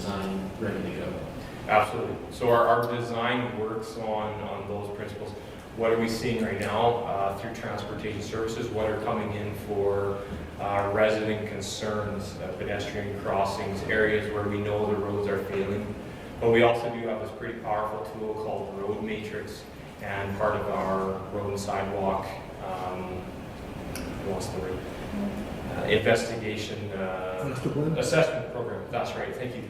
design ready to go? Absolutely. So our design works on those principles. What are we seeing right now through transportation services? What are coming in for resident concerns, pedestrian crossings, areas where we know the roads are failing? But we also do have this pretty powerful tool called Road Matrix, and part of our road and sidewalk, what's the word? Investigation assessment program. That's right. Thank you.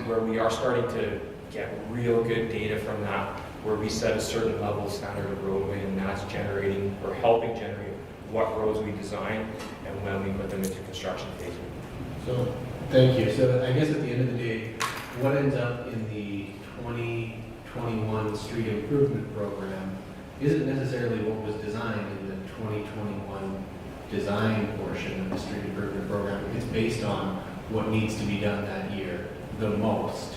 Where we are starting to get real good data from that, where we set a certain level standard of roadway, and that's generating or helping generate what roads we design and when we put them into construction phase. So, thank you. So I guess at the end of the day, what ends up in the 2021 street improvement program isn't necessarily what was designed in the 2021 design portion of the street improvement program. It's based on what needs to be done that year the most,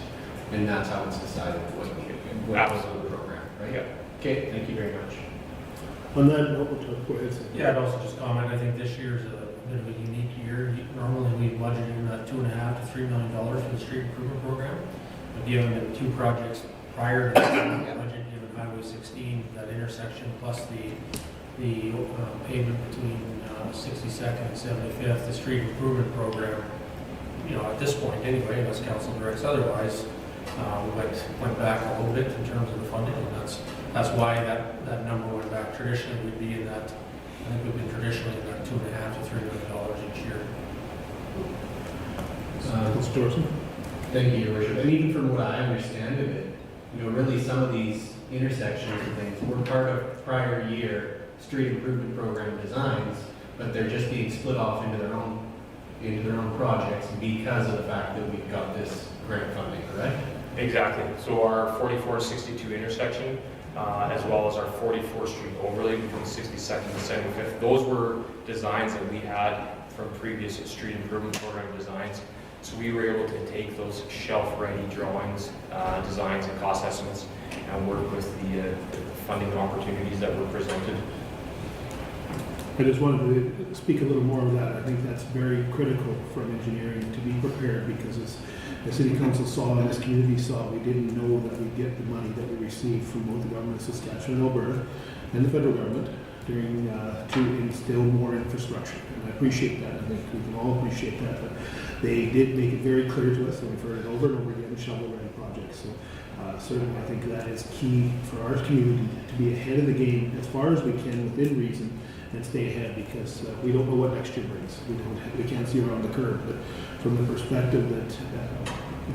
and that's how it's decided what goes in the program, right? Yeah. Okay, thank you very much. On that note, go ahead. Yeah, I'd also just comment, I think this year is a bit of a unique year. Normally we budget in that $2.5 to $3 million for the street improvement program. But given the two projects prior to that budget, given Highway 16, that intersection, plus the pavement between 62nd and 75th, the street improvement program, at this point anyway, unless council directs otherwise, we went back a little bit in terms of the funding, and that's why that number went back. Traditionally, we'd be in that, I think we've been traditionally in that $2.5 to $3 million each year. Mr. Dorsey? Thank you, Your Worship. And even from what I understand of it, really some of these intersections and things were part of prior year street improvement program designs, but they're just being split off into their own projects because of the fact that we've got this grant funding, correct? Exactly. So our 44-62 intersection, as well as our 44th Street overlay between 62nd and 75th, those were designs that we had from previous street improvement program designs. So we were able to take those shelf-ready drawings, designs, and cost estimates, and work with the funding opportunities that were presented. I just wanted to speak a little more of that. I think that's very critical from engineering to be prepared, because as the city council saw and this community saw, we didn't know that we'd get the money that we received from both the government of Saskatchewan and Alberta and the federal government during to instill more infrastructure. And I appreciate that. I think we can all appreciate that. But they did make it very clear to us, and we've heard it over and over again, shovel-ready projects. So certainly I think that is key for our community to be ahead of the game as far as we can within reason, and stay ahead, because we don't know what next year brings. We can't see around the curve, but from the perspective that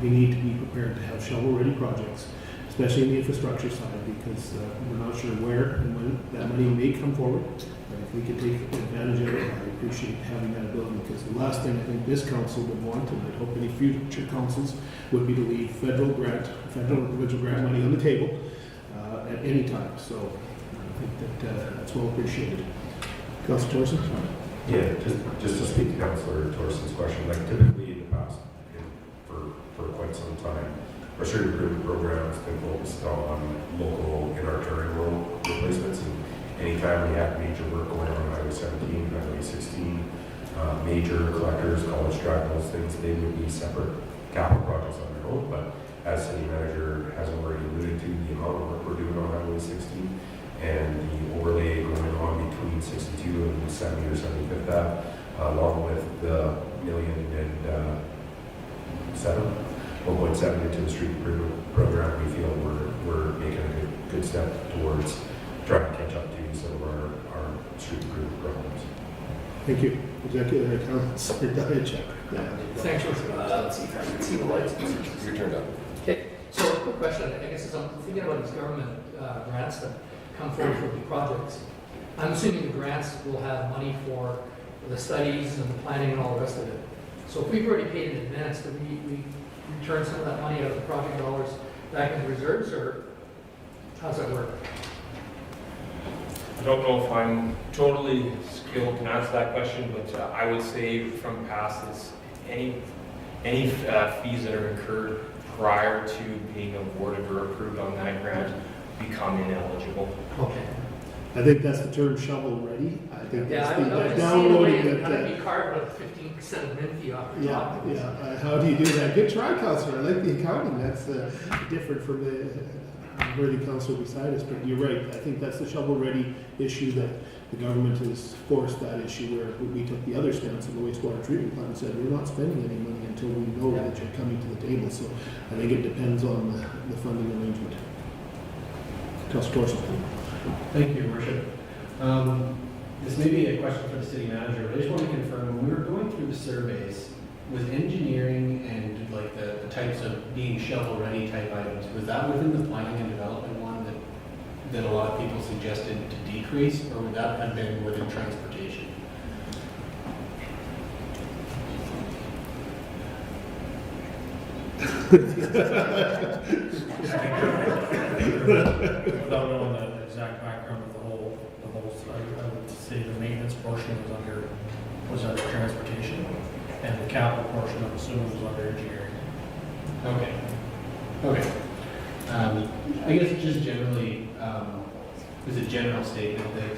we need to be prepared to have shovel-ready projects, especially in the infrastructure side, because we're not sure where and when that money may come forward. But if we can take advantage of it, I appreciate having that ability, because the last thing I think this council would want, and I hope any future councils, would be to leave federal and provincial grant money on the table at any time. So I think that that's well appreciated. Councilor Thorson? Yeah, just to speak to Councilor Thorson's question, like typically in the past, for quite some time, our street improvement program has been focused on local in arterial road replacements, and anytime we had major work going on Highway 17, Highway 16, major collectors, college drive, those things, they would be separate capital projects on their own. But as city manager has already alluded to, the amount of work we're doing on Highway 16 and the overlay going on between 62 and 70 or 75th Ave, along with the $1.7 into the street improvement program, we feel we're making a good step towards trying to catch up to some of our street improvement programs. Thank you. Executive Councilor Check. Thanks, let's see if I can see the lights. You're turned up. Okay, so a quick question, I guess, as I'm thinking about these government grants that come forward for the projects, I'm assuming the grants will have money for the studies and the planning and all the rest of it. So if we've already paid in advance, do we return some of that money out of the project dollars back into reserves, or how does that work? I don't know if I'm totally skilled to answer that question, but I would say from past is any fees that are incurred prior to being awarded or approved on that grant become ineligible. Okay. I think that's the term shovel ready. I think Yeah, that's I the would that just see the way downloading it kind that. of be carved with 15% of min fee off the Yeah, top. yeah. How do you do that? Good try, Counselor. I like the accounting. That's different from the worthy Counselor beside us. But you're right. I think that's the shovel-ready issue that the government has forced that issue where we took the other stance in the wastewater treatment plant and said we're not spending any money until we know that you're coming to the table. So I think it depends on the funding arrangement. Counselor Torson. Thank you, Your Worship. This may be a question for the city manager, but I just want to confirm, when we were going through the surveys, with engineering and like the types of being shovel-ready type items, was that within the planning and development one that a lot of people suggested to decrease, or would that have been within transportation? Without knowing the exact background of the whole, I would say the maintenance portion was under transportation, and the capital portion, I'm assuming, was under engineering. Okay. Okay. I guess just generally, as a general statement that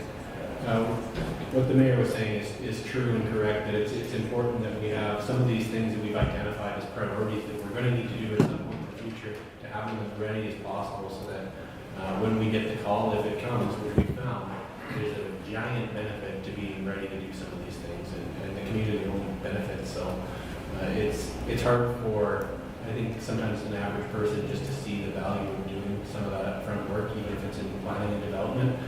what the mayor was saying is true and correct, that it's important that we have some of these things that we've identified as priorities that we're going to need to do at some point in the future to have them as ready as possible so that when we get the call, if it comes, which we found, there's a giant benefit to being ready to do some of these things and the community will benefit. So it's hard for, I think, sometimes an average person just to see the value of doing some of that upfront work, even if it's in planning and development.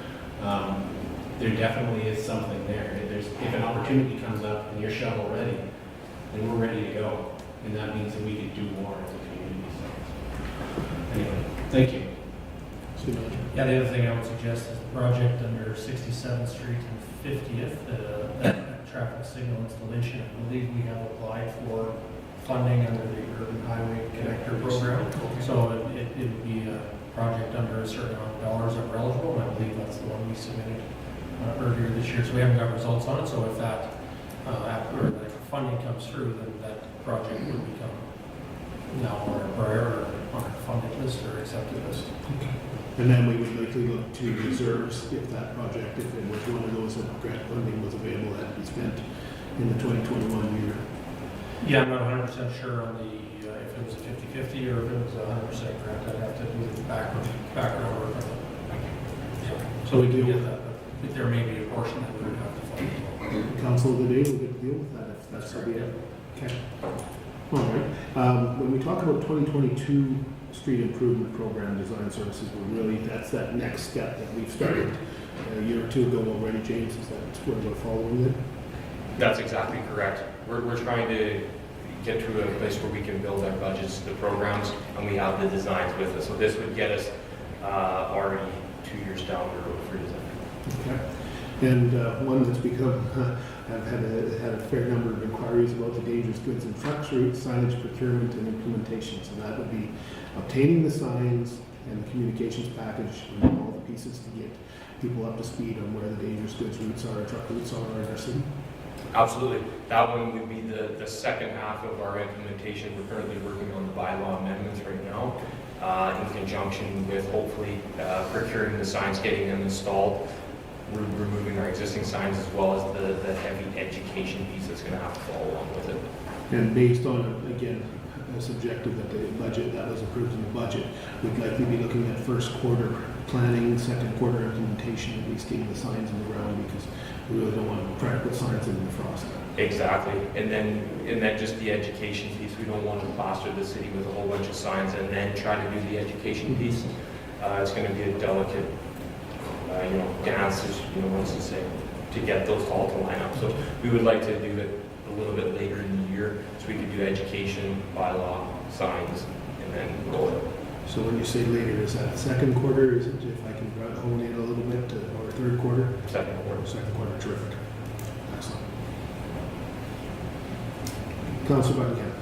There definitely is something there. If an opportunity comes up and you're shovel ready, then we're ready to go. And that means that we can do more as a community. So anyway, thank you. Yeah, the other thing I would suggest is the project under 67th Street and 50th, that traffic signal installation. I believe we have applied for funding under the Urban Highway Connector Program. So it would be a project under a certain amount of dollars that we're eligible, and I believe that's the one we submitted earlier this year. So we haven't got results on it, so if that, after the funding comes through, then that project would become now on our priority, on our funded list or accepted list. And then we would likely look to reserves if that project, if it was one of those that grant funding was available, that would be spent in the 2021 year. Yeah, I'm not 100% sure on the, if it was a 50/50 or if it was a 100% grant. I'd have to do the background work on it. So we do get that, but there may be a portion that we would have to fund. Council of the day will get to deal with that if that's the idea. Okay. All right. When we talk about 2022 street improvement program design services, we're really, that's that next step that we've started a year or two ago already. James, is that where we're following it? That's exactly correct. We're trying to get to a place where we can build our budgets, the programs, and we have the designs with us. So this would get us already 2 years down the road for design. Okay. And one that's become, I've had a fair number of inquiries about the dangerous goods and trucks route, signage procurement and implementation. So that would be obtaining the signs and the communications package and all the pieces to get people up to speed on where the dangerous goods routes are, truck routes are in our city. Absolutely. That one would be the second half of our implementation. We're currently working on the bylaw amendments right now in conjunction with hopefully procuring the signs, getting them installed, removing our existing signs, as well as the heavy education piece that's going to have to follow along with it. And based on, again, a subjective that the budget, that was approved in the budget, we'd likely be looking at first quarter planning, second quarter implementation, at least getting the signs in the ground, because we really don't want to try to put signs in the frost. Exactly. And then just the education piece. We don't want to plaster the city with a whole bunch of signs and then try to do the education piece. It's going to be a delicate, dance, once you say, to get those all to line up. So we would like to do it a little bit later in the year, so we could do education, bylaw, signs, and then roll it. So when you say later, is that second quarter? Is it, if I can hone in a little bit, or third quarter? Second quarter. Second quarter, terrific. Excellent. Councilor Buckingham.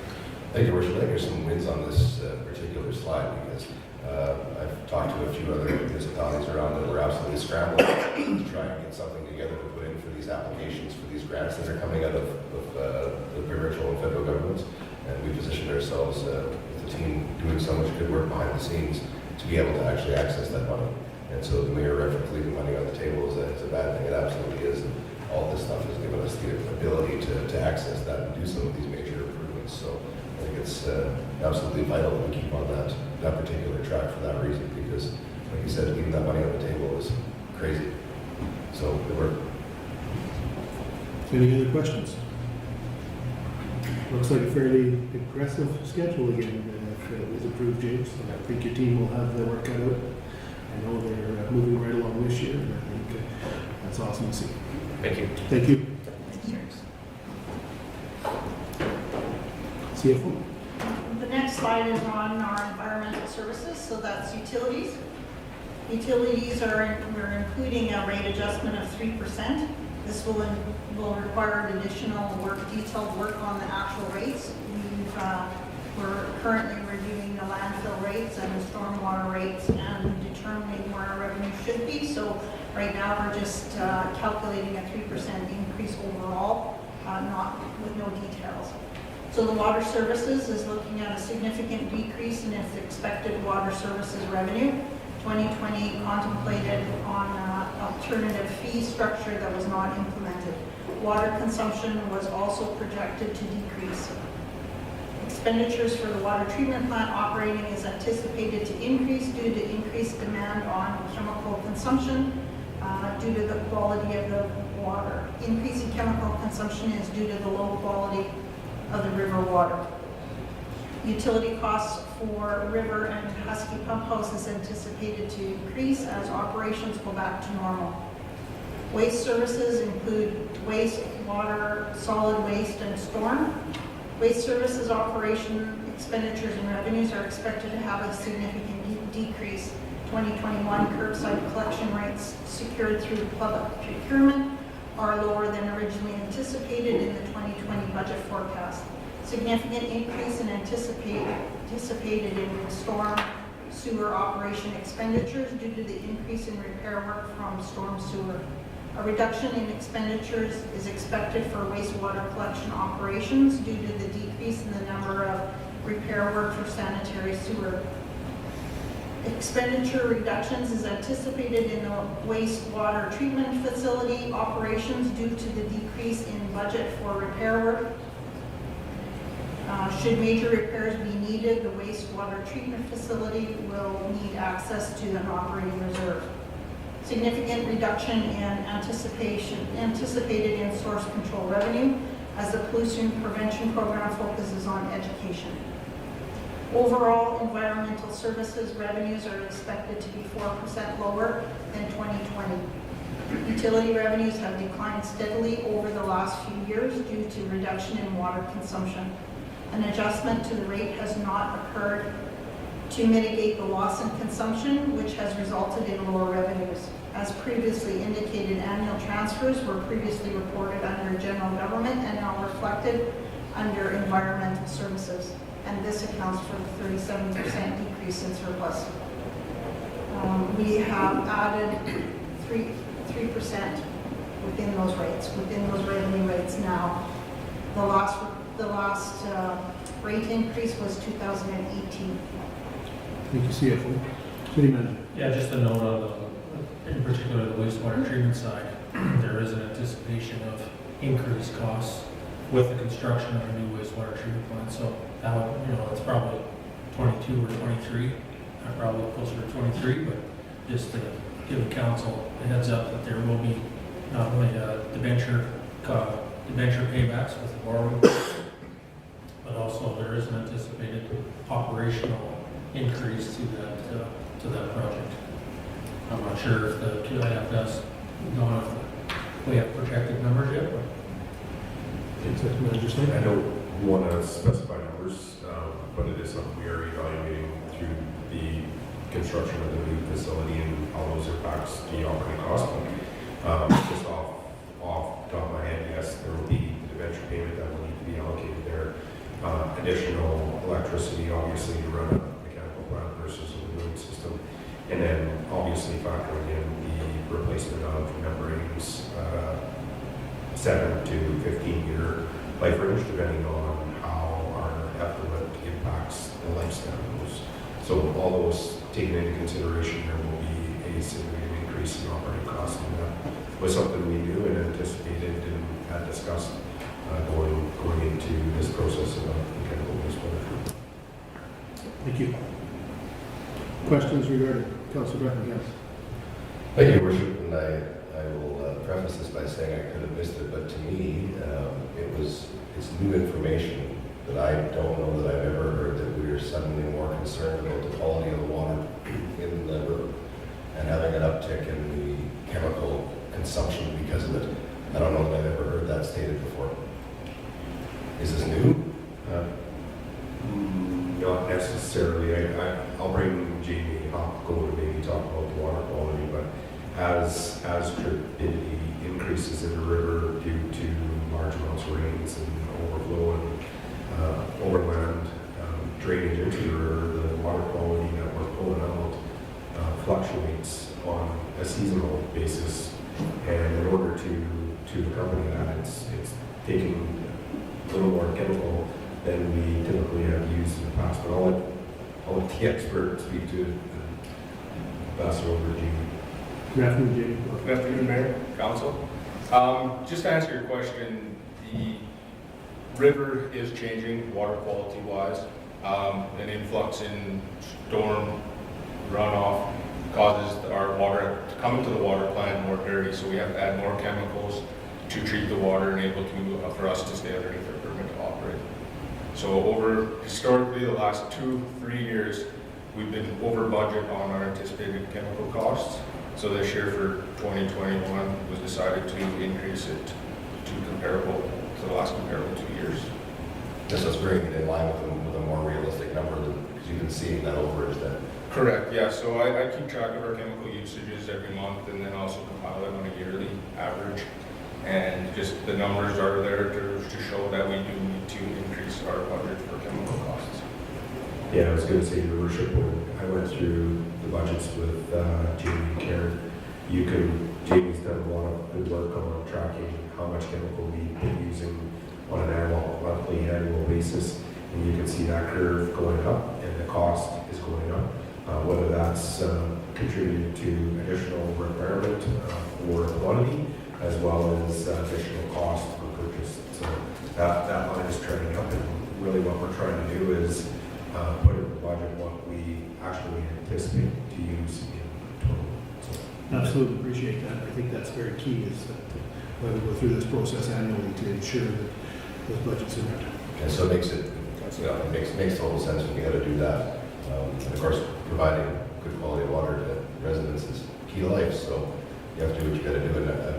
Thank you, Worship. I think there's some wins on this particular slide because I've talked to a few other municipalities around that were absolutely scrambling to try and get something together to put in for these applications for these grants that are coming out of the provincial and federal governments. And we positioned ourselves with the team doing so much good work behind the scenes to be able to actually access that money. And so the mayor reference leaving money on the table is a bad thing. It absolutely is. And all this stuff has given us the ability to access that and do some of these major improvements. So I think it's absolutely vital that we keep on that particular track for that reason, because like you said, leaving that money on the table is crazy. So it worked. Any other questions? Looks like a fairly aggressive schedule again, if it was approved, James. So I think your team will have their work cut out. I know they're moving right along this year, and I think that's awesome to see. Thank you. Thank you. CFO. The next slide is on our environmental services, so that's utilities. Utilities we're including a rate adjustment of 3%. This will require additional detailed work on the actual rates. We're currently reviewing the landfill rates and the stormwater rates and determining where our revenue should be. So right now we're just calculating a 3% increase overall, with no details. So the water services is looking at a significant decrease in its expected water services revenue. 2020 contemplated on an alternative fee structure that was not implemented. Water consumption was also projected to decrease. Expenditures for the water treatment plant operating is anticipated to increase due to increased demand on chemical consumption due to the quality of the water. Increase in chemical consumption is due to the low quality of the river water. Utility costs for river and Husky pump house is anticipated to increase as operations go back to normal. Waste services include waste, water, solid waste, and storm. Waste services operation expenditures and revenues are expected to have a significant decrease. 2021 curbside collection rates secured through public procurement are lower than originally anticipated in the 2020 budget forecast. Significant increase in anticipated in storm sewer operation expenditures due to the increase in repair work from storm sewer. A reduction in expenditures is expected for wastewater collection operations due to the decrease in the number of repair work for sanitary sewer. Expenditure reductions is anticipated in the wastewater treatment facility operations due to the decrease in budget for repair work. Should major repairs be needed, the wastewater treatment facility will need access to an operating reserve. Significant reduction in anticipated in source control revenue as the pollution prevention program focuses on education. Overall, environmental services revenues are expected to be 4% lower than 2020. Utility revenues have declined steadily over the last few years due to reduction in water consumption. An adjustment to the rate has not occurred to mitigate the loss in consumption, which has resulted in lower revenues. As previously indicated, annual transfers were previously reported under general government and now reflected under environmental services. And this accounts for the 37% decrease in surplus. We have added 3% within those rates, within those revenue rates now. The last rate increase was 2018. Thank you, CFO. City Manager. Yeah, just a note on in particular the wastewater treatment side, there is an anticipation of increased costs with the construction of a new wastewater treatment plant. So that would, it's probably 22 or 23, probably closer to 23, but just to give the council a heads up that there will be not only debenture paybacks with the borrowing, but also there is an anticipated operational increase to that project. I'm not sure if the QIF does, don't know if we have projected numbers yet, but I don't want to specify numbers, but it is something we are evaluating through the construction of the new facility and how those impacts the operating cost. Just off the top of my head, yes, there will be the debenture payment that will need to be allocated there. Additional electricity, obviously, to run a mechanical plant versus a lagoon system. And then obviously factoring in the replacement of membranes, 7 to 15-year life range, depending on how our effluent impacts the lifespan of those. So all those taken into consideration, there will be facing an increase in operating costs. And that was something we knew and anticipated and had discussed going into this process of mechanical wastewater. Thank you. Questions regarding Councilor Brennan? Yes. Thank you, Your Worship, and I will preface this by saying I could have missed it, but to me, it's new information that I don't know that I've ever heard, that we are suddenly more concerned about the quality of the water in the river and having an uptick in the chemical consumption because of it. I don't know that I've ever heard that stated before. Is this new? Not necessarily. I'll bring Jamie Hopko to maybe talk about the water quality, but as turbidity increases in the river due to large amounts of rains and overflow and overland drainage into the river, the water quality that we're pulling out fluctuates on a seasonal basis. And in order to accompany that, it's taking a little more chemical than we typically have used in the past. But I'll let the expert speak to it and pass it over to Jamie. Good afternoon, Jamie. Good afternoon, Mayor, Council. Just to answer your question, the river is changing water quality wise. An influx in storm runoff causes our water to come into the water plant more dirty, so we have to add more chemicals to treat the water and able to for us to stay underneath our permit to operate. So historically, the last 2-3 years, we've been over budget on our anticipated chemical costs. So this year for 2021 was decided to increase it to the last comparable 2 years. This is very in line with a more realistic number because you've been seeing that overage then. Correct, yeah. So I keep track of our chemical usages every month and then also compile them on a yearly average. And just the numbers are there to show that we do need to increase our budget for chemical costs. Yeah, I was going to say, Your Worship, when I went through the budgets with Jamie and Karen, Jamie's done a lot of good work on tracking how much chemical we've been using on an monthly, annual basis, and you can see that curve going up, and the cost is going up. Whether that's contributed to additional requirement for quantity, as well as additional cost for purchase. So that line is trending up, and really what we're trying to do is put in the budget what we actually anticipate to use in total. So, Absolutely appreciate that. I think that's very key, is that we go through this process annually to ensure that those budgets are met. And so it makes total sense when you got to do that. And of course, providing good quality water to residents is key to life. So you have to do what you got to do.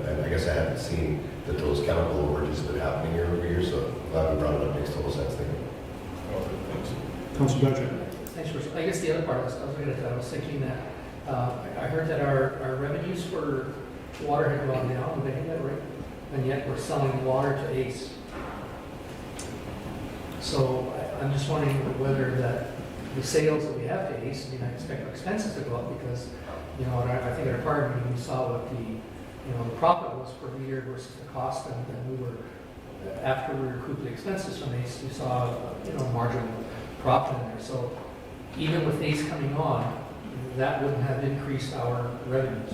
And I guess I haven't seen that those chemical overages have been happening year over year. So I'm glad we brought it up. Makes total sense. Thank you. Councilor Belcher. Thanks, Bruce. I guess the other part I was thinking that I heard that our revenues for water had gone down. Did I hear that right? And yet we're selling water to ACE. So I'm just wondering whether that the sales that we have to ACE, I expect our expenses to go up because, I think at our prior meeting we saw what the profit was for the year versus the cost, and we were, after we recouped the expenses from ACE, we saw, marginal profit in there. So even with ACE coming on, that wouldn't have increased our revenues.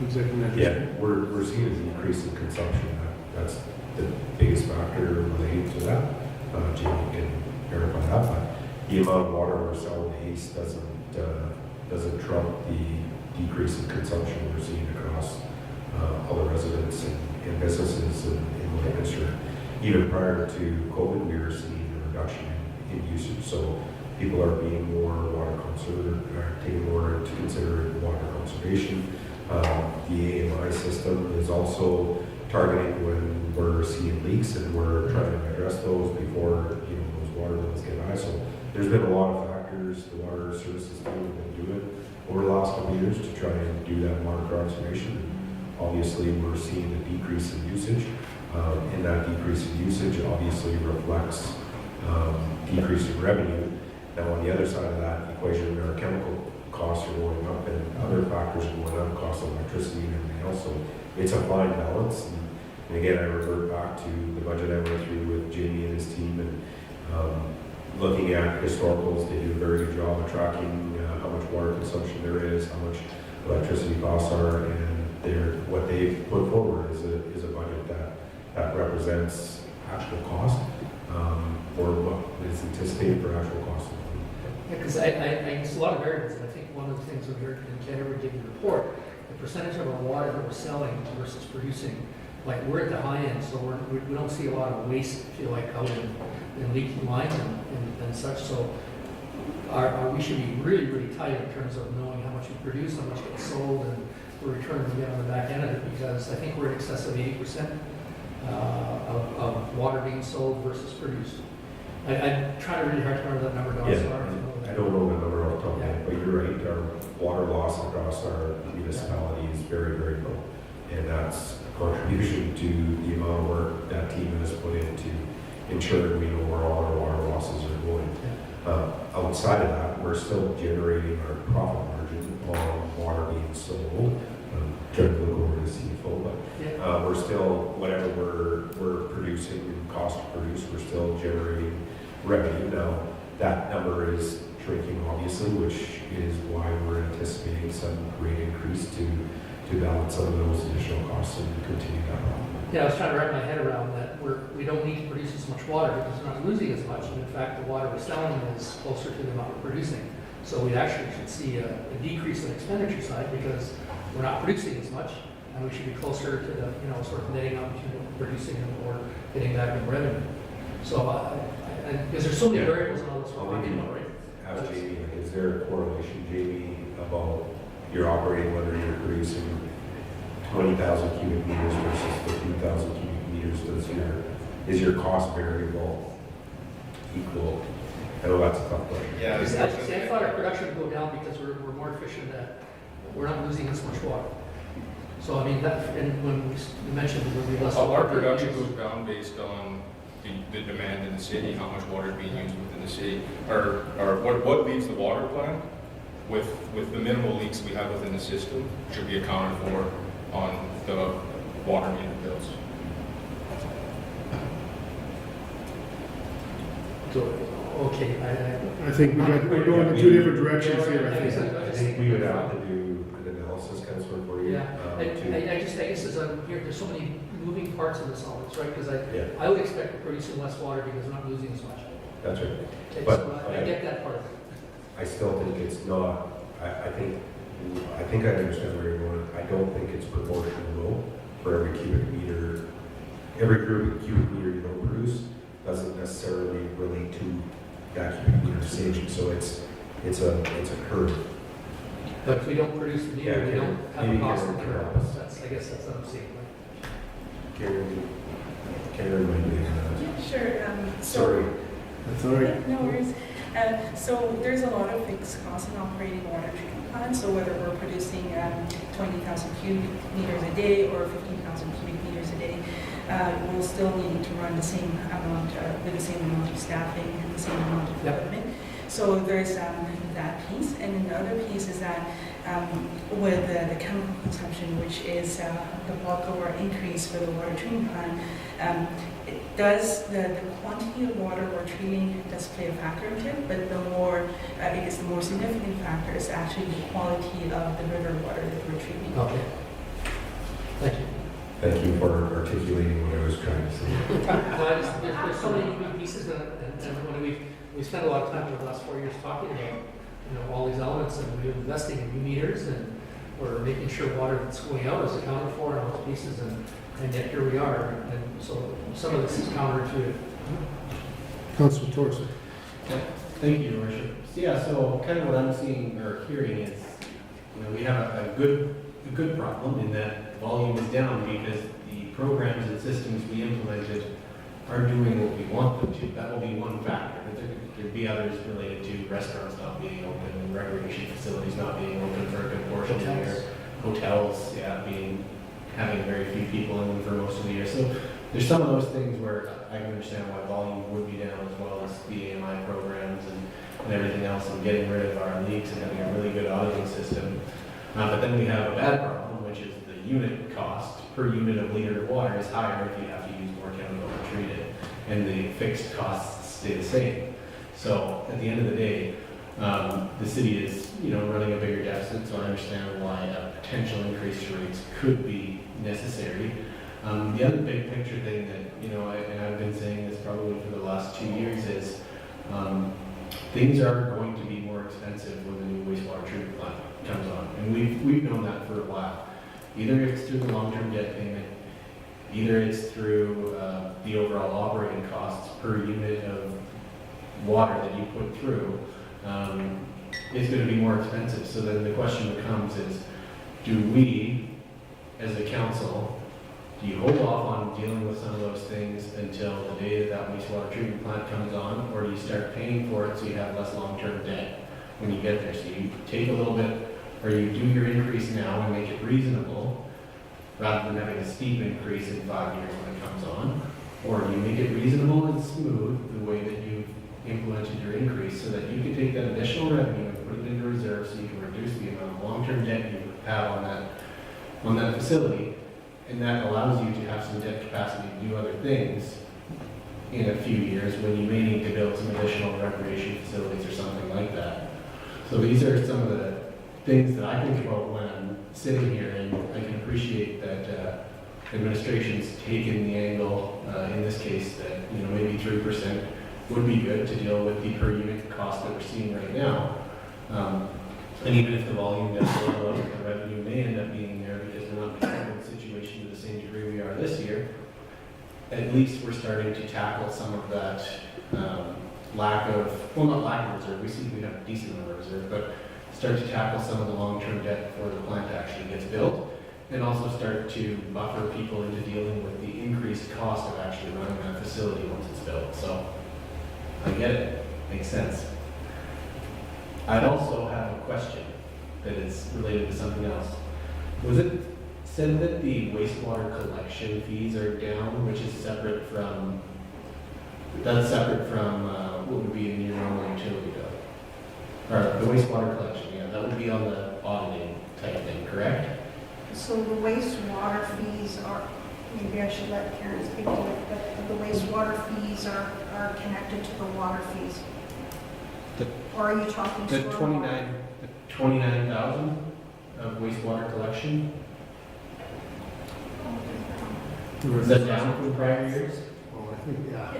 Exactly. yeah, we're seeing an increase in consumption. That's the biggest factor related to that. Jamie can verify that, but the amount of water we're selling to ACE doesn't trump the decrease in consumption we're seeing across all the residents and businesses in Lancaster. Even prior to COVID, we were seeing a reduction in usage. So people are being more water conservative, are taking more into consideration water conservation. The AMI system is also targeting when we're seeing leaks, and we're trying to address those before those water levels get high. So there's been a lot of factors the water services team have been doing over the last couple of years to try and do that water conservation. Obviously, we're seeing a decrease in usage, and that decrease in usage obviously reflects decrease in revenue. Now, on the other side of that equation, our chemical costs are going up, and other factors are going up, cost of electricity and everything else. So it's a fine balance. And again, I revert back to the budget I went through with Jamie and his team, and looking at historicals. They do a very good job of tracking how much water consumption there is, how much electricity costs are, and what they've put forward is a budget that represents actual cost, or what is anticipated for actual cost. Because it's a lot of variables, and I think one of the things we heard in Ken ever gave the report, the percentage of our water that we're selling versus producing, like we're at the high end, so we don't see a lot of waste, I feel like, out in leaking lines and such, so we should be really, really tight in terms of knowing how much we produce, how much gets sold, and the return we get on the back end of it, because I think we're in excess of 80% of water being sold versus produced. I try really hard to remember that number, Don, Yeah, so I don't know the number off the top of my head, but you're right, our water loss across our municipality is very, very low. And that's a contribution to the amount of work that team has put into ensuring we know where all our water losses are going. Outside of that, we're still generating our profit margin on water being sold. Trying to look over to CFO, but we're still, whatever we're producing, cost to produce, we're still generating revenue. Now, that number is shrinking, obviously, which is why we're anticipating some rate increase to balance some of those additional costs and continue that on. Yeah, I was trying to wrap my head around that. We don't need to produce as much water because we're not losing as much. And in fact, the water we're selling is closer to the amount we're producing. So we actually should see a decrease in the expenditure side because we're not producing as much, and we should be closer to the, sort of netting out between what we're producing and what we're getting back in revenue. So, because there's so many variables in all this we're talking about, right? Ask Jamie, is there a correlation, Jamie, about your operating, whether you're producing 20,000 cubic meters versus 15,000 cubic meters? Is your cost variable equal? I know that's a tough question. Yeah. I thought our production would go down because we're more efficient at, we're not losing as much water. So, I mean, that, and when you mentioned there would be less. Our production goes down based on the demand in the city, how much water is being used within the city, or what leaves the water plant with the minimal leaks we have within the system should be accounted for on the water meter bills. So, okay, I think we're going in two different directions here, I think. I think we would have to do an analysis, Councilor, for you. Yeah, I guess as I'm here, there's so many moving parts of this all, right? Because I would expect we're producing less water because we're not losing as much. That's right. So I get that part of it. I still think it's not, I think I understand where you're going. I don't think it's proportional low for every cubic meter. Every cubic meter you don't produce doesn't necessarily relate to that cubic meter saving. So it's a curve. But if we don't produce the meter, we don't have a maybe cost Karen of can it. help us. I guess that's what I'm saying. Karen might be. Yeah, sure. Sorry. That's all right. No worries. So there's a lot of fixed costs in operating water treatment plants. So whether we're producing 20,000 cubic meters a day or 15,000 cubic meters a day, we'll still need to run the same amount with the same amount of staffing and the same amount of equipment. So there's that piece, and then the other piece is that with the chemical consumption, which is the bulk of our increase for the water treatment plant, it does the quantity of water we're treating does play a factor into it, but the more significant factor is actually the quality of the river water that we're treating. Okay. Thank you. Thank you for articulating what I was trying to say. There's so many moving pieces in it, and when we spent a lot of time over the last 4 years talking about all these elements, and we're investing in new meters, and we're making sure water that's going out is accounted for in those pieces, and yet here we are, and so some of this is counterintuitive. Councilor Torson. Thank you, Your Worship. Yeah, so kind of what I'm seeing or hearing is, we have a good problem in that volume is down because the programs and systems we implemented are doing what we want them to. That will be one factor. There could be others related to restaurants not being open and recreation facilities not being open for a good portion of the year. Hotels, having very few people in them for most of the year. So there's some of those things where I can understand why volume would be down, as well as the AMI programs and everything else, and getting rid of our leaks and having a really good auditing system. But then we have a bad problem, which is the unit cost per unit of liter of water is higher if you have to use more chemical to treat it, and the fixed costs stay the same. So at the end of the day, the city is, running a bigger deficit, so I understand why a potential increase to rates could be necessary. The other big picture thing that, and I've been saying this probably for the last 2 years is, things are going to be more expensive when the new wastewater treatment plant comes on. And we've known that for a while. Either it's through the long-term debt payment, either it's through the overall operating costs per unit of water that you put through. It's going to be more expensive. So then the question becomes is, do we, as a council, do you hold off on dealing with some of those things until the day that wastewater treatment plant comes on, or do you start paying for it so you have less long-term debt when you get there? So you take a little bit, or you do your increase now and make it reasonable, rather than having a steep increase in 5 years when it comes on, or do you make it reasonable and smooth the way that you've implemented your increase so that you can take that additional revenue and put it into reserve so you can reduce the amount of long-term debt you have on that facility, and that allows you to have some debt capacity to do other things in a few years when you may need to build some additional recreation facilities or something like that. So these are some of the things that I think about when I'm sitting here, and I can appreciate that administration's taken the angle in this case that maybe 3% would be good to deal with the per unit cost that we're seeing right now. And even if the volume does go up, the revenue may end up being there because we're not in the situation to the same degree we are this year. At least we're starting to tackle some of that not lack of reserve. We see we have a decent amount of reserve, but start to tackle some of the long-term debt before the plant actually gets built, and also start to buffer people into dealing with the increased cost of actually running that facility once it's built. So I get it, makes sense. I'd also have a question that is related to something else. Was it said that the wastewater collection fees are down, which is separate from what would be in your normal utility bill? Or the wastewater collection, yeah, that would be on the auditing type thing, correct? So the wastewater fees are, maybe I should let Karen speak to it, but the wastewater fees are connected to the water fees. Or are you talking The stormwater? 29,000 of wastewater collection, is that down from prior years? Oh, I think, yeah.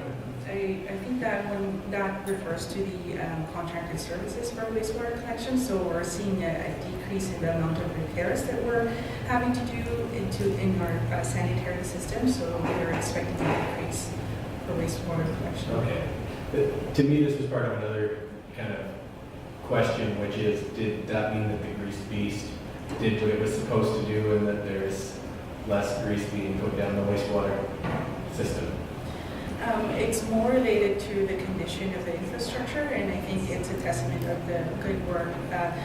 I think that refers to the contracted services for wastewater collection. So we're seeing a decrease in the amount of repairs that we're having to do in our sanitary system. So we're expecting an increase for wastewater collection. Okay. To me, this was part of another kind of question, which is, did that mean that the grease beast did what it was supposed to do and that there's less grease being put down the wastewater system? It's more related to the condition of the infrastructure, and I think it's a testament of the good work that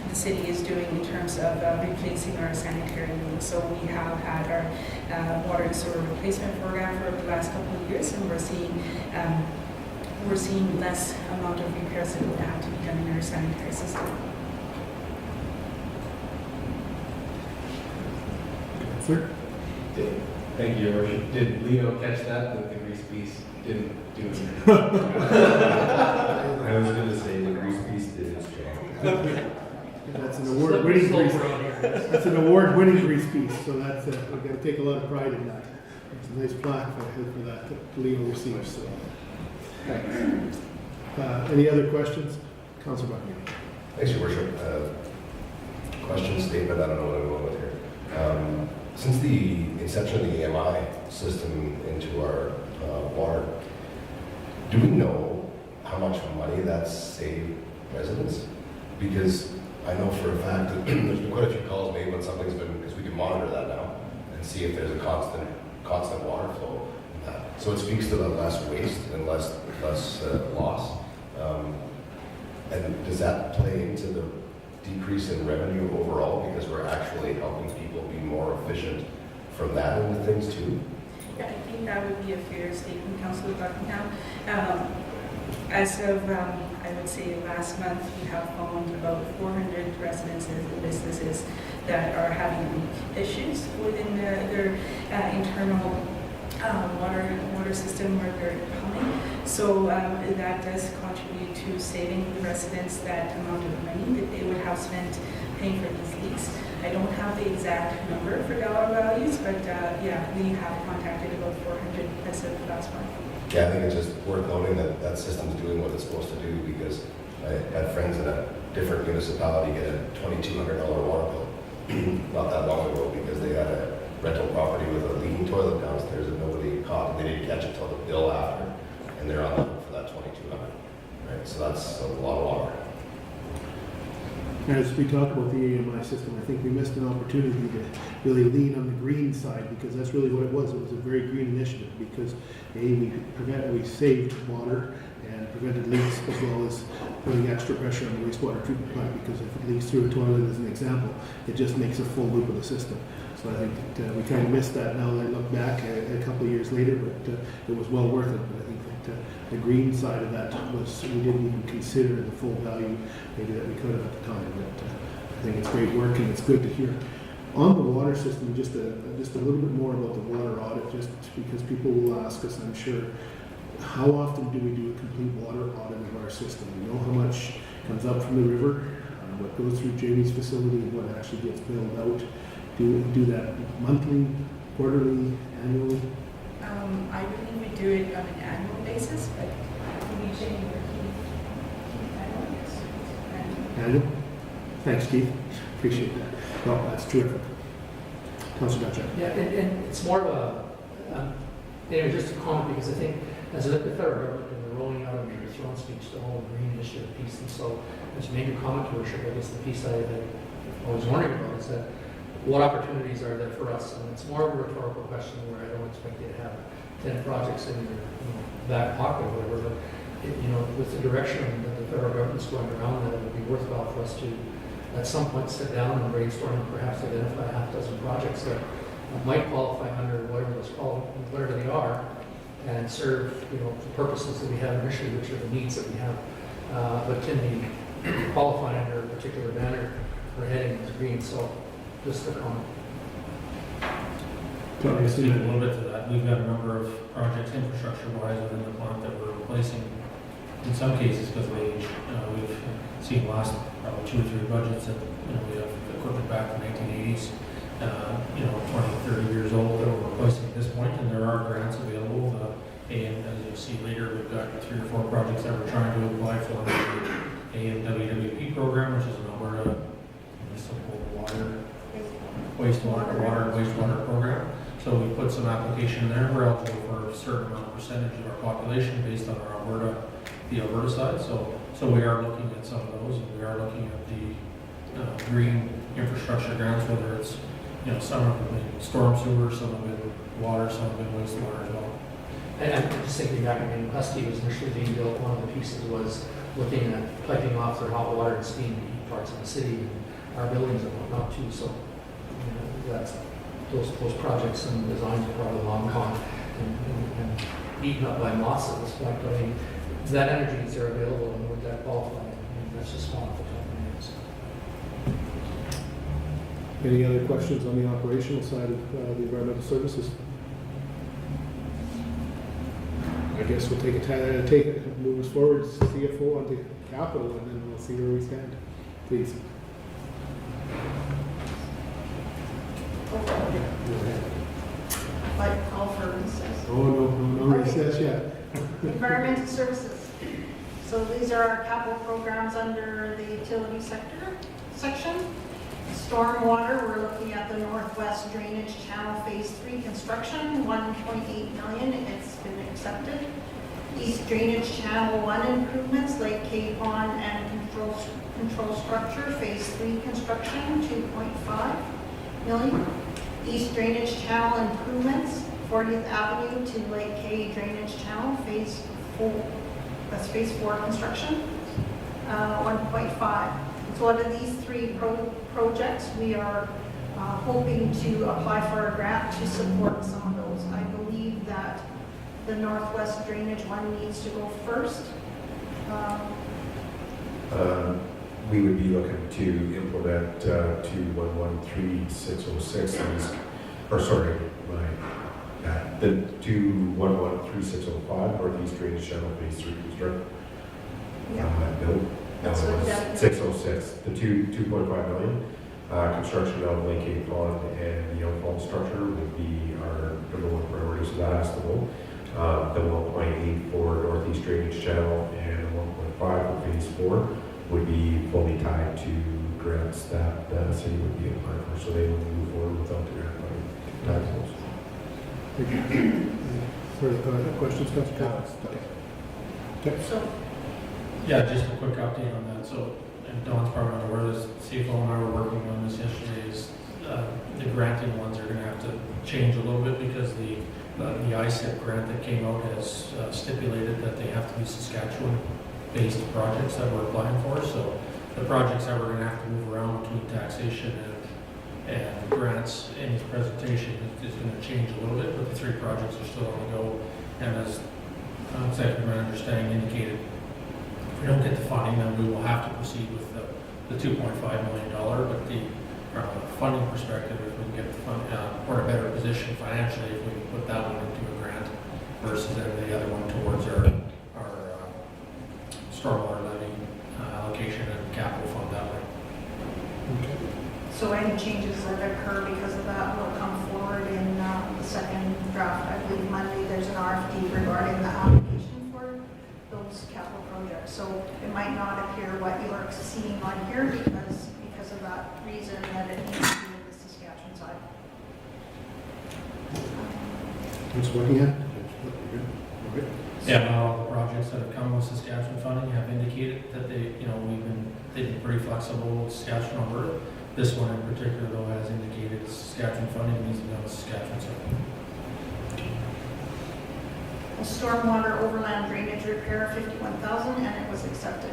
the city is doing in terms of replacing our sanitary needs. So we have had our water and sewer replacement program for the last couple of years, and we're seeing less amount of repairs that will have to be done in our sanitary system. Sir? Thank you, Your Worship. Did Leo catch that the grease beast didn't do anything? I was going to say the grease piece did its job. That's an award-winning grease. That's an award-winning grease piece, so that's we've got to take a lot of pride in that. It's a nice plaque for that Leo receives. So. Thanks. Any other questions? Councilor Buckingham. Thanks, Your Worship. Question, statement, I don't know what I'm going with here. Since the inception of the EMI system into our water, do we know how much money that's saved residents? Because I know for a fact that there's been quite a few calls made when something's been, because we can monitor that now and see if there's a constant water flow. So it speaks to the less waste and less loss. And does that play into the decrease in revenue overall because we're actually helping people be more efficient from that into things too? Yeah, I think that would be a fair statement, Councilor Buckingham. As of, I would say last month, we have found about 400 residences and businesses that are having leak issues within their internal water system where they're pumping. So that does contribute to saving the residents that amount of money that they would have spent paying for these leaks. I don't have the exact number for dollar values, but yeah, we have contacted about 400 as of last month. Yeah, I think it's just worth noting that that system's doing what it's supposed to do, because I had friends in a different municipality get a $2,200 water bill not that long ago, because they had a rental property with a leaking toilet downstairs that nobody caught, and they didn't catch it till the bill after, and they're on the hook for that $2,200. Right, so that's a lot of water. As we talk about the AMI system, I think we missed an opportunity to really lean on the green side, because that's really what it was. It was a very green initiative, because we saved water and prevented leaks, as well as putting extra pressure on the wastewater treatment plant, because if it leaks through a toilet, as an example, it just makes a full loop of the system. So I think that we kind of missed that now that I look back a couple of years later, but it was well worth it. But I think that the green side of that was, we didn't even consider the full value maybe that we could have at the time. But I think it's great work, and it's good to hear. On the water system, just a little bit more about the water audit, just because people will ask us, I'm sure, how often do we do a complete water audit of our system? We know how much comes up from the river, what goes through Jamie's facility, and what actually gets billed out. Do we do that monthly, quarterly, annually? I believe we do it on an annual basis, but we usually Annual? Thanks, Keith. Appreciate that. No, that's terrific. Councilor Dutcher. Yeah, and it's more of a, anyway, just a comment, because I think as the federal government, and they're rolling out in their throne speech, the whole green initiative piece, and so as you made your comment, Your Worship, I guess the piece I was wondering about is that what opportunities are there for us? And it's more of a rhetorical question where I don't expect you to have 10 projects in your back pocket or whatever, but with the direction that the federal government's going around, that it would be worthwhile for us to at some point sit down and brainstorm and perhaps identify a half dozen projects that might qualify under whatever they are, and serve the purposes that we have initially, which are the needs that we have, but can be qualified under a particular banner or heading as green. So just a comment. To speak a little bit to that, we've got a number of projects infrastructure-wise within the plant that we're replacing, in some cases because of age. We've seen last probably 2 or 3 budgets that we have equipment back from the 1980s, 20, 30 years old that we're replacing at this point, and there are grants available. And as you'll see later, we've got 3 or 4 projects that we're trying to apply for the AMWWP program, which is an Alberta municipal wastewater and wastewater program. So we put some application there. We're eligible for a certain amount of percentage of our population based on our the Alberta side. So we are looking at some of those, and we are looking at the green infrastructure grants, whether it's some of them in storm sewer, some of it in water, some of it in wastewater as well. And I'm just thinking back, Husky was initially being built, one of the pieces was looking at piping off their hot water and steam to heat parts of the city and our buildings and whatnot too. So that's those projects and designs are probably long gone and eaten up by moss at this point. But that energy is there available, and would that qualify? That's just small at the top of my head. Any other questions on the operational side of the environmental services? I guess we'll move us forward, CFO onto capital, and then we'll see where we stand. Please. Like call for recess. Oh, no recess yet. Environmental services. So these are our capital programs under the utility section. Stormwater, we're looking at the Northwest Drainage Channel Phase 3 construction, $1.8 million. It's been accepted. East Drainage Channel 1 improvements, Lake K Pond and control structure, Phase 3 construction, $2.5 million. East Drainage Channel improvements, 40th Avenue to Lake K Drainage Channel, Phase 4. That's Phase 4 construction, 1.5. So out of these 3 projects, we are hoping to apply for a grant to support some of those. I believe that the Northwest Drainage one needs to go first. We would be looking to implement 2113-606, The 2113-605 Northeast Drainage Channel Phase 3 construction. Yeah. No, That's no, what it that- was 606. The 2.5 million. Construction of Lake Cape Pond and the outfall structure would be our number one priority, so that has to go. The 1.8 for Northeast Drainage Channel and 1.5 for Phase 4 would be fully tied to grants that the city would be applying for, so they would move forward without the grant money. Tied to those. Further questions, Councilor Campbell? Okay. So, Yeah, just a quick update on that. So, and Don's probably not aware of this, CFO and I were working on this yesterday, is the granting ones are gonna have to change a little bit because the ISIP grant that came out has stipulated that they have to be Saskatchewan-based projects that we're applying for. So the projects that we're gonna have to move around between taxation and grants in his presentation is gonna change a little bit, but the 3 projects are still on the go. And as Executive Manager Stang indicated, if we don't get the funding, then we will have to proceed with the $2.5 million, but from a funding perspective, if we can get the fund, we're in a better position financially if we can put that one into a grant versus the other one towards our stormwater levy allocation and capital fund that way. Okay. so any changes that occur because of that will come forward in the second draft. I believe Monday, there's an RFD regarding the application for those capital projects. So it might not appear what you're seeing on here because of that reason that it needs to be in the Saskatchewan side. Councilor Buckingham? Okay. Yeah, not all the projects that have come with Saskatchewan funding have indicated that they've been pretty flexible with Saskatchewan Alberta. This one in particular, though, has indicated Saskatchewan funding needs to be on the Saskatchewan side. A stormwater overland drainage repair, 51,000, and it was accepted.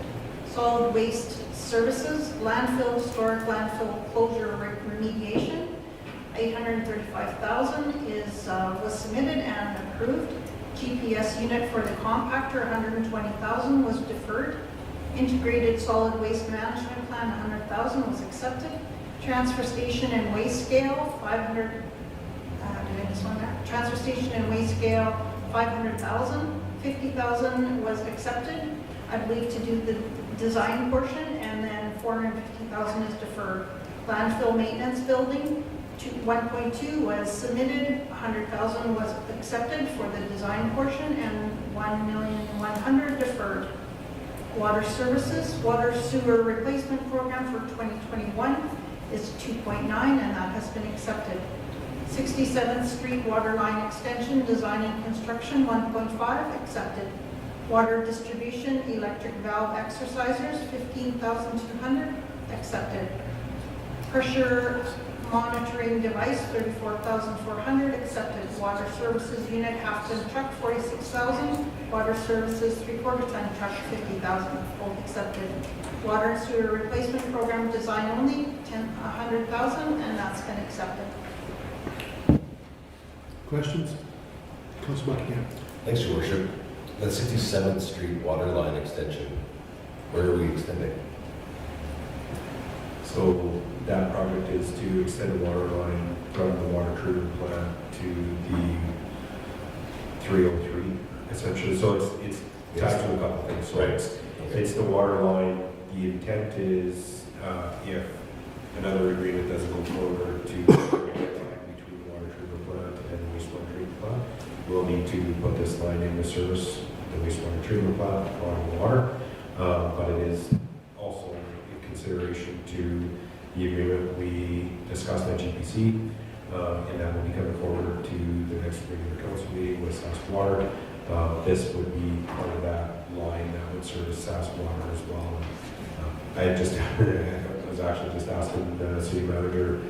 Solid waste services, landfill, historic landfill closure remediation, 835,000 was submitted and approved. GPS unit for the compactor, 120,000 was deferred. Integrated solid waste management plan, 100,000 was accepted. Transfer station and waste scale, 500, did I miss one there? Transfer station and waste scale, 500,000, 50,000 was accepted, I believe, to do the design portion, and then 450,000 is deferred. Landfill maintenance building, 1.2 was submitted, 100,000 was accepted for the design portion, and 1,100,000 deferred. Water services, water sewer replacement program for 2021 is 2.9, and that has been accepted. 67th Street water line extension, design and construction, 1.5, accepted. Water distribution, electric valve exercisers, 15,200, accepted. Pressure monitoring device, 34,400, accepted. Water services unit, half-ton truck, 46,000. Water services, three-quarter-ton truck, 50,000, both accepted. Water and sewer replacement program, design only, 100,000, and that's been accepted. Questions? Councilor Buckingham? Thanks, Your Worship. The 67th Street water line extension, where are we extending? So that project is to extend the water line from the water treatment plant to the 303, essentially. So it's tied to a couple things. So it's the water line. The intent is, if another agreement doesn't go forward, to create a line between the water treatment plant and the wastewater treatment plant. We'll need to put this line into service, the wastewater treatment plant on water, but it is also in consideration to the agreement we discussed at GPC, and that will be coming forward to the next regular council meeting with Sask Water. This would be part of that line that would service Sask Water as well. I was actually just asking the city manager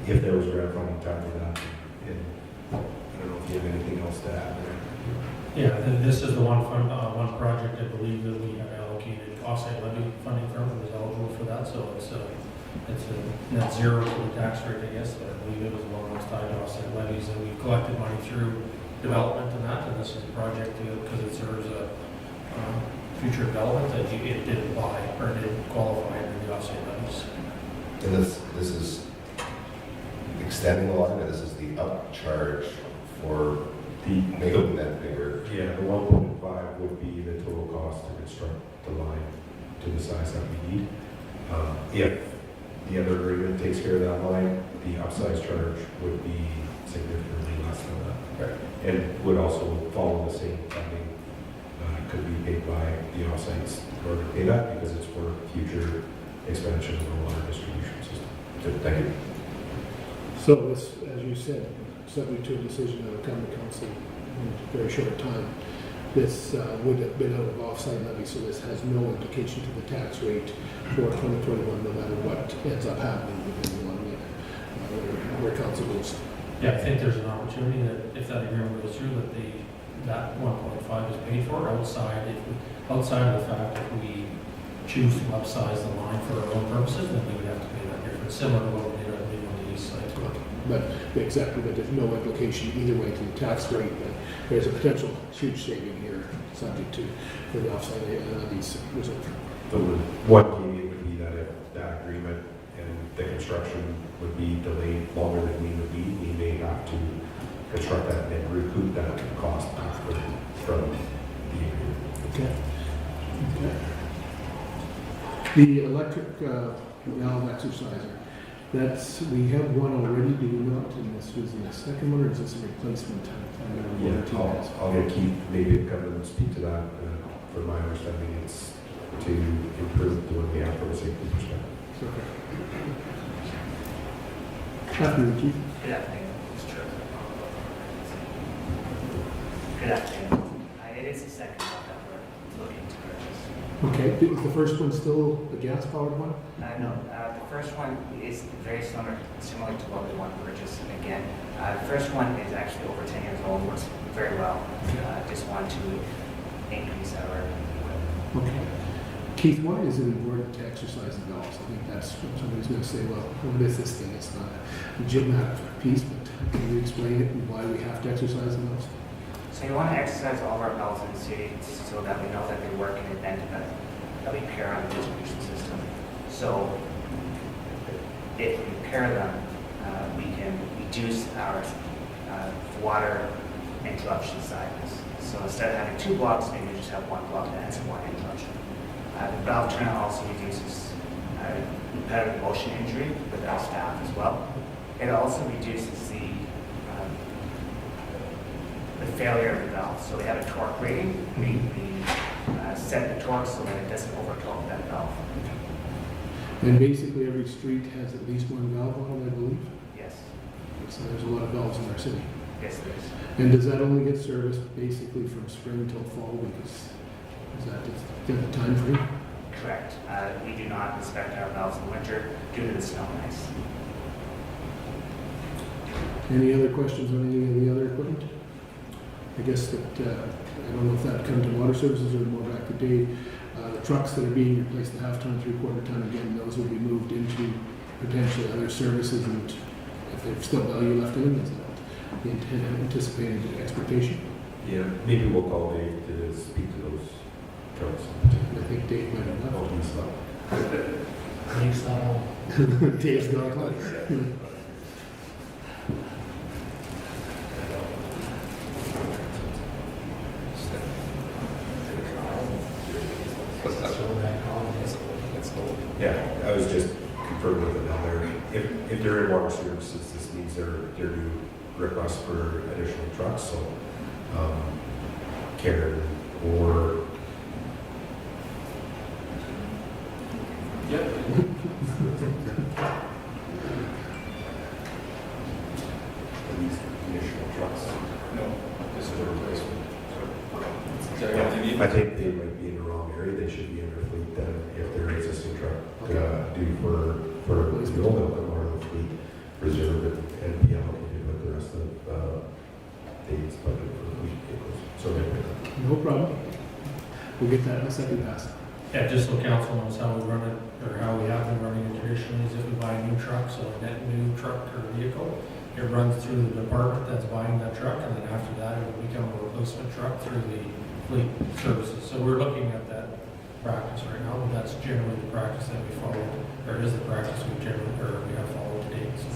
if there was grant funding tied to that, and I don't know if you have anything else to add there. Yeah, this is the one project I believe that we have allocated offsite levy funding from, and was eligible for that, so it's a net zero to the tax rate, I guess, but I believe it was one of those tied to offsite levies that we collected money through development and that, and this is a project because it serves a future development that it did apply, or did qualify under the offsite levies. And this is extending the line, and this is the upcharge for making that bigger. Yeah, the 1.5 would be the total cost to construct the line to the size that we need. If the other agreement takes care of that line, the upsize charge would be significantly less than that. Right. And would also follow the same funding. Could be paid by the offsites in order to pay that because it's for future expansion of the water distribution system. Good, thank you. So this, as you said, subject to a decision that will come to council in a very short time, this would have been out of offsite levy, so this has no implication to the tax rate for 2021, no matter what ends up happening within the 1 year, where council goes. Yeah, I think there's an opportunity that if that agreement goes through, that that 1.5 is paid for outside of the fact that we choose to upsize the line for our own purposes, then we would have to pay that difference, similar to what we did on the east side. But exactly, but there's no implication either way to the tax rate, but there's a potential huge saving here, subject to for the offsite levies reserve. The one caveat would be that if that agreement and the construction would be delayed longer than we would need, we may have to construct that and recoup that cost from the agreement. Okay. Okay. The electric valve exerciser, we have one already, do we not? And this was the second one, or is this a replacement? I'll get Keith maybe to come and speak to that. From my understanding, it's to improve the one we have from a safety perspective. Okay. Happy with you. Good afternoon, Mr. Chair. Good afternoon. It is the second one that we're looking to purchase. Okay, is the first one still a gas-powered one? No, the first one is very similar to what we want to purchase. And again, the first one is actually over 10 years old, works very well. Just want to increase our equipment. Okay. Keith, why is it important to exercise the valves? I think that's what somebody's going to say, well, what is this thing? It's not a gymnastic piece, but can you explain it and why we have to exercise the valves? So you want to exercise all of our valves in the city so that we know that they work in the event that we pair on the distribution system. So if we pair them, we can reduce our water interruption cycles. So instead of having 2 blocks, maybe we just have 1 block that has 1 interruption. The valve turner also reduces repetitive motion injury with our staff as well. It also reduces the failure of the valve. So we have a torque rating. We set the torque so that it doesn't over torque that valve. And basically every street has at least one valve on it, I believe. Yes. So there's a lot of valves in our city. Yes, there is. And does that only get serviced basically from spring till fall? Because is that the time frame? Correct. We do not inspect our valves in winter due to the snow and ice. Any other questions on any of the other equipment? I guess that, I don't know if that come to water services or more back to Dave. The trucks that are being replaced, the half-ton, three-quarter ton, again, those will be moved into potentially other services, and if there's still value left in them, is that the anticipated expectation? Yeah, maybe we'll call Dave to speak to those trucks. I think Dave might have Oh, left. he's not. Thanks, that Dave's gone. Yeah, I was just confirming with them down there. If they're in water services, this means they're due request for additional trucks, so Karen or these additional trucks. No, this is a replacement. I think they might be in the wrong area. They should be in their fleet then if their existing truck due for replacement. They'll come out of the fleet reserve and be allocated with the rest of Dave's budget for fleet vehicles. So No problem. We'll get that in a second pass. Yeah, just so council knows how we run it, or how we have been running it traditionally, is if we buy a new truck, so a net new truck or vehicle, it runs through the department that's buying that truck, and then after that, it will become a replacement truck through the fleet services. So we're looking at that practice right now, but that's generally the practice that we follow, or is the practice we have followed to date. So.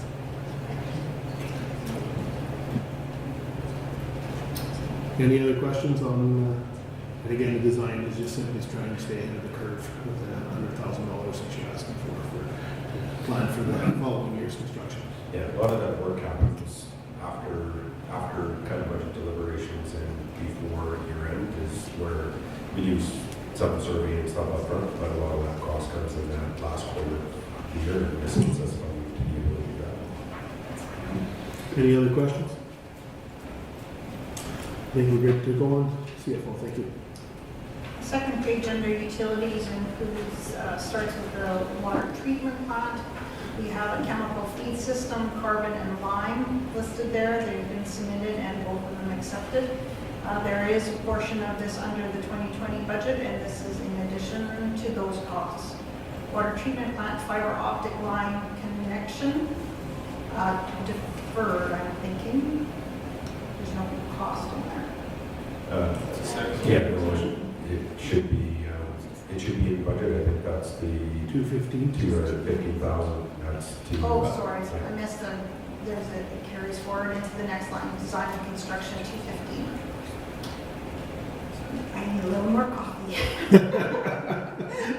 Any other questions on, and again, the design is just simply trying to stay ahead of the curve with the $100,000 that you're asking for plan for the following year's construction. Yeah, a lot of that work happens after kind of budget deliberations and before year end is where we use some survey and stuff up front, but a lot of that cost comes in that last quarter of the year, and this is us funding to be able to do that. Any other questions? I think we're good to go on. CFO, thank you. Second page under utilities includes, starts with the water treatment plant. We have a chemical feed system, carbon and lime listed there. They've been submitted and both of them accepted. There is a portion of this under the 2020 budget, and this is in addition to those costs. Water treatment plant fiber optic line connection, deferred, I'm thinking. There's no cost in there. Yeah, it should be in budget. I think that's the 215. 215,000. That's to. Oh, sorry, I missed the, it carries forward into the next line, design and construction 215. I need a little more coffee. A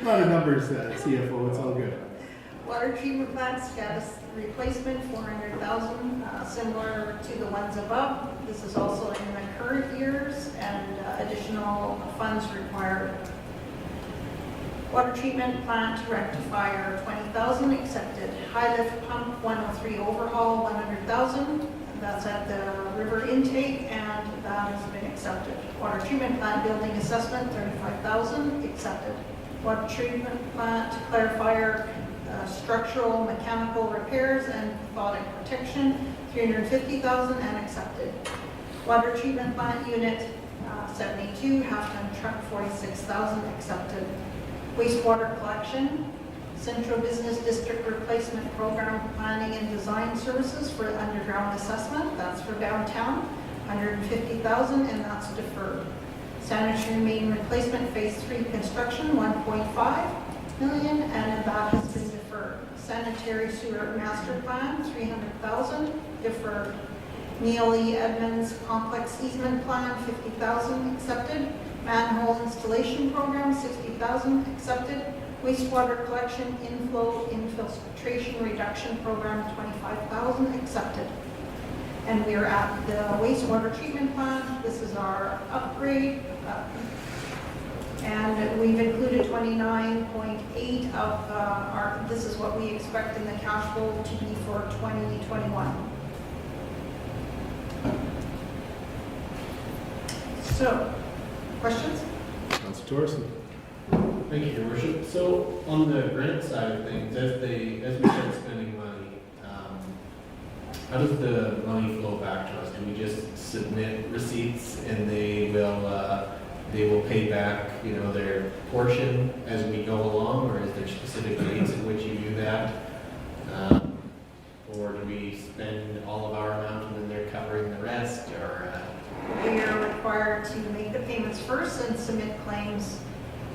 lot of numbers, CFO, it's all good. Water treatment plant status replacement, 400,000, similar to the ones above. This is also in the current years and additional funds required. Water treatment plant rectifier, 20,000 accepted. High lift pump 103 overhaul, 100,000. That's at the river intake, and that has been accepted. Water treatment plant building assessment, 35,000 accepted. Water treatment plant clarifier, structural mechanical repairs and cathodic protection, 350,000 and accepted. Water treatment plant unit 72, half-ton truck 46,000 accepted. Wastewater collection, Central Business District Replacement Program Planning and Design Services for underground assessment, that's for downtown, 150,000 and that's deferred. Sanitary main replacement phase 3 construction, 1.5 million, and that has been deferred. Sanitary sewer master plan, 300,000 deferred. Neil E. Edmonds complex easement plan, 50,000 accepted. Manhole installation program, 60,000 accepted. Wastewater collection inflow infiltration reduction program, 25,000 accepted. And we are at the wastewater treatment plant. This is our upgrade. And we've included 29.8 of this is what we expect in the cash flow to be for 2021. So, questions? Councilor Torson. Thank you, Your Worship. So on the grant side of things, as we start spending money, how does the money flow back to us? Do we just submit receipts and they will pay back, their portion as we go along, or is there specific dates in which you do that? Or do we spend all of our amount and then they're covering the rest, or? We are required to make the payments first and submit claims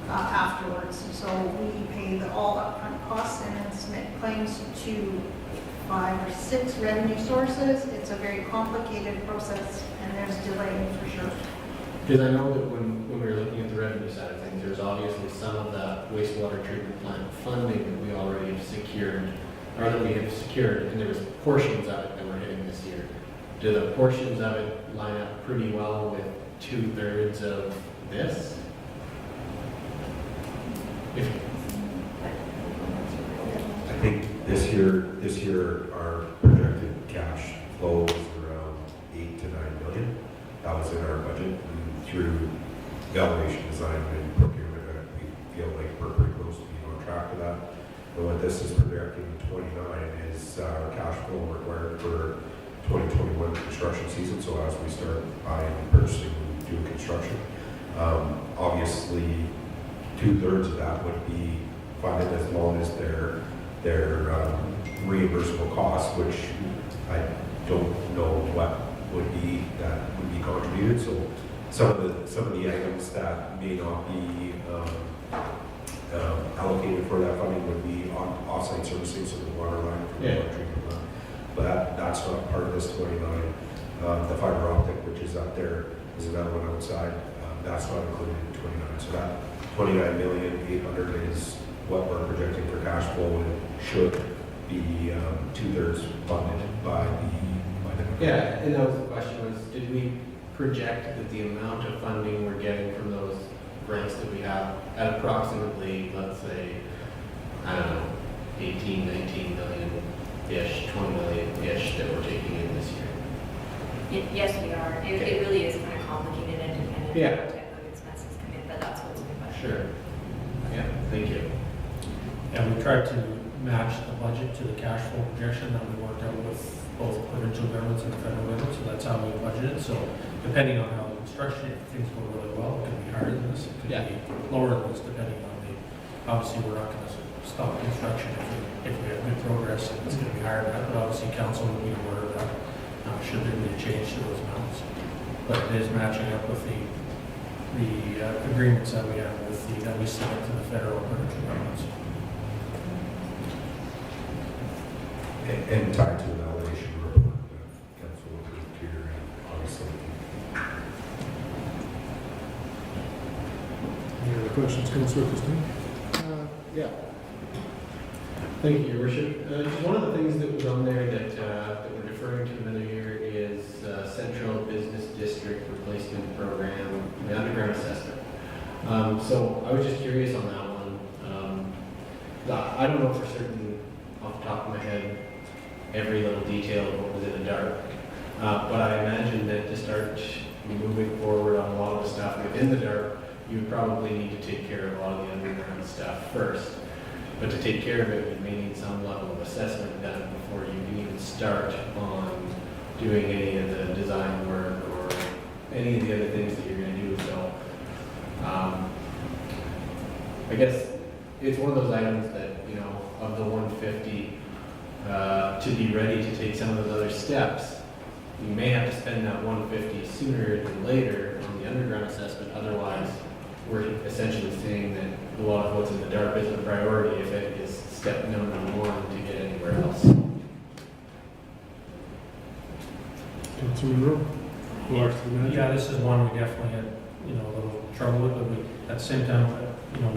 afterwards. So we pay all upfront costs and then submit claims to 5 or 6 revenue sources. It's a very complicated process and there's delay for sure. Because I know that when we were looking at the revenue side of things, there's obviously some of the wastewater treatment plant funding that we already have secured, and there was portions of it that we're hitting this year. Do the portions of it line up pretty well with 2/3 of this? I think this year our projected cash flow is around 8 to 9 million. That was in our budget, and through valuation, design, and procurement, we feel like we're pretty close to being on track with that. But what this is projecting in 29 is our cash flow required for 2021 construction season. So as we start buying, purchasing, and doing construction, obviously 2/3 of that would be funded as long as their reimbursable costs, which I don't know what would be contributed. So some of the items that may not be allocated for that funding would be off-site servicing, so the water line for the water treatment plant. But that's not part of this 29. The fiber optic, which is up there, is another one outside. That's not included in 29. So that 29,800,000 is what we're projecting for cash flow, and should be 2/3 funded by the. Yeah, and that was the question, was did we project that the amount of funding we're getting from those grants that we have at approximately, let's say, I don't know, 18, 19 million-ish, 20 million-ish that we're taking in this year? Yes, we are. It really is kind of complicated and dependent Yeah. on what type of expenses come in, but that's what's in the budget. Sure. Yeah, thank you. And we tried to match the budget to the cash flow projection that we worked out with both provincial governments and the federal government, so that's how we budgeted. So depending on how the construction, if things go really well, it could be higher than this, it could Yeah. be lower than this, depending on obviously, we're not gonna stop construction if we have good progress, and it's gonna be higher than that, but obviously council will be aware of that, should there be a change to those amounts. But it is matching up with the agreements that we have with that we submit to the federal and provincial governments. And tied to the validation report that council will do here, obviously. Any other questions, Councillor Christine? Yeah. Thank you, Your Worship. Just one of the things that was on there that we're deferring to another year is Central Business District Replacement Program, the underground assessment. So I was just curious on that one. I don't know for certain, off the top of my head, every little detail of what was in the dark. But I imagine that to start moving forward on a lot of the stuff within the dark, you would probably need to take care of a lot of the underground stuff first. But to take care of it, you may need some level of assessment done before you can even start on doing any of the design work or any of the other things that you're going to do. So I guess it's one of those items that, you know, of the 150, to be ready to take some of those other steps, you may have to spend that 150 sooner than later on the underground assessment. Otherwise, we're essentially saying that a lot of what's in the dark isn't a priority if it is step number one to get anywhere else. Councillor Monroe? Or City Manager? Yeah, this is one we definitely had, a little trouble with, but at the same time,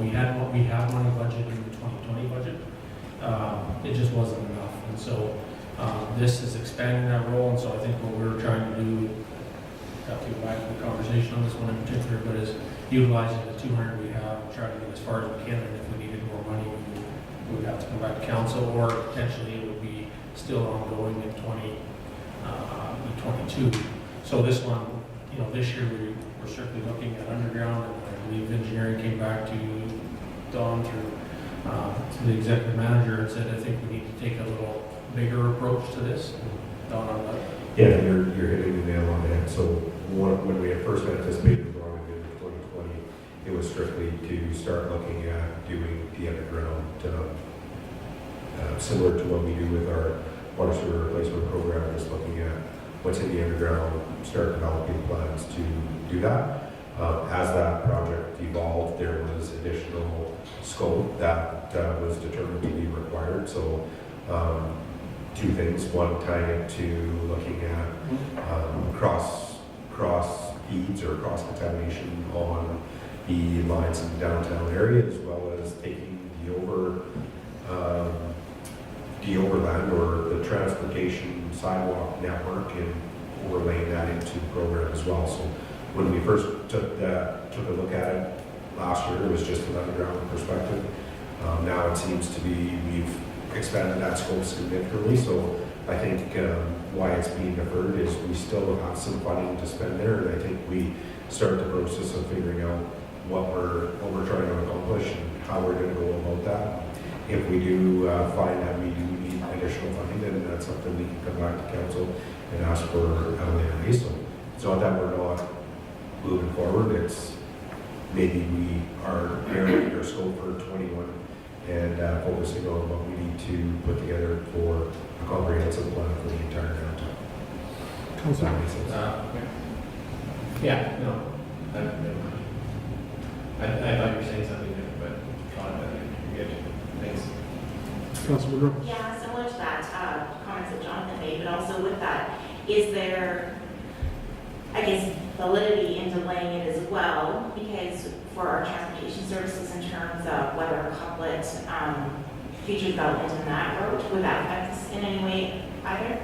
we have money budgeted in the 2020 budget. It just wasn't enough, and so this is expanding that role, and so I think what we're trying to do, have to go back to the conversation on this one in particular, but is utilizing the 200 we have, try to get as far as we can, and if we needed more money, we would have to come back to council, or potentially it would be still ongoing in 2022. So this one, this year we're certainly looking at underground, and I believe engineering came back to Don through to the executive manager and said, I think we need to take a little bigger approach to this. Don, on that. Yeah, you're hitting the nail on the head. So when we had first anticipated going into 2020, it was strictly to start looking at doing the underground, similar to what we do with our water sewer replacement program, just looking at what's in the underground, start developing plans to do that. As that project evolved, there was additional scope that was determined to be required. So two things. One, tying it to looking at cross feeds or cross contamination on the lines in the downtown area, as well as taking the overland or the transportation sidewalk network and overlaying that into the program as well. So when we first took a look at it last year, it was just an underground perspective. Now it seems to be we've expanded that scope significantly. So I think why it's being deferred is we still have some funding to spend there, and I think we start the process of figuring out what we're trying to accomplish and how we're going to go about that. If we do find that we do need additional funding, then that's something we can come back to council and ask for at a later date. So it's not that we're not moving forward. It's maybe we are narrowing our scope for 21 and focusing on what we need to put together for a comprehensive plan for the entire downtown. Does that make sense? Yeah, no. I thought you were saying something different, but thought that you're good. Thanks. Councillor Monroe? Yeah, similar to that, comments that Jonathan made, but also with that, is there, I guess, validity in delaying it as well, because for our transportation services in terms of whether a couplet, future development in that road, would that affect us in any way either?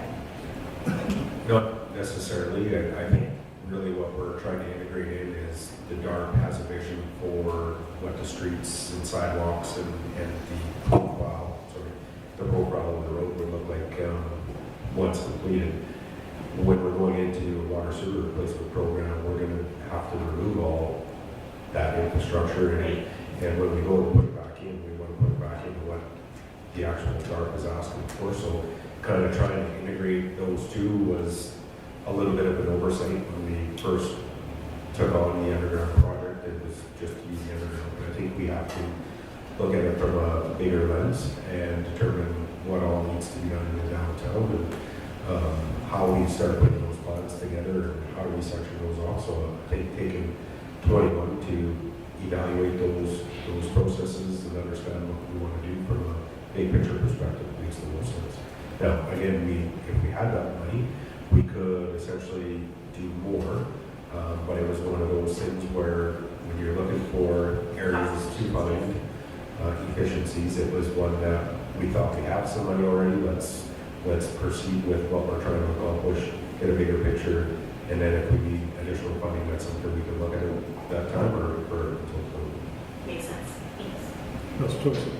Not necessarily. I think really what we're trying to integrate in is the DARP has a vision for what the streets and sidewalks and the profile of the road would look like once completed. When we're going into a water sewer replacement program, we're going to have to remove all that infrastructure, and when we go to put it back in, we want to put it back into what the actual DARP is asking for. So kind of trying to integrate those two was a little bit of an oversight when we first took on the underground project. It was just to use the underground, but I think we have to look at it from a bigger lens and determine what all needs to be done in the downtown and how we start putting those plans together and how do we section those off. So I think taking 21 to evaluate those processes and understand what we want to do from a big picture perspective makes the most sense. Now, again, if we had that money, we could essentially do more, but it was one of those things where when you're looking for areas to find efficiencies, it was one that we thought we have some money already. Let's proceed with what we're trying to accomplish, get a bigger picture, and then if we need additional funding, that's something we can look at that time or until. Makes sense. Thanks. That's totally.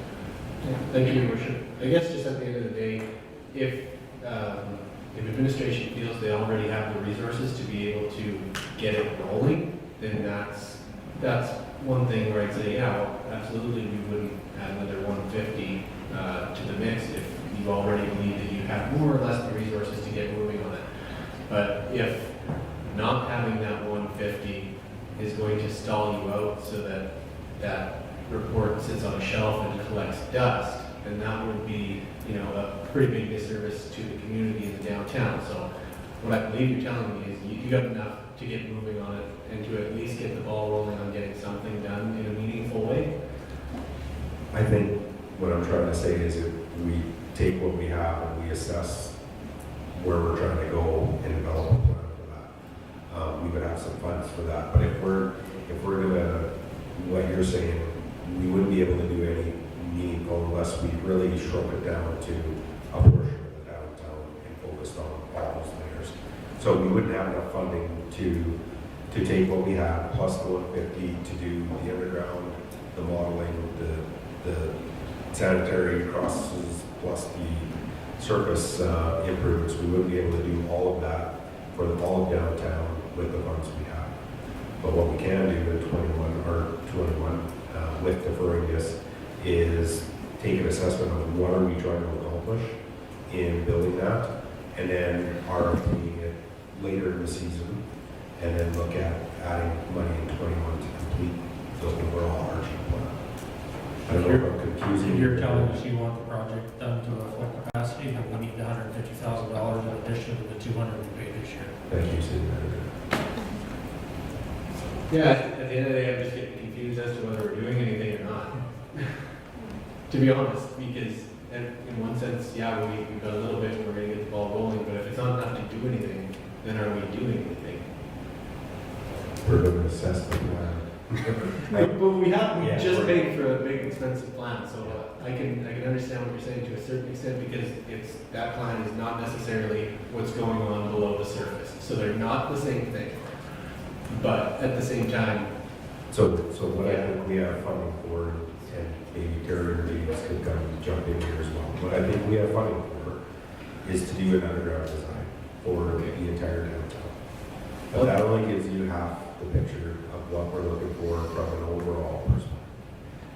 Thank you, Your Worship. I guess just at the end of the day, if administration feels they already have the resources to be able to get it rolling, then that's one thing where I'd say, yeah, well, absolutely, we wouldn't add another 150 to the mix if you already believe that you have more or less the resources to get moving on it. But if not having that 150 is going to stall you out so that that report sits on a shelf and collects dust, then that would be, a pretty big disservice to the community in the downtown. So what I believe you're telling me is you got enough to get moving on it and to at least get the ball rolling on getting something done in a meaningful way. I think what I'm trying to say is if we take what we have and we assess where we're trying to go and develop a plan for that, we would have some funds for that. But if we're gonna, what you're saying, we wouldn't be able to do any meaningful unless we really shrunk it down to a portion of the downtown and focused on all those layers. So we wouldn't have enough funding to take what we have plus the 150 to do the underground, the modeling, the sanitary crosses plus the surface improvements. We wouldn't be able to do all of that for all of downtown with the funds we have. But what we can do in 21 with deferring this is take an assessment of what are we trying to accomplish in building that, and then RFPing it later in the season, and then look at adding money in 21 to complete the overall arching plan. I don't know if I'm confusing. You're telling us you want the project done to a full capacity, but we need $150,000 in addition to the $200 we paid this year. Thank you, City Manager. Yeah, at the end of the day, I'm just getting confused as to whether we're doing anything or not. To be honest, because in one sense, yeah, we've got a little bit and we're going to get the ball rolling, but if it's not enough to do anything, then are we doing anything? We're going to assess the plan. But we just we're- paid for a big expensive plan, so I can understand what you're saying to a certain extent because that plan is not necessarily what's going on below the surface. So they're not the same thing. But at the same time, So what I think we have funding for, and maybe Terry or James could come jump in here as well, what I think we have funding for is to do an underground design for the entire downtown. But that only gives you half the picture of what we're looking for from an overall perspective.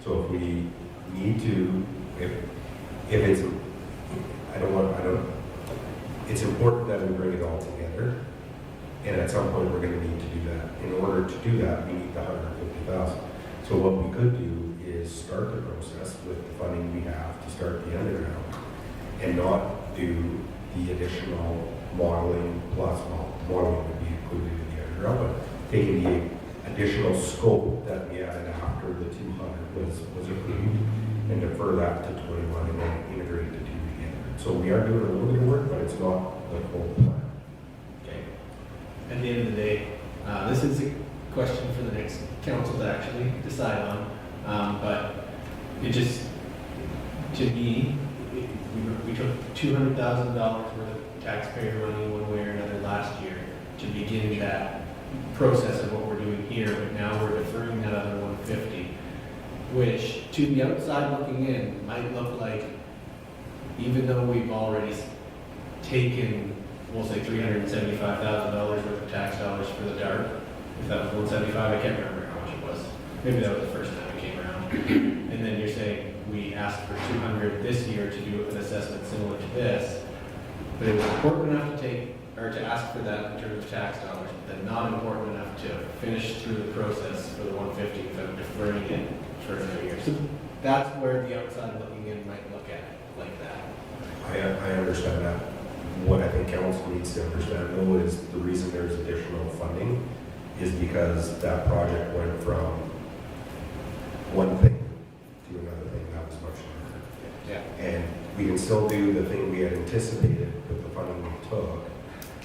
So if we need to, if it's, it's important that we bring it all together. And at some point, we're going to need to do that. In order to do that, we need the 150,000. So what we could do is start the process with the funding we have to start the underground, and not do the additional modeling plus modeling would be included in the underground, but taking the additional scope that we added after the 200 was approved and defer that to 21 and then integrate the two together. So we are doing a little bit of work, but it's not the whole plan. okay. At the end of the day, This is a question for the next council to actually decide on, but it just, to me, we took $200,000 worth of taxpayer money one way or another last year to begin that process of what we're doing here, but now we're deferring that other 150, which to the outside looking in might look like, even though we've already taken, we'll say $375,000 worth of tax dollars for the DART, if that was 175, I can't remember how much it was. Maybe that was the first time it came around. And then you're saying we asked for 200 this year to do an assessment similar to this, but it was important enough to take, or to ask for that in terms of tax dollars, but then not important enough to finish through the process for the 150 without deferring it for another year. So that's where the outside looking in might look at it like that. I understand that. What I think council needs to understand though is the reason there's additional funding is because that project went from one thing to another thing that was much larger. Yeah. And we can still do the thing we had anticipated with the funding we took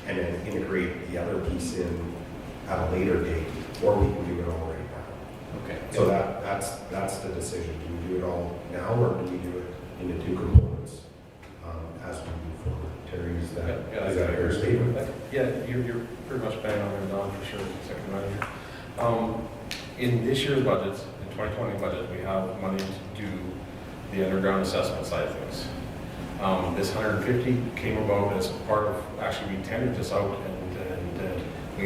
and then integrate the other piece in at a later date, or we can do it all right now. Okay. So that's the decision. Do we do it all now or do we do it into two components as we move forward? Terry, is that a fair statement? Yeah, you're pretty much bang on there, Don, for sure, second manager. In this year's budget, in 2020 budget, we have money to do the underground assessment side of things. This 150 came about as part of, actually we tendered this out and we,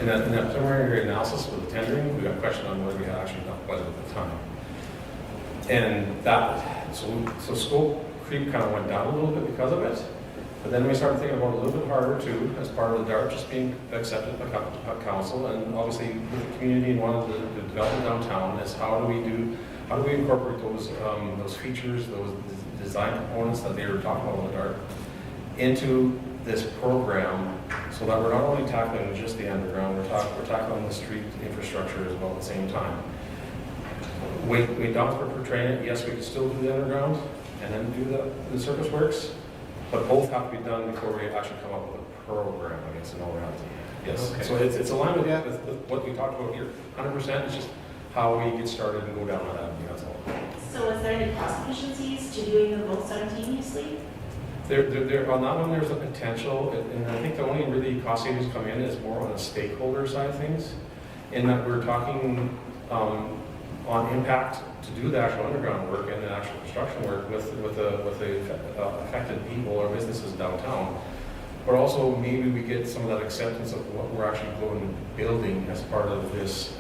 in that preliminary analysis with the tendering, we got a question on whether we had actually enough budget at the time. And that, so scope creep kind of went down a little bit because of it. But then we started thinking about it a little bit harder too, as part of the DART just being accepted by council, and obviously with the community and wanted to develop downtown, is how do we incorporate those features, those design components that they were talking about in the DART into this program, so that we're not only tackling just the underground, we're tackling the street infrastructure as well at the same time. We don't portray it. Yes, we can still do the underground and then do the surface works, but both have to be done before we actually come up with a program, I guess, in all reality. Yes, Okay. so it's aligned with what we talked about here. 100% is just how we get started and go down that avenue, that's all. So is there any cost efficiencies to doing them both simultaneously? There, on that one, there's a potential, and I think the only really cost savings come in is more on the stakeholder side of things, in that we're talking on impact to do the actual underground work and the actual construction work with the affected people or businesses downtown. But also maybe we get some of that acceptance of what we're actually going to be building as part of this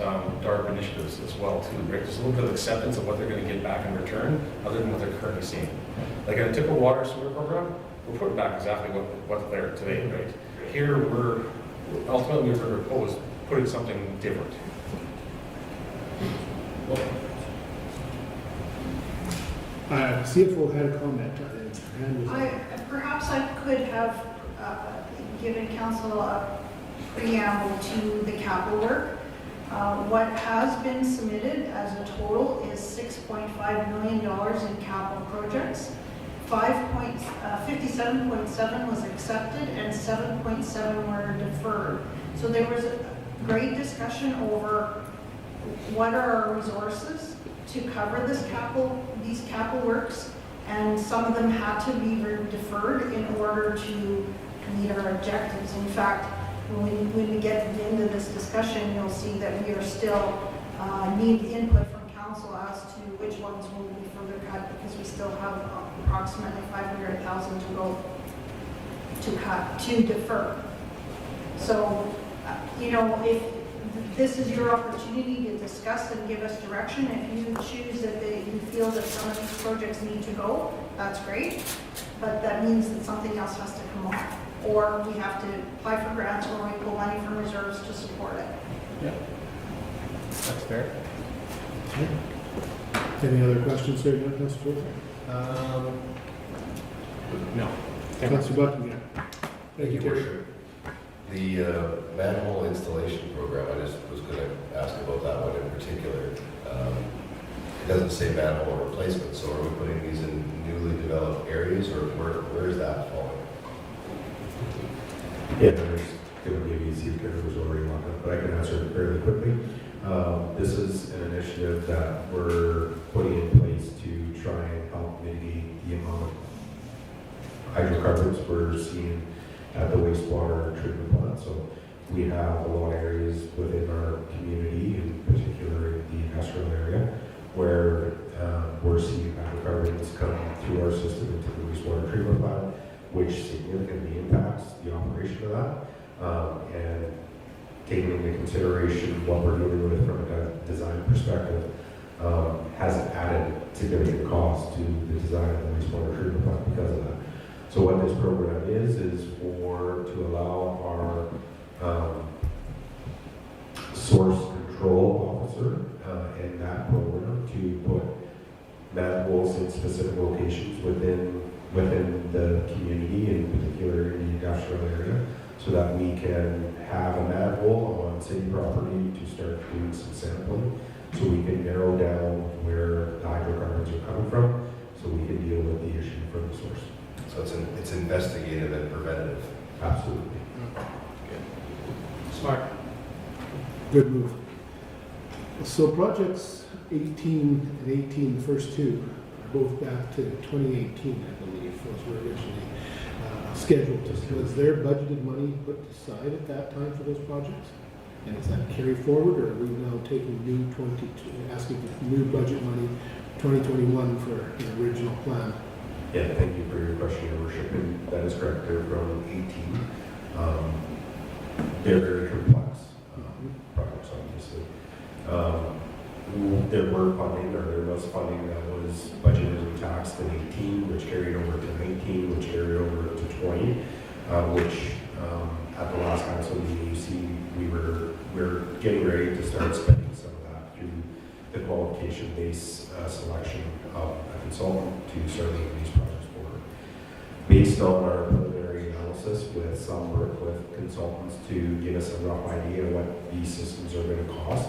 DART initiatives as well too, right? There's a little bit of acceptance of what they're going to get back in return other than what they're currently seeing. Like in a typical water sewer program, we're putting back exactly what's there today, right? Here we're ultimately we're going to propose putting something different. CFO had a comment. Hand was up. Perhaps I could have given council a preamble to the capital work. What has been submitted as a total is $6.5 million in capital projects. 57.7 was accepted and 7.7 were deferred. So there was a great discussion over what are our resources to cover these capital works, and some of them had to be deferred in order to meet our objectives. In fact, when we get to the end of this discussion, you'll see that we are still need input from council as to which ones will be further cut, because we still have approximately 500,000 to go to defer. So, if this is your opportunity to discuss and give us direction. If you choose that you feel that some of these projects need to go, that's great. But that means that something else has to come off. Or we have to apply for grants, or we pull money from reserves to support it. Yeah. That's fair. Any other questions there, Councilor? No. Councilor Buckingham. Thank you, Terry. The manhole installation program, I just was going to ask about that one in particular. It doesn't say manhole replacement, so are we putting these in newly developed areas, or where is that falling? Yeah, there's going to be easy because it was already locked up. but I can answer it fairly quickly. This is an initiative that we're putting in place to try and help mitigate the amount of hydrocarbons we're seeing at the wastewater treatment plant. So we have a lot of areas within our community, in particular in the industrial area, where we're seeing hydrocarbons come through our system into the wastewater treatment plant, which significantly impacts the operation of that. And taking into consideration what we're dealing with from a design perspective, has added significant cost to the design of the wastewater treatment plant because of that. So what this program is to allow our source control officer in that program to put manholes in specific locations within the community, in particular in the industrial area, so that we can have a manhole on city property to start doing some sampling, so we can narrow down where the hydrocarbons are coming from, so we can deal with the issue from the source. So it's investigative and preventative. Absolutely. Smart. Good move. So projects 18 and 18, the first two, are both back to 2018, I believe, was were originally scheduled. Was there budgeted money put aside at that time for those projects? And is that carried forward, or are we now taking asking for new budget money, 2021 for the original plan? Yeah, thank you for your question, Your Worship. And that is correct. They're from 18. They're very complex projects, obviously. There was funding that was budgeted and taxed in 18, which carried over to 19, which carried over to 20, which at the last council meeting, you see, we're getting ready to start spending some of that through the qualification-based selection of a consultant to start moving these projects forward. Based on our preliminary analysis with some work with consultants to give us a rough idea of what these systems are going to cost,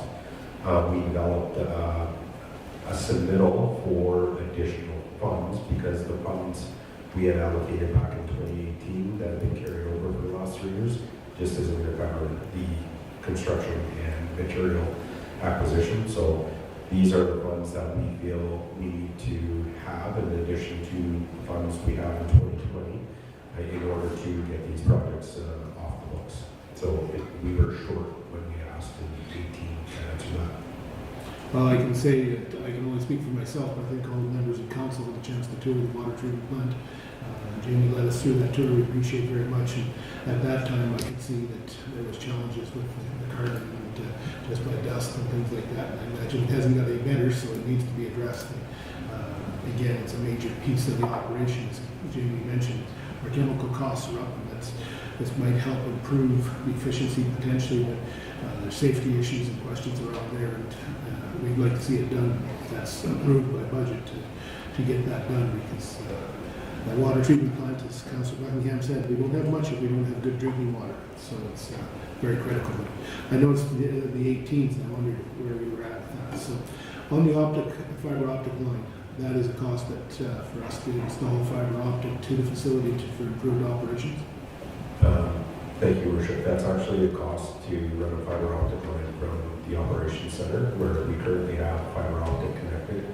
we developed a submittal for additional funds, because the funds we had allocated back in 2018 that have been carried over for the last 3 years just isn't going to cover the construction and material acquisition. So these are the funds that we feel we need to have in addition to the funds we have in 2020 in order to get these projects off the books. So we were short when we asked in 18 to answer that. Well, I can say that I can only speak for myself, but I think all the members of council had a chance to tour the water treatment plant. Jamie led us through that tour, we appreciate it very much. And at that time, I could see that there was challenges with the carbon and just by dust and things like that. And I imagine it hasn't got any better, so it needs to be addressed. And, again, it's a major piece of the operation, as Jamie mentioned. Our chemical costs are up, and this might help improve the efficiency potentially, but there's safety issues and questions around there, and we'd like to see it done. That's approved by budget to get that done, because that water treatment plant, as Councillor Buckingham said, we don't have much if we don't have good drinking water, so it's very critical. I noticed the 18th, and I wondered where we were at with that. So on the fiber optic line, that is a cost that for us to install fiber optic to the facility for improved operations. Thank you, Worship. That's actually a cost to run a fiber optic line from the operations center, where we currently have fiber optic connected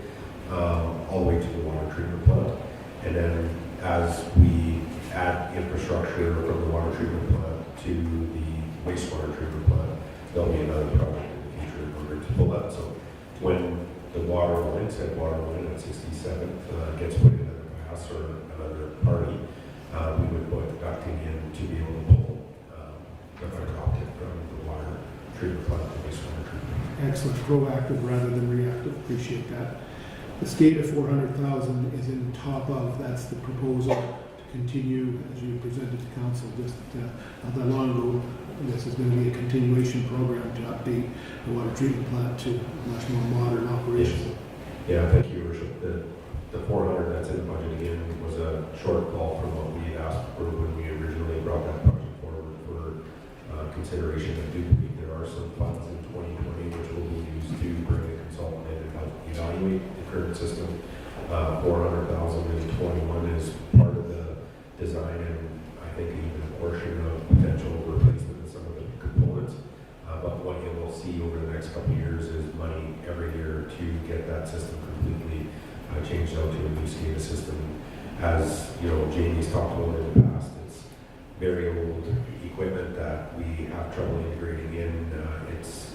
all the way to the water treatment plant. And then as we add infrastructure from the water treatment plant to the wastewater treatment plant, there'll be another project in the future in order to pull that. So when the water line, said water line at 67th, gets put in another pass or another party, we would put ducting in to be able to pull the fiber optic from the water treatment plant to wastewater treatment. Excellent, proactive rather than reactive, appreciate that. The state of 400,000 is in top of, that's the proposal to continue, as you presented to council just not that long ago. This is going to be a continuation program to update the water treatment plant to a much more modern operation. Yeah, thank you, Your Worship. The 400 that's in the budget again was a shortfall from what we asked for when we originally brought that project forward for consideration. I do believe there are some funds in 2020 which will be used to bring a consultant in and help evaluate the current system. 400,000 in 21 is part of the design, and I think even a portion of potential replacement of some of the components. But see over the next couple of years is money every year to get that system completely changed out to a new SCADA system. As you know, Jamie's talked about in the past, it's very old equipment that we have trouble integrating in. It's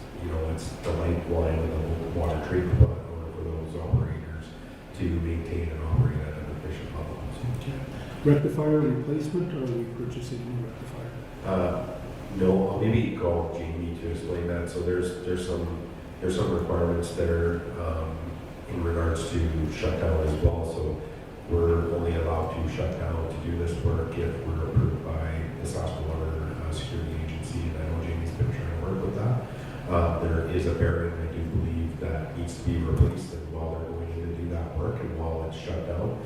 the lifeline of the whole water treatment plant in order for those operators to maintain and operate at an efficient level. Okay. Rectifier replacement, or are we purchasing a new rectifier? No, I'll maybe call Jamie to explain that. So there's some requirements there in regards to shutdown as well. So we're only allowed to shut down to do this work if we're approved by the Wastewater Security Agency, and I know Jamie's been trying to work with that. There is a bearing, I do believe, that needs to be replaced, and while they're going in to do that work and while it's shut down,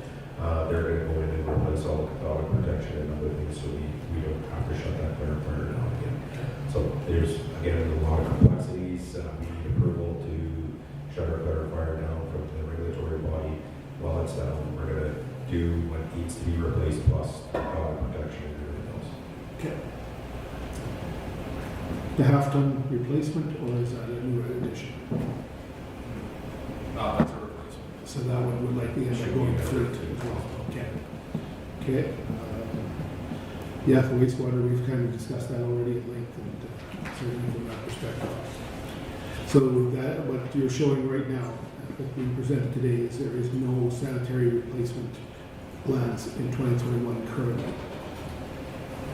they're going to go in and replace all the cathodic protection and other things, so we don't have to shut that clarifier down again. So there's, again, a lot of complexities. We need approval to shut our clarifier down from the regulatory body. While it's down, we're going to do what needs to be replaced plus cathodic protection and everything else. Okay. The half-ton replacement, or is that a new addition? That's a replacement. So that one would likely end up going to fleet as well. Okay. Okay. Yeah, for wastewater, we've kind of discussed that already at length, and certainly from that perspective. So that, what you're showing right now, what we presented today, is there is no sanitary replacement plans in 2021 currently.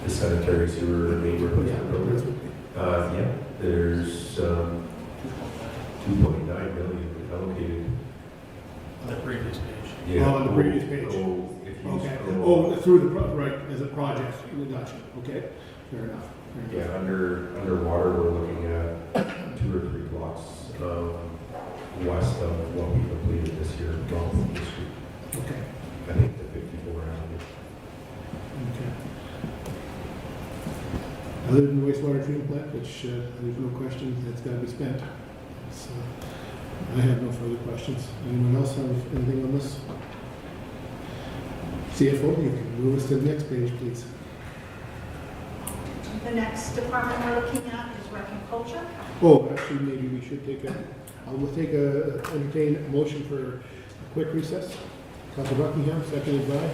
The sanitary sewer main replacement program. Yeah, Yeah, there's 2.9 million allocated. On the previous page. Yeah. Oh, on the previous page. Oh, if you okay. scroll- Oh, through the, right, as a project. Gotcha. Okay. Fair enough. Fair enough. Yeah, underwater, we're looking at 2 or 3 blocks west of what we completed this year, Gulf Street. Okay. I think the 54 Avenue. Okay. Other than the wastewater treatment plant, which there's no question that's got to be spent. So I have no further questions. Anyone else have anything on this? CFO, you can move us to the next page, please. The next department we're looking at is rec and culture. Oh, actually, maybe we should entertain a motion for a quick recess. Councilor Buckingham, seconded by?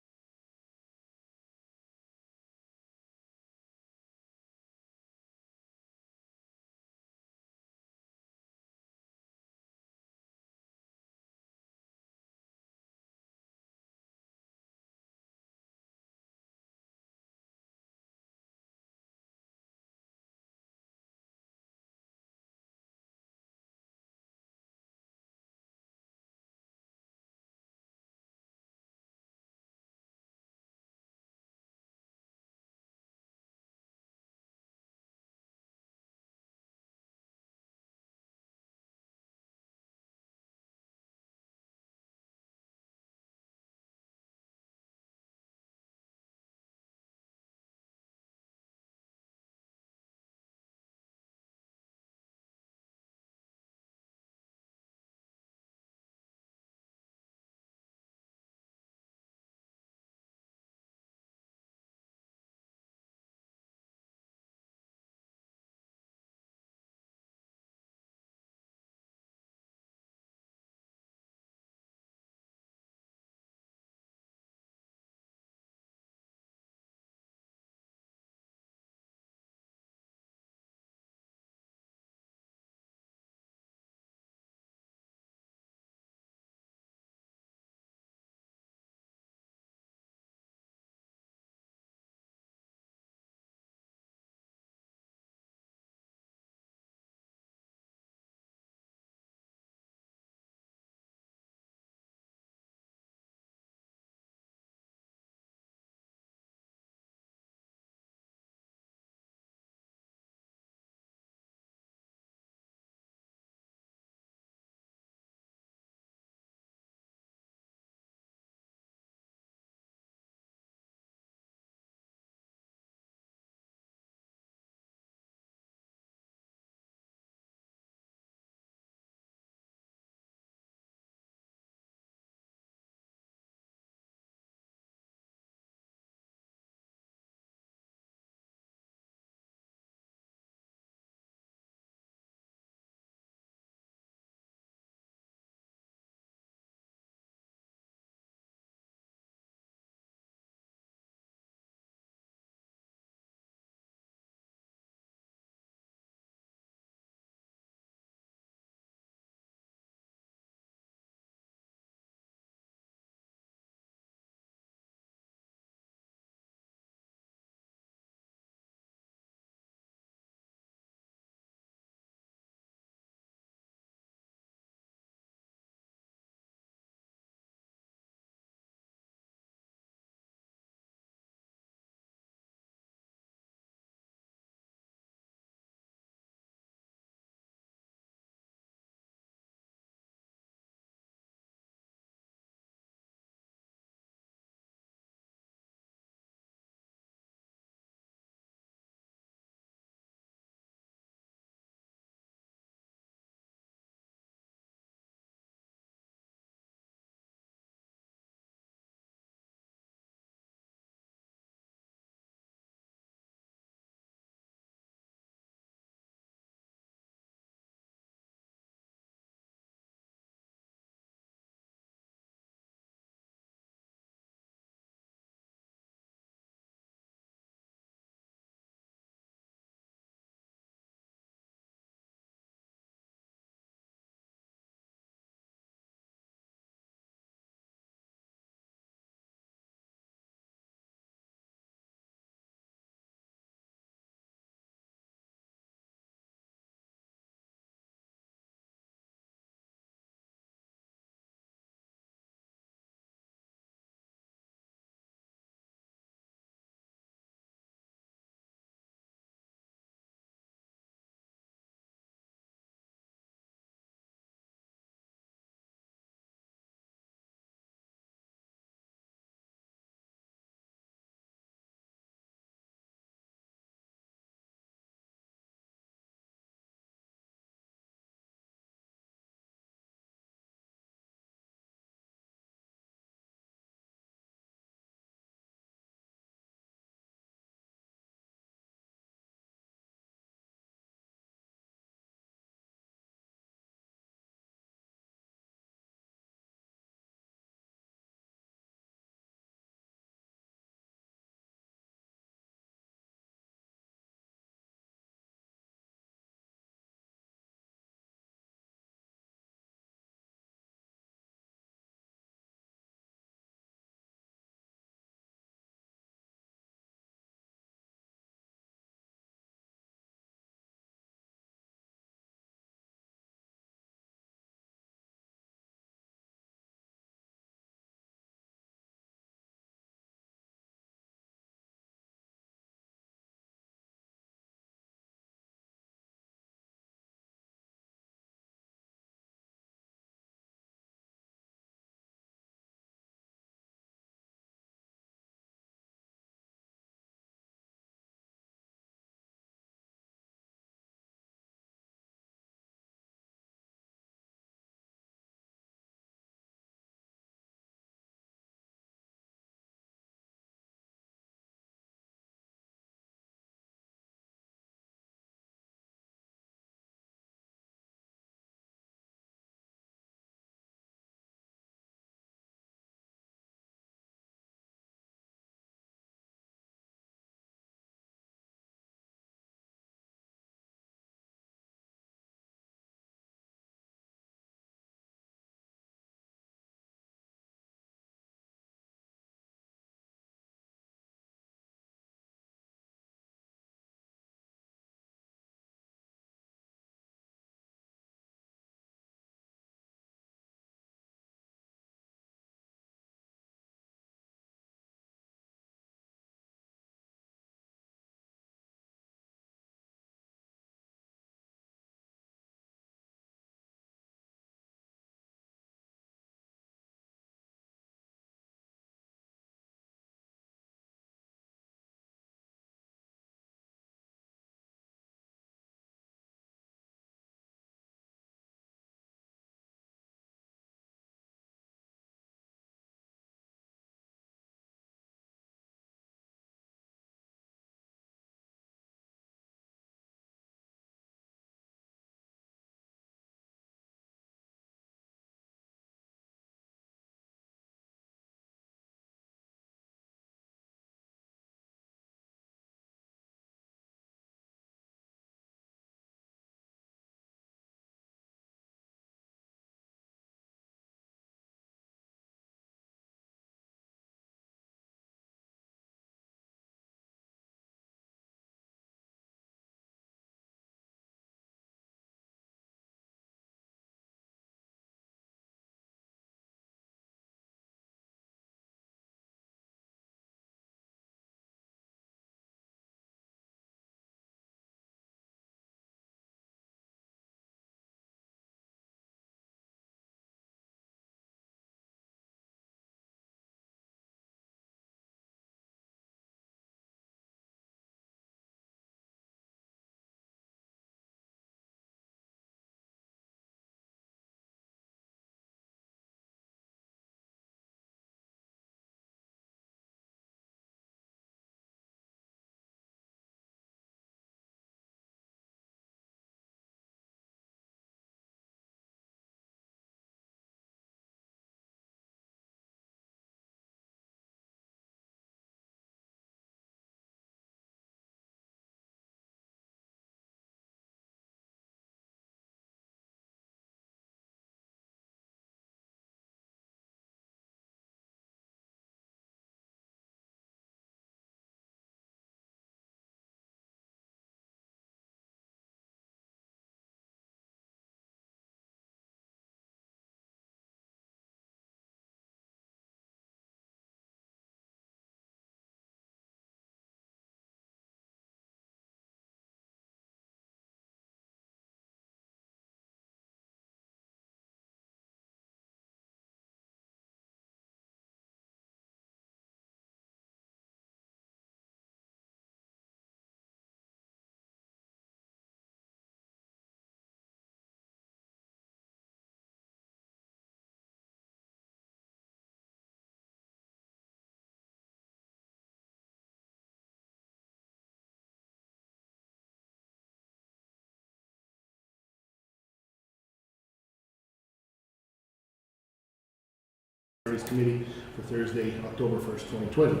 Committee for Thursday, October 1st, 2020.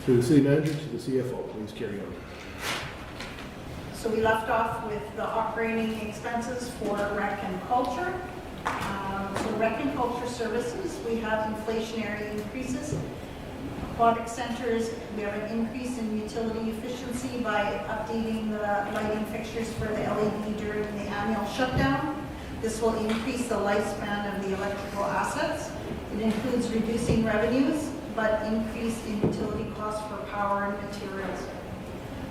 Through the city manager to the CFO, please carry on. So we left off with the operating expenses for rec and culture. So rec and culture services, we have inflationary increases. Aquatic centers, we have an increase in utility efficiency by updating the lighting fixtures for the LED during the annual shutdown. This will increase the lifespan of the electrical assets. It includes reducing revenues, but increase in utility costs for power and materials.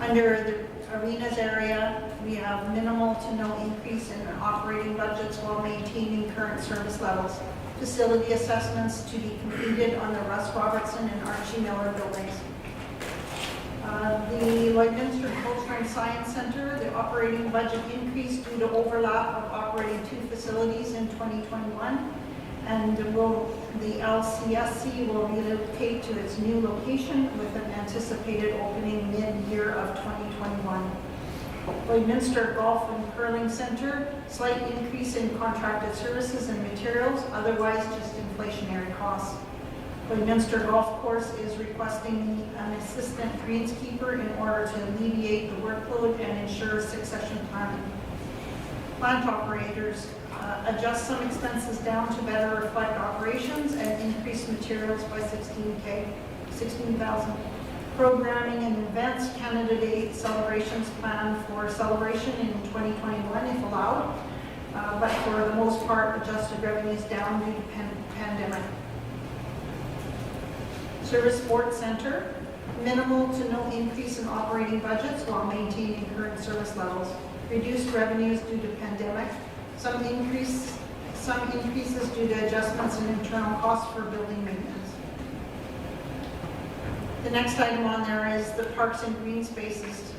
Under the arenas area, we have minimal to no increase in operating budgets while maintaining current service levels. Facility assessments to be completed on the Russ Robertson and Archie Miller buildings. The Lloydminster Culture and Science Center, the operating budget increased due to overlap of operating 2 facilities in 2021. And the LCSC will relocate to its new location with an anticipated opening mid-year of 2021. Lloydminster Golf and Curling Center, slight increase in contracted services and materials, otherwise just inflationary costs. Lloydminster Golf Course is requesting an assistant greenskeeper in order to alleviate the workload and ensure succession planning. Plant operators adjust some expenses down to better reflect operations and increase materials by $16,000. Programming and events, Canada Day celebrations planned for celebration in 2021 if allowed, but for the most part adjusted revenues down due to pandemic. Service Sports Center, minimal to no increase in operating budgets while maintaining current service levels. Reduced revenues due to pandemic. Some increases due to adjustments in internal costs for building maintenance. The next item on there is the Parks and Green Spaces.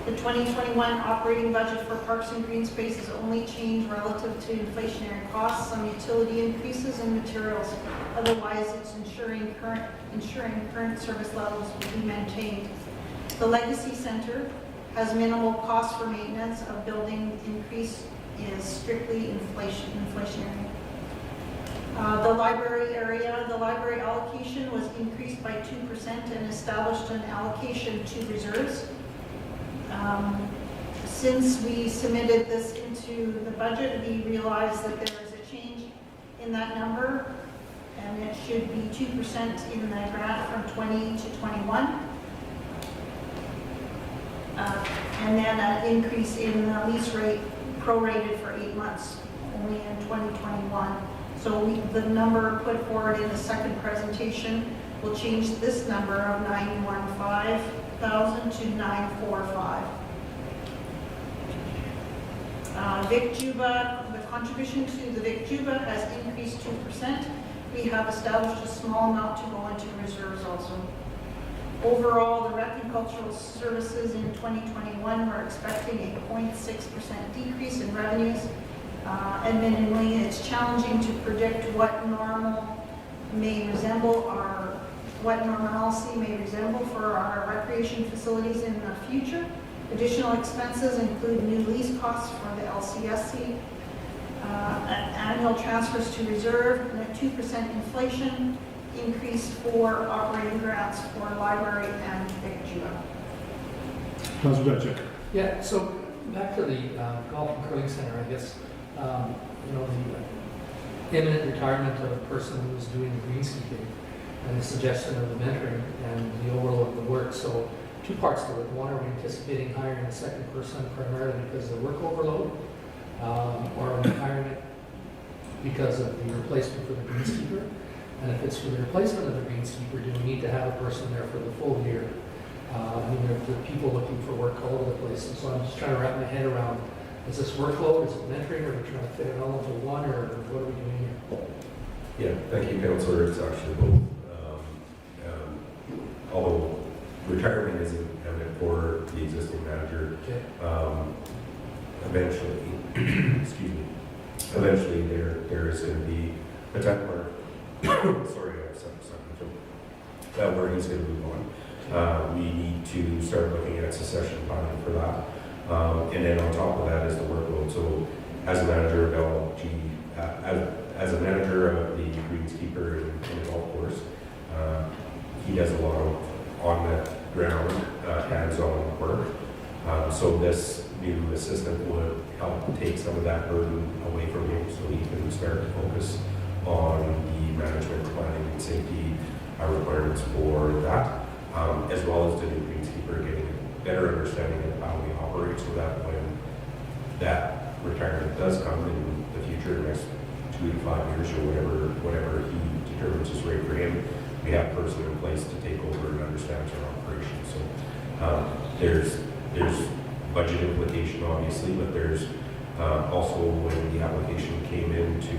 The 2021 operating budget for Parks and Green Spaces only changed relative to inflationary costs, some utility increases and materials. Otherwise, it's ensuring current service levels will be maintained. The Legacy Center has minimal cost for maintenance of building. Increase is strictly inflationary. The library area, the library allocation was increased by 2% and established an allocation to reserves. Since we submitted this into the budget, we realized that there is a change in that number, and it should be 2% in the grant from 20 to 21. And then an increase in the lease rate prorated for 8 months, only in 2021. So the number put forward in the second presentation will change this number of $915,000 to $945,000. Vic Juba, the contribution to the Vic Juba has increased 2%. We have established a small amount to go into reserves also. Overall, the rec and cultural services in 2021, we're expecting a 0.6% decrease in revenues. Admittedly, it's challenging to predict what normal may resemble or what normalcy may resemble for our recreation facilities in the future. Additional expenses include new lease costs for the LCSC, annual transfers to reserve, and a 2% inflation increase for operating grants for library and Vic Juba. Councilor Dutchuk. Yeah, so back to the golf and curling center, I guess, the imminent retirement of a person who's doing the greenskeeping and the suggestion of the mentoring and the overload of the work. So 2 parts to it. One, are we anticipating hiring a second person primarily because of the work overload, or are we hiring it because of the replacement for the greenskeeper? And if it's for the replacement of the greenskeeper, do we need to have a person there for the full year? I mean, there are people looking for work all over the place, and so I'm just trying to wrap my head around, is this workload, is it mentoring, or are we trying to fit it all into one, or what are we doing here? Yeah, thank you, Councillor. It's actually both. Although retirement isn't evident for the existing manager, Okay. eventually, excuse me, eventually there is going to be a time where, sorry, I have something where he's going to move on. We need to start looking at succession planning for that. And then on top of that is the workload. So as a manager of LG, as a manager of the greenskeeper in the golf course, he does a lot of on the ground, hands-on work. So this new assistant would help take some of that burden away from him so he can start to focus on the management, planning, and safety requirements for that, as well as the new greenskeeper getting a better understanding of how we operate so that when that retirement does come in the future, next 2 to 5 years or whatever he determines is right for him, we have a person in place to take over and understand our operation. So there's budget implication obviously, but there's also when the application came in to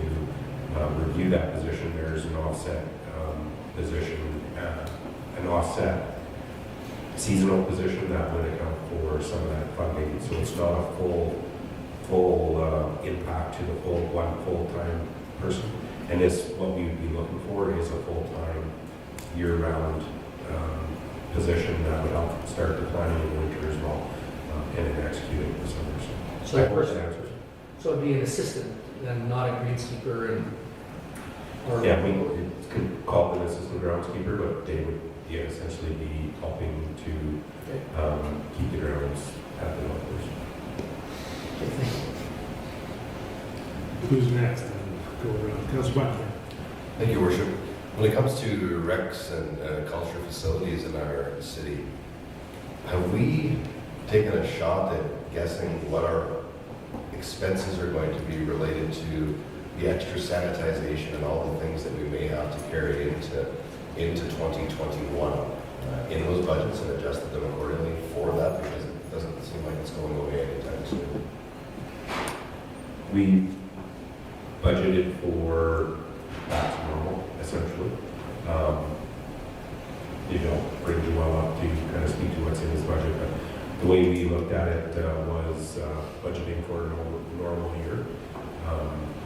review that position, there's an offset position, an offset seasonal position that would account for some of that funding. So it's not a full impact to the one full-time person. And this, what we would be looking for is a full-time, year-round position that would help start the planning in the winter as well, and then executing the summer. So that person, so it'd be an assistant, then not a greenskeeper and, or? Yeah, we could call them assistant groundskeeper, but they would essentially be helping to keep the grounds at the golf course. Who's next? Go around. Councilor Butler. Thank you, Worship. When it comes to recs and culture facilities in our city, have we taken a shot at guessing what our expenses are going to be related to the extra sanitization and all the things that we may have to carry into 2021 in those budgets and adjusted them accordingly for that, because it doesn't seem like it's going away anytime soon? We budgeted for back to normal, essentially. Bring Joel up to kind of speak to what's in his budget, but the way we looked at it was budgeting for a normal year.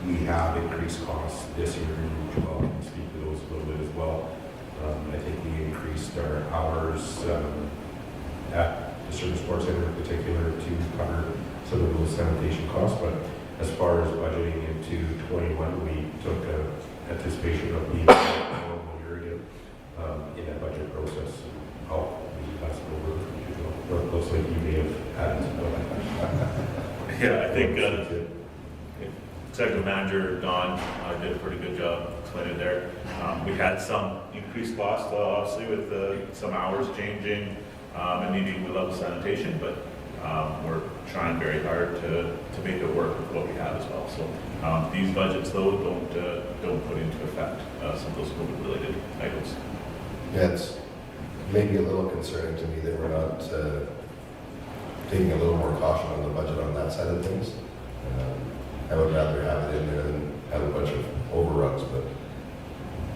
We have increased costs this year, and Joel can speak to those a little bit as well. I think we increased our hours at the Service Sports Center in particular to cover some of those sanitation costs, but as far as budgeting into 21, we took anticipation of being a normal year again in that budget process. I'll pass it over to you. It looks like you may have had Yeah, I think Executive Manager Don did a pretty good job explaining there. We had some increased costs, obviously, with some hours changing and needing the level sanitation, but we're trying very hard to make it work with what we have as well. So these budgets, though, don't put into effect some of those COVID-related items. Yeah, it's maybe a little concerning to me that we're not taking a little more caution on the budget on that side of things. I would rather have it in there than have a bunch of overruns, but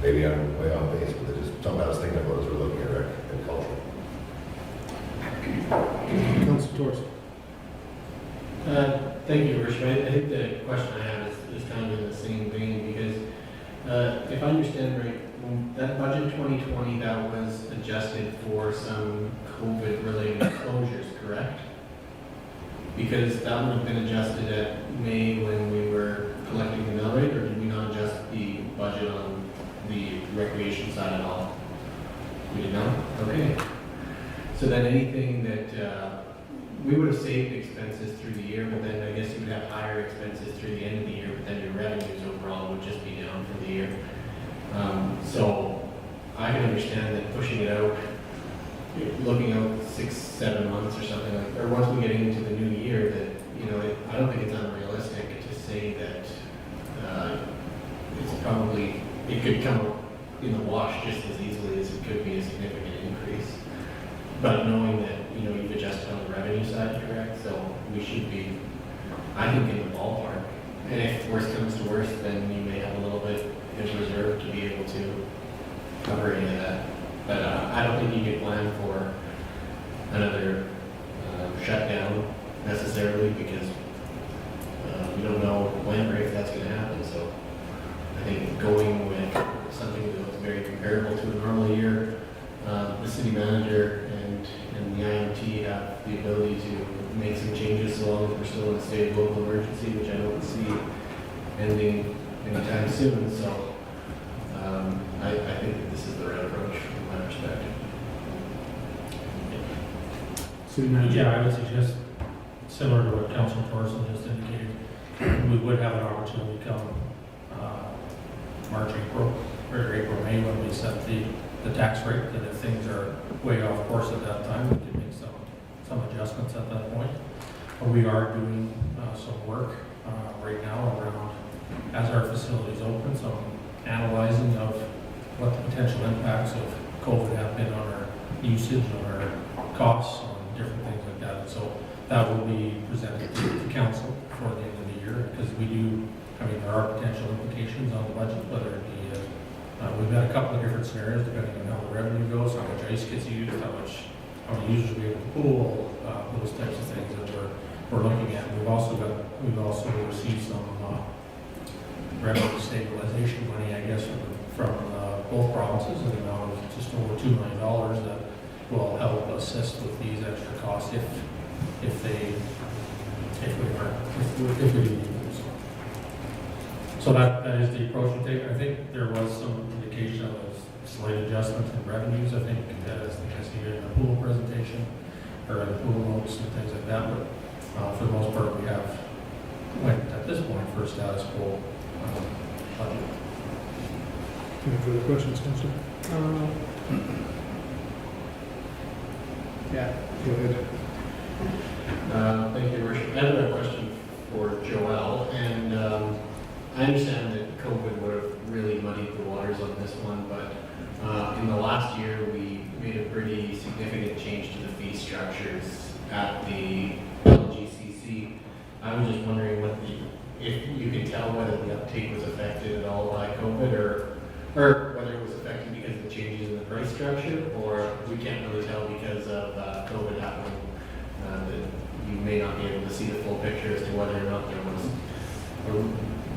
maybe I'm way off base, but it's just something I was thinking about as we're looking at rec and culture. Councilor Torres. Thank you, Worship. I think the question I have is kind of in the same vein, because if I understand right, that budget 2020, that was adjusted for some COVID-related closures, correct? Because that would have been adjusted at May when we were collecting the mill rate, or did we not adjust the budget on the recreation side at all? We did not? Okay. So then anything that, we would have saved expenses through the year, but then I guess you would have higher expenses through the end of the year, but then your revenues overall would just be down for the year. So I can understand that pushing it out, looking out 6-7 months or something like, or once we get into the new year, that, I don't think it's unrealistic to say that it's probably, it could come out in the wash just as easily as it could be a significant increase. But knowing that, you've adjusted on the revenue side, correct? So we should be, I think, in the ballpark. And if worst comes to worst, then you may have a little bit in reserve to be able to cover any of that. But I don't think you can plan for another shutdown necessarily, because we don't know when or if that's going to happen. So I think going with something that was very comparable to a normal year, the city manager and the IMT have the ability to make some changes so long as we're still in a state of local emergency, which I don't see ending anytime soon, so I think that this is the right approach from my perspective. City manager? Yeah, I would suggest, similar to what Councilor Thorson just indicated, we would have an opportunity come March, April, or April, May, when we set the tax rate, that if things are way off course at that time, we can make some adjustments at that point. But we are doing some work right now around, as our facilities open, some analyzing of what the potential impacts of COVID have been on our usage, on our costs, on different things like that. And so that will be presented to council before the end of the year, because we do, there are potential implications on the budget, whether it be, we've got a couple of different scenarios depending on how the revenue goes, how much ice gets used, how many users we have at the pool, those types of things that we're looking at. We've also received some revenue stabilization money, I guess, from both provinces in the amount of just over $2 million that will help assist with these extra costs if we do need them. So that is the approach we take. I think there was some indication of a slight adjustment in revenues, I think, as I see in the pool presentation, or in the pool notes and things like that, but for the most part, we have went at this point for a status quo budget. Any further questions, Councilor? Yeah. Go ahead. Thank you, Your Worship. I have another question for Joelle, and I understand that COVID would have really muddied the waters on this one, but in the last year, we made a pretty significant change to the fee structures at the LGCC. I was just wondering if you could tell whether the uptake was affected at all by COVID, or whether it was affected because of the changes in the price structure, or we can't really tell because of COVID happening. That you may not be able to see the full picture as to whether or not there was a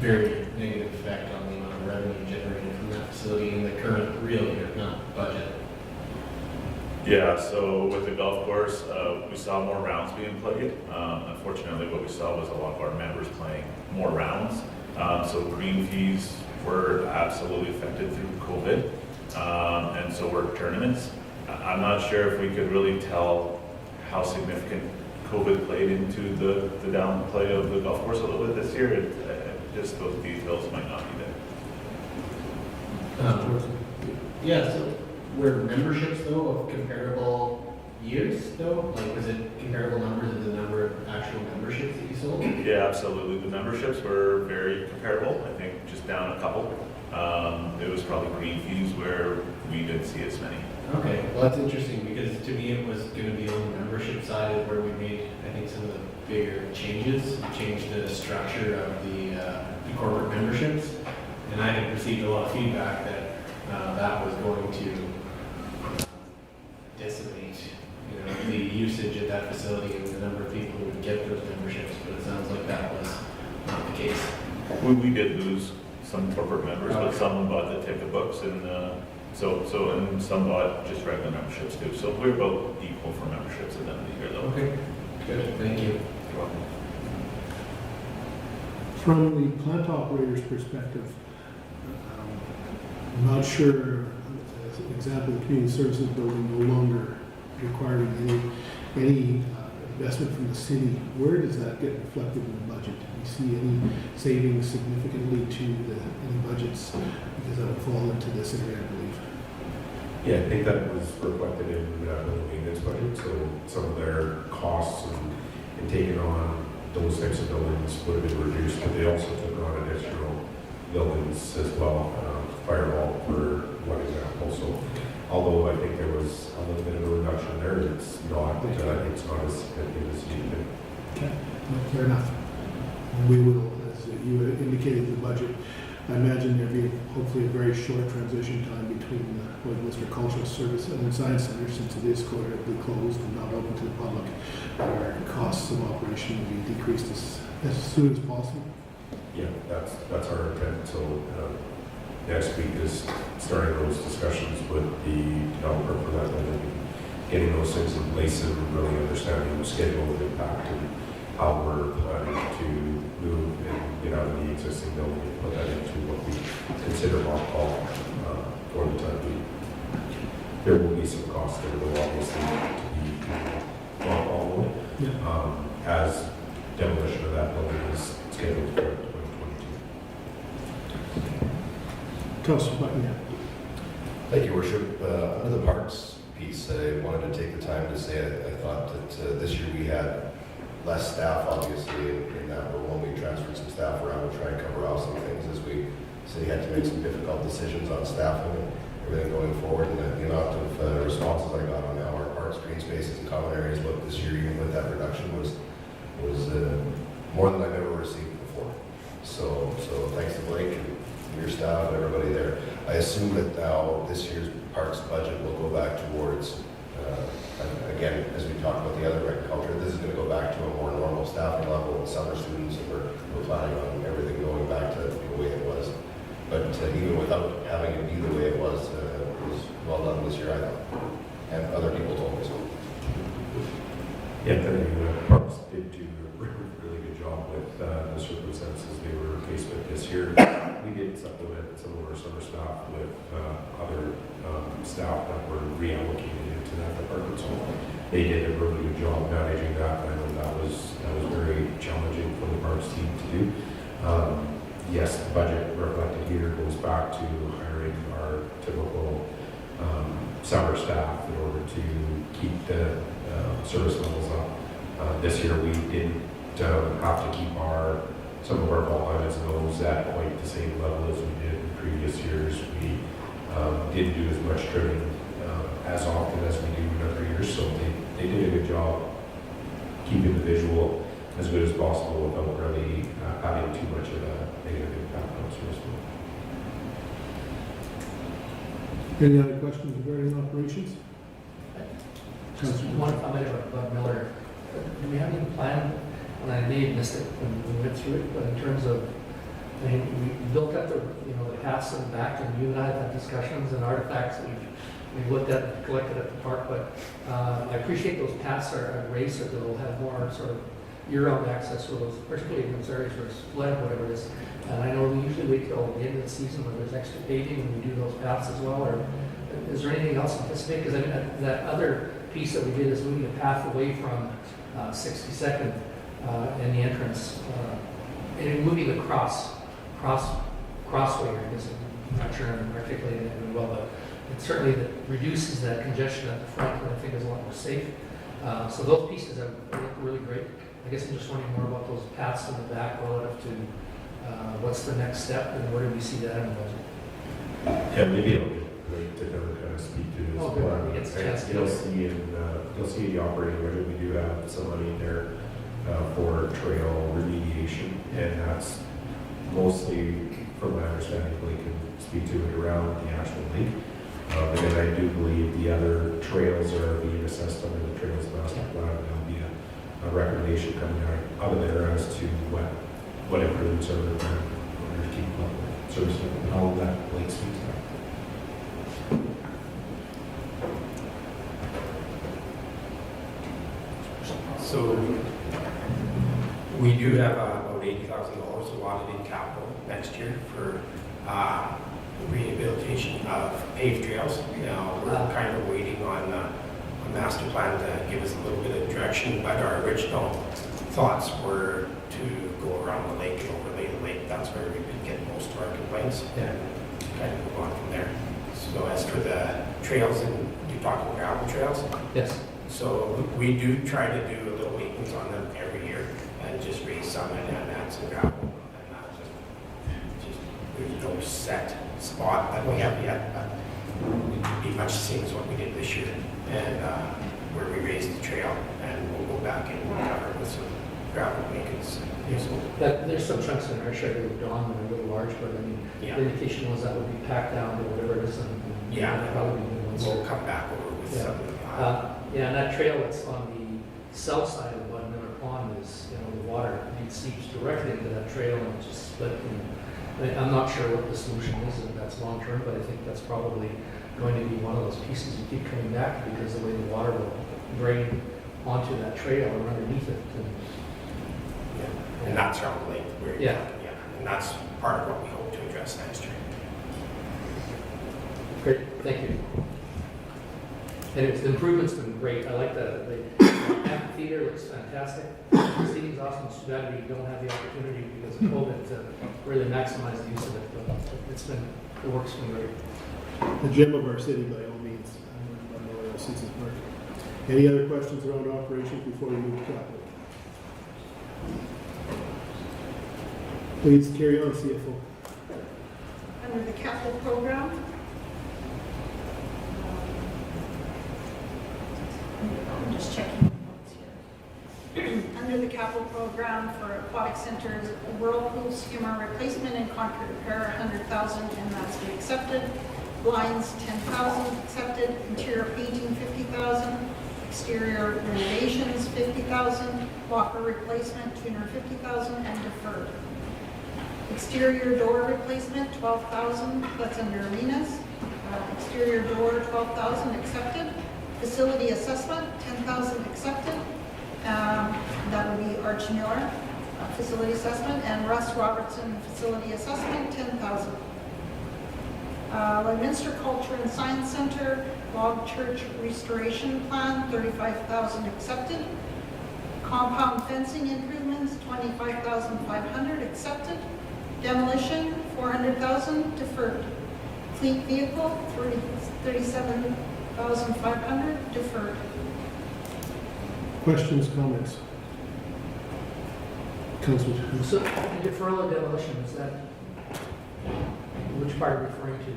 very negative effect on the amount of revenue generated from that facility in the current real year, not budget. Yeah, so with the golf course, we saw more rounds being played. Unfortunately, what we saw was a lot of our members playing more rounds. So green fees were absolutely affected through COVID, and so were tournaments. I'm not sure if we could really tell how significant COVID played into the downplay of the golf course a little bit this year. Just those details might not be there. Yeah, so were memberships though of comparable years though? Like was it comparable numbers of the number of actual memberships that you sold? Yeah, absolutely. The memberships were very comparable. I think just down a couple. It was probably green fees where we didn't see as many. Okay, well that's interesting because to me it was going to be on the membership side is where we made, I think, some of the bigger changes. We changed the structure of the corporate memberships, and I had received a lot of feedback that that was going to decimate, the usage at that facility and the number of people who would get those memberships. But it sounds like that was not the case. We did lose some corporate members, but Okay. some bought the ticket books and and some bought just regular memberships too. So we're about equal for memberships at the end of the year though. Okay, good. Thank you. You're welcome. From the plant operator's perspective, I'm not sure, as an example, the community services building no longer requiring any investment from the city. Where does that get reflected in the budget? Do we see any savings significantly to any budgets? Because that would fall into this area, I believe. Yeah, I think that was reflected in the maintenance budget, so some of their costs and taking on those types of buildings would have been reduced, but they also took on additional buildings as well. Firewall for one example, so although I think there was a little bit of a reduction there, it's not as significant as you think. Okay, fair enough. And we will, as you indicated in the budget, I imagine there'll be hopefully a very short transition time between the Westminster Cultural Service and the Science Center, since it is currently closed and not open to the public. Our costs of operation will be decreased as soon as possible. Yeah, that's our intent. So next week is starting those discussions with the developer for that building, getting those things in place and really understanding the schedule, the impact, and how we're planning to move and get out of the existing building and put that into what we consider mothball for the time being. There will be some costs that will obviously need to be mothballed as demolition of that building is scheduled for 2022. Councilor Button, yeah. Thank you, Worship. Under the parks piece, I wanted to take the time to say I thought that this year we had less staff, obviously, in that role. We transferred some staff around to try and cover off some things as we city had to make some difficult decisions on staffing and everything going forward. And the amount of responses I got on how our parks, green spaces, and common areas looked this year, even with that reduction, was more than I've ever received before. So thanks to Blake and your staff and everybody there. I assume that now this year's parks budget will go back towards, again, as we talked about the other rec culture, this is going to go back to a more normal staffing level with summer students, and we're planning on everything going back to the way it was. But even without having it be the way it was well done this year, I thought. And other people told me so. Yeah, the parks did do a really good job with the circumstances they were faced with this year. We did supplement some of our summer staff with other staff that were reallocated into that department. So they did a really good job managing that. I know that was very challenging for the parks team to do. Yes, the budget reflected here goes back to hiring our typical summer staff in order to keep the service levels up. This year we didn't have to keep some of our ball limits and those at quite the same level as we did in previous years. We didn't do as much trimming as often as we do in other years, so they did a good job keeping the visual as good as possible without really having too much of a negative impact on service level. Any other questions regarding operations? Just one comment about Bud Miller. Do we have any plan, and I may have missed it when we went through it, but in terms of, I mean, we built up the paths in the back, and you and I have had discussions and artifacts that we've looked at and collected at the park, but I appreciate those paths are raised so that they'll have more sort of year-round access for those, particularly in those areas where it's flooded, whatever it is. And I know we usually wait till the end of the season when there's extra paving and we do those paths as well, or is there anything else anticipated? Because I mean, that other piece that we did is moving a path away from 62nd and the entrance, and moving the crossway, I guess, I'm not sure I'm articulating it really well, but it certainly reduces that congestion at the front, and I think is a lot more safe. So those pieces are really great. I guess I'm just wondering more about those paths in the back relative to what's the next step and where do we see that in the budget? Yeah, maybe it'll be great to kind of speak to this. Oh, good. It gets a chance to You'll see in the operating budget, we do have some money in there for trail remediation, and that's mostly, from my understanding, Blake can speak to it around the actual lake. And then I do believe the other trails are being assessed under the Trails Master Plan. There'll be a recommendation coming out of there as to what improvements are required in order to keep up with service level, and all of that Blake speaks to. So we do have about $80,000 allotted in capital next year for rehabilitation of paved trails. Now, we're kind of waiting on a master plan to give us a little bit of direction, but our original thoughts were to go around the lake and overlay the lake. That's where we've been getting most of our complaints, and kind of move on from there. So as for the trails, and you're talking gravel trails? Yes. So we do try to do a little maintenance on them every year and just raise some and add some gravel. And there's no set spot that we have yet, but it'd be much the same as what we did this year. And where we raised the trail, and we'll go back and cover it with some gravel maintenance. There's some chunks in our share with Dawn that are a little large, but I mean, the indication was that would be packed down to whatever it is. And probably we'll come back over with some. And that trail that's on the south side of Bud Miller Pond is, the water seeps directly into that trail and it just split. I'm not sure what the solution is, if that's long term, but I think that's probably going to be one of those pieces you keep coming back because the way the water will drain onto that trail or underneath it. And And that's around the lake. Yeah. And that's part of what we hope to address next year. Great, thank you. Anyways, the improvement's been great. I like the amphitheater, looks fantastic. The seating's awesome. It's too bad we don't have the opportunity because of COVID to really maximize the use of it. But the work's been great. The gem of our city by all means. I know where sees it work. Any other questions around operations before we move to capital? Please carry on, CFO. Under the capital program, I'm just checking the notes here. Under the capital program for aquatic centers, whirlpool skimmer replacement and concrete repair, 100,000, and that's been accepted. Blinds, 10,000 accepted. Interior painting, 50,000. Exterior renovations, 50,000. Locker replacement, 250,000, and deferred. Exterior door replacement, 12,000, that's under arenas. Exterior door, 12,000 accepted. Facility assessment, 10,000 accepted. That would be Arch Miller, facility assessment, and Russ Robertson, facility assessment, 10,000. Lloydminster Culture and Science Center, Log Church restoration plan, 35,000 accepted. Compound fencing improvements, 25,500 accepted. Demolition, 400,000 deferred. Fleet vehicle, 37,500 deferred. Questions, comments? Councilor. So the deferral of demolition, is that, which part are you referring to?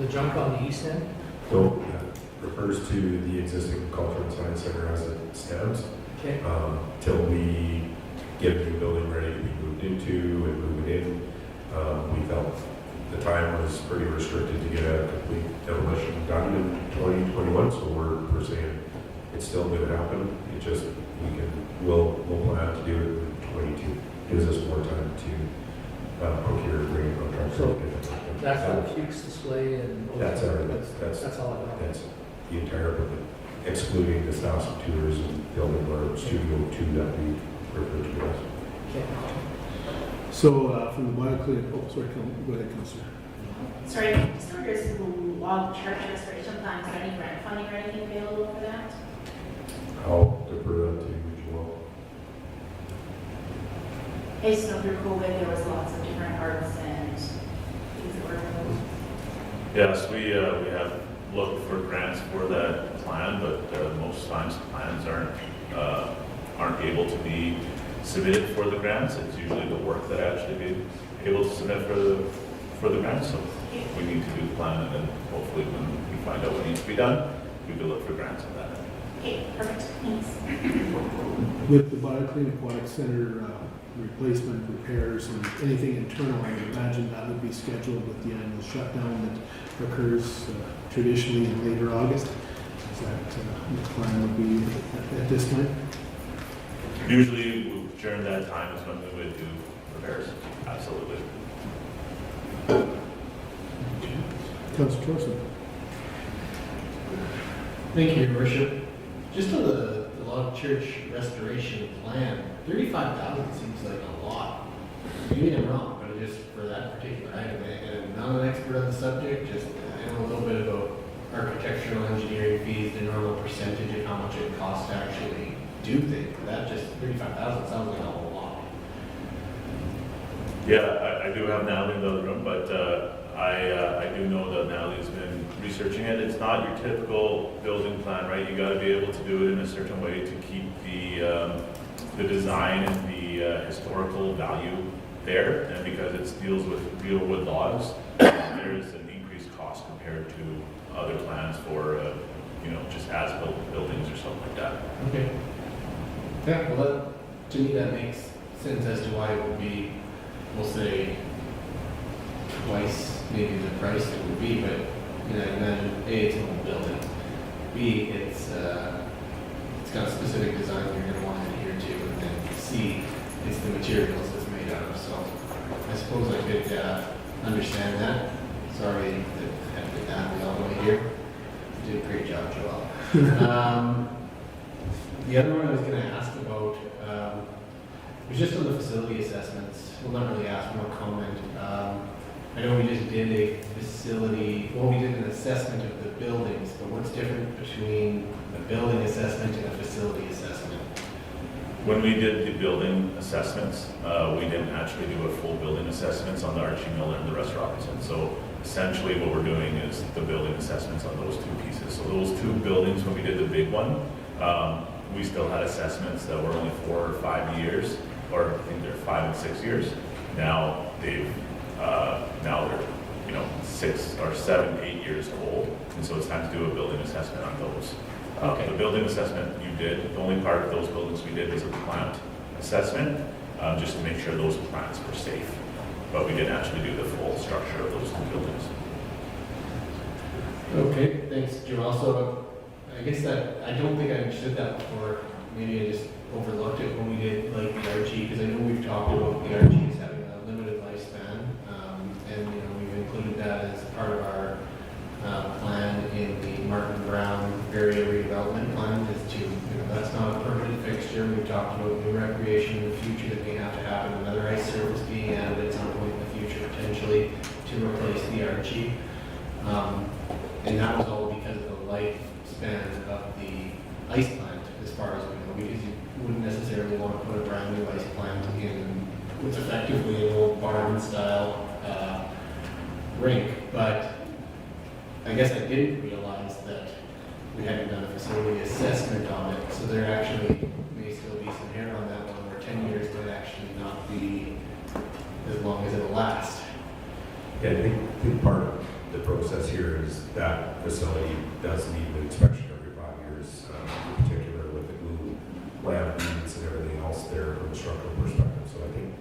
The junk on the east end? So that refers to the existing Culture and Science Center as it stands. Okay. Till we get a new building ready to be moved into and move it in. We felt the time was pretty restricted to get a complete demolition done in 2021, so we're saying it's still going to happen. It just, we'll plan to do it in 22. Gives us more time to procure and bring a contractor. So to get it done. that's for the Fuchs display and. That's everything. That's all I got. That's the entire building, excluding the South Tours and building or Studio 2 that we refer to as. Okay. So from the bio clinic, oh, sorry, go ahead, Councilor. Sorry, just wonder, is the log church restoration plan, is there any grant funding or anything available for that? I'll defer that to you, Joel. I just know through COVID, there was lots of different arts and things that were removed. Yes, we have looked for grants for that plan, but most times plans aren't able to be submitted for the grants. It's usually the work that actually be able to submit for the grants. So we need to do the plan, and then hopefully when we find out what needs to be done, we can look for grants on that. Okay, perfect, thanks. With the BioClean Aquatic Center replacement, repairs, and anything internal, I would imagine that would be scheduled with the annual shutdown that occurs traditionally in later August. Is that the plan would be at this time? Usually during that time is when we would do repairs. Absolutely. Councilor Torson. Thank you, Your Worship. Just on the log church restoration plan, 35,000 seems like a lot. Maybe I'm wrong, but just for that particular item, and I'm not an expert on the subject, just I know a little bit about architectural engineering fees, the normal percentage of how much it costs to actually do things. That just 35,000 sounds like a whole lot. Yeah, I do have Natalie in the other room, but I do know that Natalie's been researching it. It's not your typical building plan, right? You got to be able to do it in a certain way to keep the design and the historical value there, and because it deals with real wood logs, there is an increased cost compared to other plans for just as-built buildings or something like that. Okay. Yeah, well, to me that makes sense as to why it would be, we'll say, twice maybe the price it would be, but I imagine A, it's an old building, B, it's got a specific design you're going to want to adhere to, and then C, it's the materials it's made out of. So I suppose I could understand that. Sorry that I had to get that all the way here. You did a great job, Joel. The other one I was going to ask about, was just on the facility assessments. Well, not really ask, more comment. I know we just did a facility, well, we did an assessment of the buildings, but what's different between the building assessment and a facility assessment? When we did the building assessments, we didn't actually do a full building assessments on the Archie Miller and the Russ Robinson. So essentially what we're doing is the building assessments on those two pieces. So those two buildings, when we did the big one, we still had assessments that were only 4 or 5 years, or I think they're 5 and 6 years. Now they're 6 or 7, 8 years old, and so it's time to do a building assessment on those. Okay. The building assessment you did, the only part of those buildings we did was a plant assessment, just to make sure those plants were safe. But we didn't actually do the full structure of those two buildings. Okay, thanks, Joel. So I guess that, I don't think I understood that before. Maybe I just overlooked it when we did like the RG, because I know we've talked about the RG as having a limited lifespan. And, you know, we've included that as part of our plan in the Martin Brown area redevelopment plan is to, you know, that's not a permanent fixture. We've talked about new recreation in the future that may have to happen, another ice surface being added at some point in the future potentially to replace the RG. And that was all because of the lifespan of the ice plant, as far as we know, because you wouldn't necessarily want to put a brand new ice plant in what's effectively an old barn style rink. But I guess I didn't realize that we hadn't done a facility assessment on it, so there actually may still be some hair on that one, where 10 years might actually not be as long as it'll last. Yeah, I think part of the process here is that facility does need an inspection every 5 years, in particular with the glue lab needs and everything else there from a structural perspective. So I think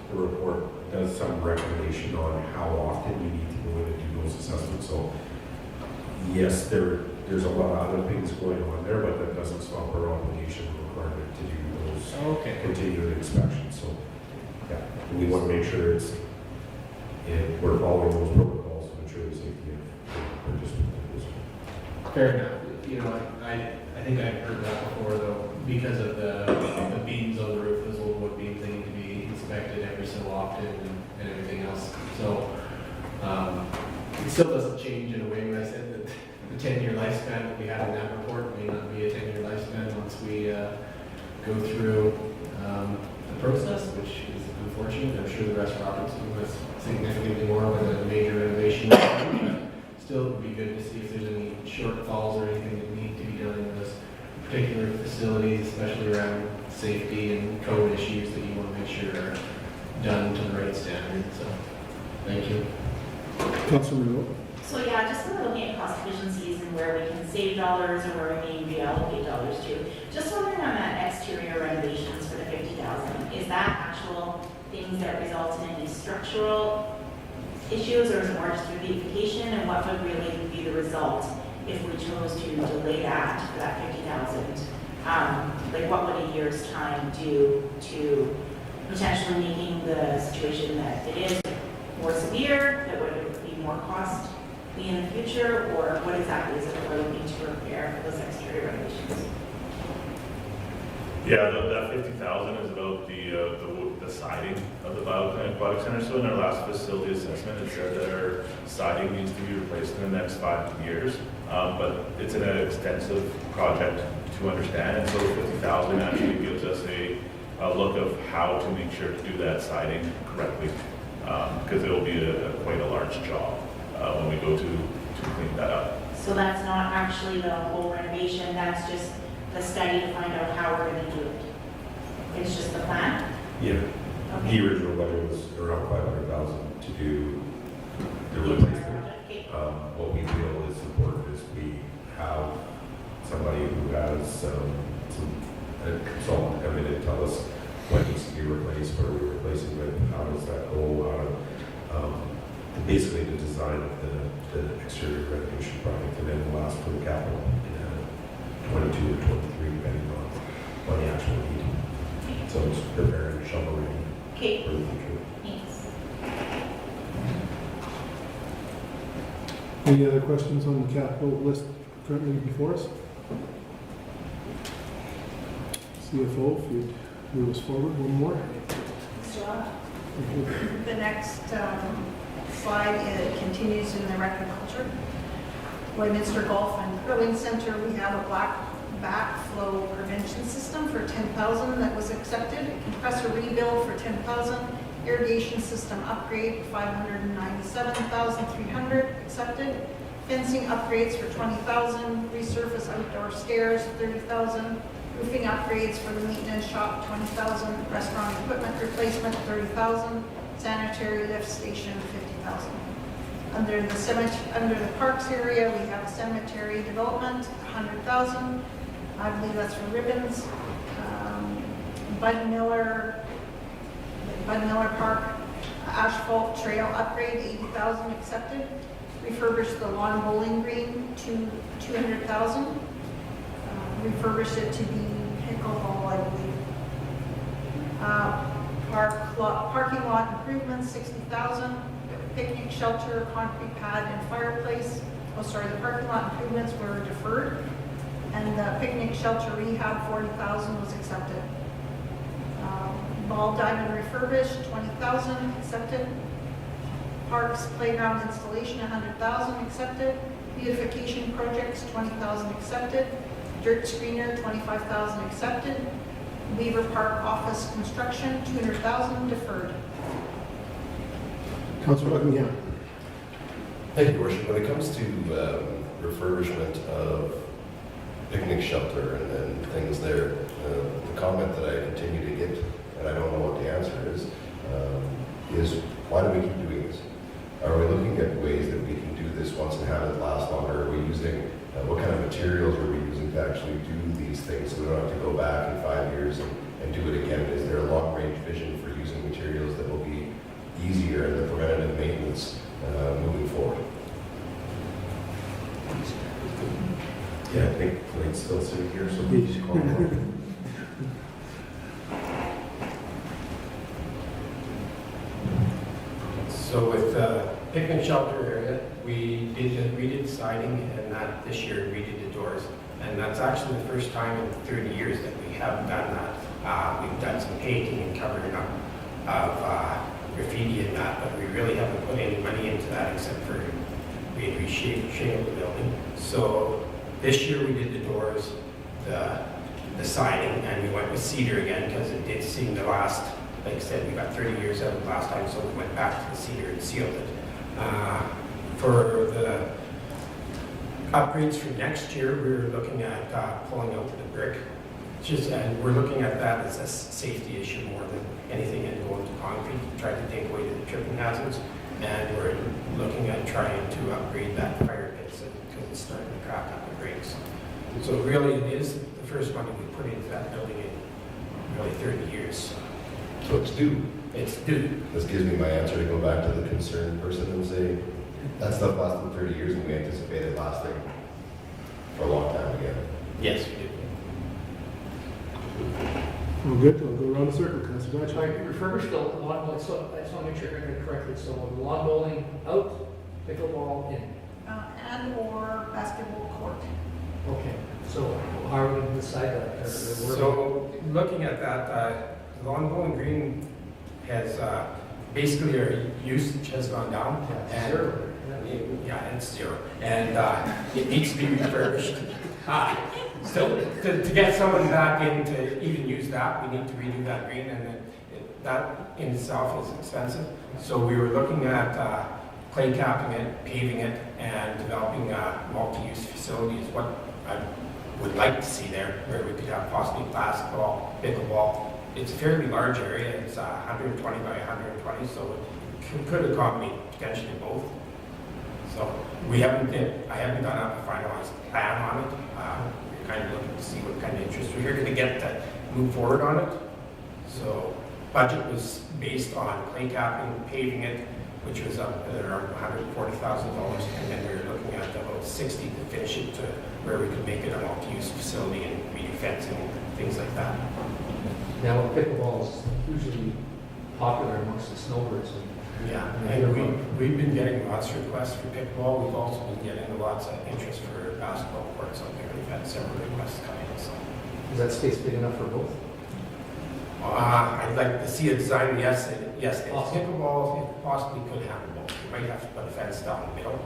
the report does some recommendation on how often you need to go in and do those assessments. So yes, there's a lot of other things going on there, but that doesn't stop our obligation or requirement to do those continued inspections. So yeah, we want to make sure we're following those protocols to ensure the safety of participants. Fair enough. You know, I think I've heard that before, though, because of the beams on the roof, those old wood beams, they need to be inspected every so often and everything else. So it still doesn't change in a way when I said that the 10-year lifespan that we had in that report may not be a 10-year lifespan once we go through the process, which is unfortunate. I'm sure the rest of Robertson was significantly more with a major renovation. But still, it would be good to see if there's any shortfalls or anything that need to be done in those particular facilities, especially around safety and code issues that you want to make sure are done to the right standard. So, thank you. Councilor Rowe? So yeah, just when we're looking at cost efficiencies and where we can save dollars or where we may reallocate dollars to, just wondering on that exterior renovations for the 50,000, is that actual things that result in any structural issues, or is it more just through beautification, and what would really be the result if we chose to delay that for that 50,000? Like what would a year's time do to potentially making the situation that it is more severe, that would be more costly in the future, or what exactly is it that we're looking to repair for those exterior renovations? Yeah, that 50,000 is about the siding of the Bioclinic Aquatic Center. So in our last facility assessment, it said that our siding needs to be replaced in the next 5 years. But it's an extensive project to understand, and so the 50,000 actually gives us a look of how to make sure to do that siding correctly, because it will be quite a large job when we go to clean that up. So that's not actually the whole renovation, that's just the study to find out how we're going to do it? It's just the plan? Yeah. Okay. The original budget was around 500,000 to do the replacement. What we feel is important is we have somebody who has a consultant come in and tell us what needs to be replaced, what are we replacing with, how does that go, basically the design of the exterior renovation project, and then we'll ask for the capital in 22 or 23, depending on the actual need. So it's preparing shovel ready Okay. for the future. Thanks. Any other questions on the capital list currently before us? CFO, if you'd move us forward one more. The next slide continues in the agriculture. Lloydminster Golf and Curling Center, we have a black backflow prevention system for $10,000 that was accepted. Compressor rebuild for $10,000. Irrigation system upgrade, $597,300 accepted. Fencing upgrades for $20,000. Resurface outdoor stairs, $30,000. Roofing upgrades for the maintenance shop, $20,000. Restaurant equipment replacement, $30,000. Sanitary lift station, $50,000. Under the parks area, we have cemetery development, $100,000. I believe that's for ribbons. Bud Miller Park asphalt trail upgrade, $80,000 accepted. Refurbish the lawn bowling green to $200,000. Refurbish it to be pickleball, I believe. Parking lot improvements, $60,000. Picnic shelter, concrete pad, and fireplace. Oh, sorry, the parking lot improvements were deferred, and the picnic shelter rehab, $40,000 was accepted. Ball diamond refurbished, $20,000 accepted. Parks playground installation, $100,000 accepted. Beautification projects, $20,000 accepted. Dirt screener, $25,000 accepted. Weaver Park office construction, $200,000 deferred. Councilor Buckingham. Thank you, Your Worship. When it comes to refurbishment of picnic shelter and things there, the comment that I continue to get, and I don't know what the answer is why do we keep doing this? Are we looking at ways that we can do this once and have it last longer? Are we using, what kind of materials are we using to actually do these things so we don't have to go back in 5 years and do it again? Is there a long-range vision for using materials that will be easier in the preventative maintenance moving forward? Yeah, I think Blake's still sitting here, so we just call him. So with the picnic shelter area, we did siding, and that this year we did the doors. And that's actually the first time in 30 years that we have done that. We've done some painting and covering up of graffiti and that, but we really haven't put any money into that except for we had reshingled the building. So this year we did the doors, the siding, and we went with cedar again because it did seem to last. Like I said, we got 30 years out of it last time, so we went back to the cedar and sealed it. For the upgrades for next year, we were looking at pulling out the brick. And we're looking at that as a safety issue more than anything, and going to concrete to try to take away the tripping hazards. And we're looking at trying to upgrade that fire pit because it's starting to crack up and breaks. So really, it is the first money we put into that building in really 30 years. So it's due. It's due. This gives me my answer to go back to the concerned person and say, that stuff lasted 30 years and we anticipate it lasting for a long time again. Yes, we do. Oh, good. I'll go around the circle. Councilor So I Batchel. refurbished the lawn bowling, so I just want to make sure I heard it correctly. So the lawn bowling out, pickleball in. And or basketball court. Okay, so how are we going to decide that? So looking at that, lawn bowling green has basically our usage has gone down. And Zero. yeah, it's zero. And it needs to be refurbished. So to get someone back in to even use that, we need to redo that green, and that in itself is expensive. So we were looking at clay capping it, paving it, and developing multi-use facilities. What I would like to see there, where we could have possibly basketball, pickleball. It's a fairly large area. It's 120 by 120, so it could accommodate potentially both. So I haven't done a finalized plan on it. We're kind of looking to see what kind of interest we're going to get to move forward on it. So budget was based on clay capping, paving it, which was up at around $140,000, and then we were looking at about 60 to finish it to where we could make it a multi-use facility and redo fencing and things like that. Now, pickleball is hugely popular amongst the snowbirds. Yeah, and we've been getting lots of requests for pickleball. We've also been getting lots of interest for basketball courts out there. We've had several requests coming. So Is that space big enough for both? I'd like to see a design, yes, it's pickleball, it possibly could happen, both. You might have to put a fence down the middle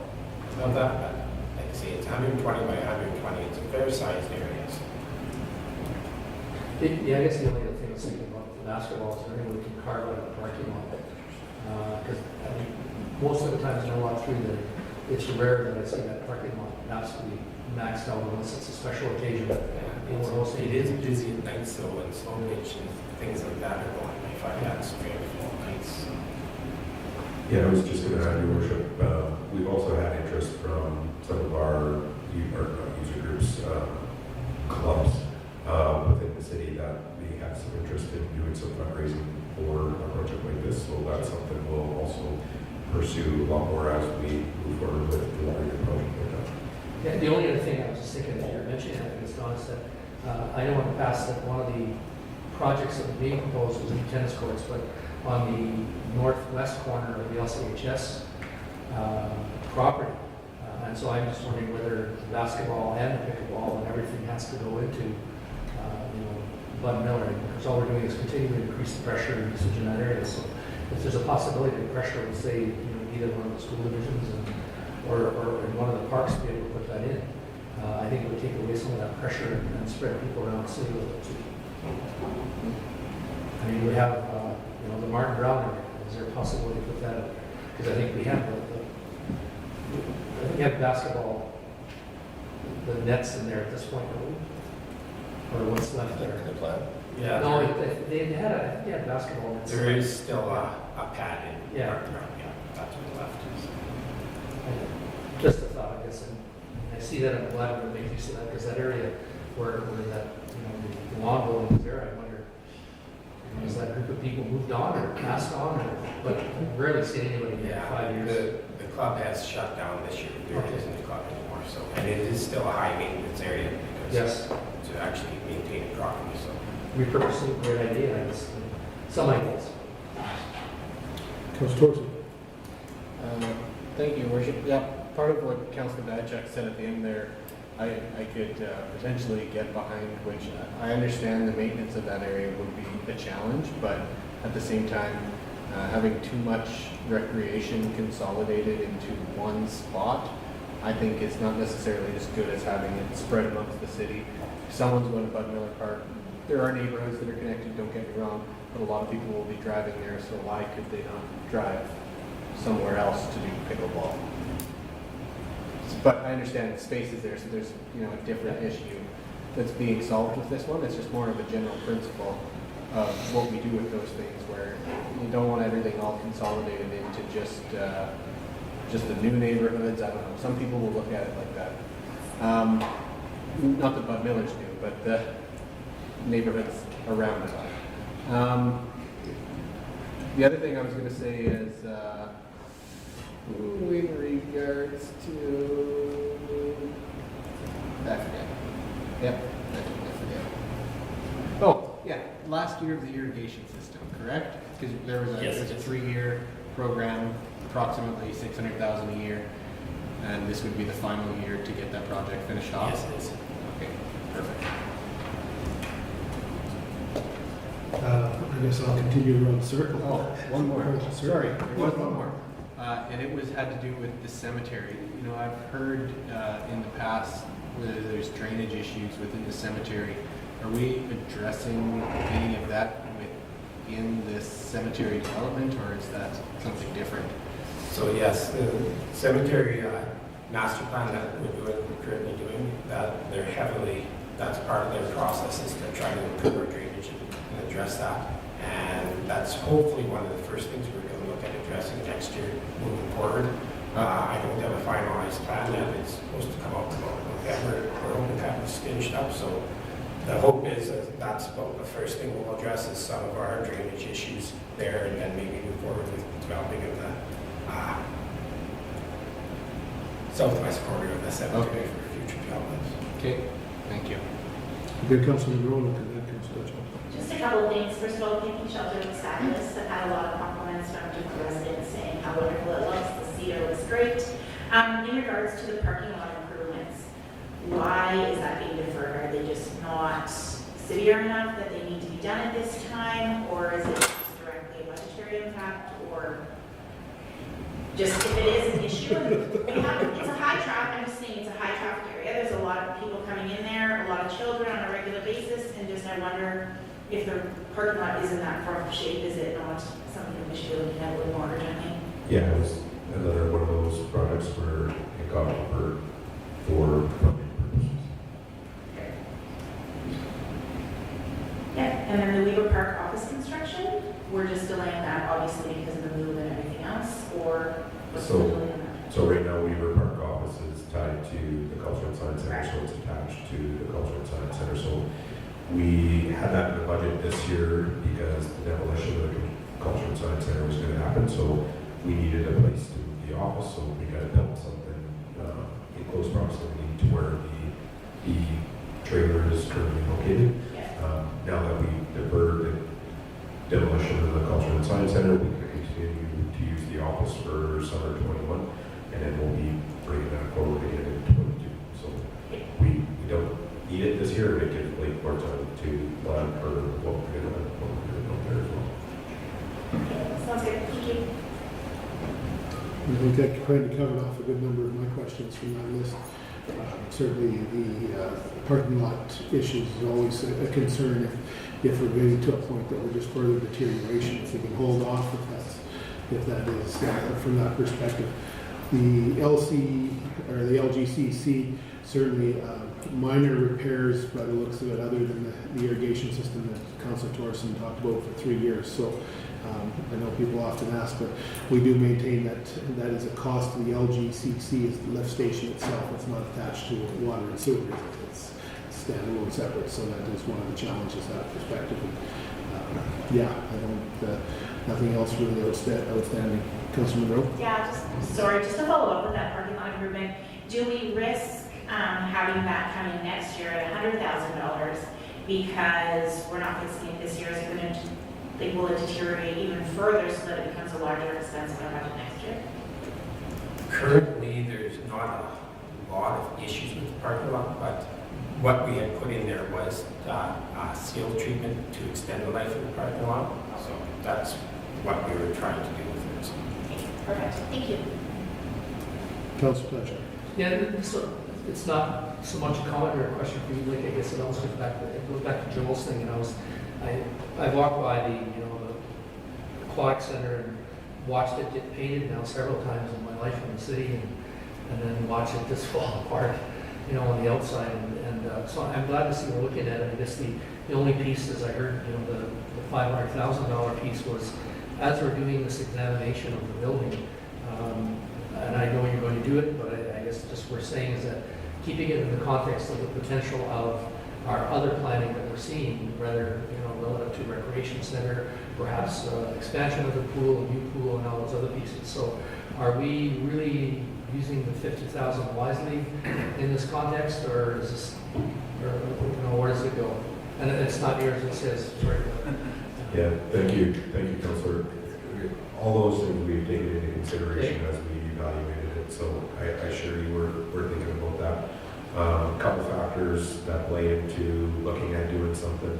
of that, but like I say, it's 120 by 120, it's a fair sized area. So. Yeah, I guess the only other thing I was thinking about the basketball is maybe we can carve out a parking lot. Because I mean, most of the times in Lot 3, it's rare that I see that parking lot absolutely maxed out unless it's a special occasion. It is busy at night, so when snow pitch and things like that are going, I find that's very full nights. Yeah, I was just going to add, Your Worship, we've also had interest from some of our user groups, clubs within the city that may have some interest in doing some fundraising for a project like this. So that's something we'll also pursue a lot more as we move forward with the larger project like that. Yeah, the only other thing I was just thinking that you're mentioning, I think it's Don, is that I know in the past that one of the projects that was being proposed was new tennis courts, but on the northwest corner of the LCHS property. And so I'm just wondering whether the basketball and the pickleball and everything has to go into, Bud Miller, because all we're doing is continuing to increase the pressure and usage in that area. So if there's a possibility of pressure, let's say, either one of the school divisions or in one of the parks to be able to put that in, I think it would take away some of that pressure and spread people around the city a little too. I mean, we have, the Martin Brown area. Is there a possibility to put that in? Because I think we have we have basketball, the nets in there at this point, don't we? Or what's left there? The plan? Yeah, No, they had basketball nets. there is still a pad in. Yeah. That's what left. Just a thought, I guess, and I see that I'm glad to make use of that, because that area where that, the lawn bowling is there, I wonder, is that group of people moved on or passed on, but I've rarely seen anybody in 5 years. The club has shut down this year. There isn't a club anymore, so, and it is still a high maintenance area because Yes, to actually maintain it properly, so. repurposing, great idea, I guess, some ideas. Councilor Torson. Thank you, Worship. Yeah, part of what Councilor Badchak said at the end there, I could potentially get behind, which I understand the maintenance of that area would be a challenge, but at the same time, having too much recreation consolidated into one spot, I think it's not necessarily as good as having it spread amongst the city. If someone's going to Bud Miller Park, there are neighborhoods that are connected, don't get me wrong, but a lot of people will be driving there, so why could they not drive somewhere else to do pickleball? But I understand the space is there, so there's a different issue that's being solved with this one. It's just more of a general principle of what we do with those things, where you don't want everything all consolidated into just the new neighborhoods. I don't know. Some people will look at it like that. Not that Bud Millers do, but the neighborhoods around it. The other thing I was going to say is, in regards to, I forget. Yep, I forget. Oh, yeah, last year of the irrigation system, correct? Because there was a 3-year program, approximately $600,000 a year, and this would be the final year to get that project finished off? Yes, it is. Okay, perfect. I guess I'll continue around the circle. Oh, one more. Sorry, there was Yeah. one more. And it had to do with the cemetery. I've heard in the past that there's drainage issues within the cemetery. Are we addressing any of that within this cemetery development, or is that something different? So yes, the cemetery master plan that we're currently doing, that's part of their process is to try to improve our drainage and address that. And that's hopefully one of the first things we're going to look at addressing next year moving forward. I don't have a finalized plan yet. It's supposed to come out in November. We're hoping to have this finished up. So the hope is that that's about the first thing we'll address is some of our drainage issues there, and then maybe move forward with developing of the southwest corner of the cemetery for future developments. Okay, thank you. Good, Councilor Rowland, and then Councilor Johnson. Just a couple of things. First of all, picnic shelter looks fabulous. I've had a lot of compliments from different residents saying how wonderful it looks. The cedar looks great. In regards to the parking lot improvements, why is that being deferred? Are they just not severe enough that they need to be done at this time, or is it just directly a budgetary impact, or just if it is an issue? It's a high traffic, I'm just saying it's a high traffic area, there's a lot of people coming in there, a lot of children on a regular basis, and just I wonder if the parking lot is in that rough shape, is it not something that we should be looking at a little more urgently? Yeah, it was another one of those projects where it got offered for funding purposes. Yeah, and then the Libra Park office construction, we're just delaying that obviously because of the move and everything else, or what's the So- delay on that? So right now, Weaver Park office is tied to the Cultural and Science Center, so it's attached to the Cultural and Science Center. So we had that in the budget this year because the demolition of the Cultural and Science Center was going to happen. So we needed a place to move the office, so we got to build something in close proximity to where the trailer is currently located. Now that we deferred the demolition of the Cultural and Science Center, we can continue to use the office for summer 21, and then we'll be bringing that forward again in 22. So we don't need it this year, but it gives Blake more time to plan for what we're going to do there as well. Okay, sounds good, thank you. I think that kind of covered off a good number of my questions from that list. Certainly, the parking lot issues is always a concern if we're getting to a point that we're just further deterioration. If we can hold off, if that is from that perspective. The LGCC certainly minor repairs by the looks of it, other than the irrigation system that Councilor Torson talked about for 3 years. So I know people often ask, but we do maintain that is a cost to the LGCC, is the lift station itself. It's not attached to water and sewer. It's standalone separate, so that is one of the challenges that perspective. Yeah, I don't, nothing else really outstanding. Councilor Monroe? Yeah, just to follow up with that parking lot improvement, do we risk having that come in next year at $100,000 because we're not fixing it this year? Is it going to, will it deteriorate even further so that it becomes a larger expense in our budget next year? Currently, there's not a lot of issues with the parking lot, but what we had put in there was seal treatment to extend the life of the parking lot. So that's what we were trying to do with it. Okay, perfect, thank you. Councilor Fletcher? Yeah, so it's not so much a comment or a question for you, like I guess it almost goes back to Joel's thing, and I walked by the aquatic center and watched it get painted now several times in my life in the city, and then watch it just fall apart, on the outside, and so I'm glad to see we're looking at it. I guess the only piece, as I heard, the $500,000 piece was, as we're doing this examination of the building, and I know you're going to do it, but I guess just we're saying is that keeping it in the context of the potential of our other planning that we're seeing, whether, relative to recreation center, perhaps expansion of the pool, a new pool, and all those other pieces. So are we really using the $50,000 wisely in this context, or is this, or where does it go? And it's not yours, it says, sorry. Yeah, thank you, Councilor. All those things we've taken into consideration as we evaluated it, so I assure you we're thinking about that. A couple factors that play into looking at doing something.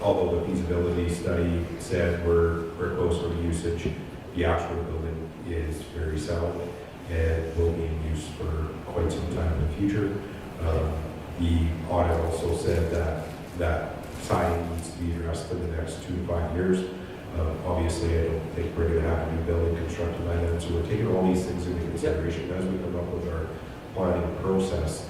Although the feasibility study said we're close to the usage, the actual building is very sound and will be in use for quite some time in the future. The audit also said that siding needs to be addressed in the next 2 to 5 years. Obviously, I don't think we're going to have a new building constructed by then, so we're taking all these things into consideration as we come up with our planning process.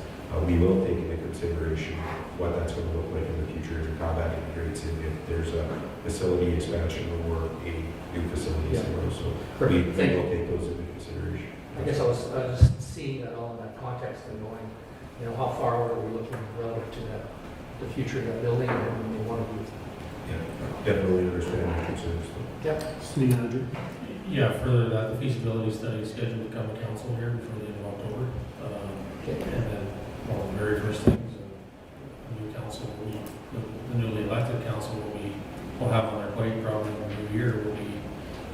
We will take into consideration what that's going to look like in the future and how that integrates in if there's a facility expansion or a new facility somewhere. So we will take those into consideration. I guess I was just seeing that all in that context and going, how far are we looking relative to the future of that building and what we want to do. Yeah, definitely understand the concerns. Yep. City Manager? Yeah, further that, the feasibility study is scheduled to come to council here before the end of October. And then one of the very first things, the new council, the newly elected council will have on their plate probably in the new year, will be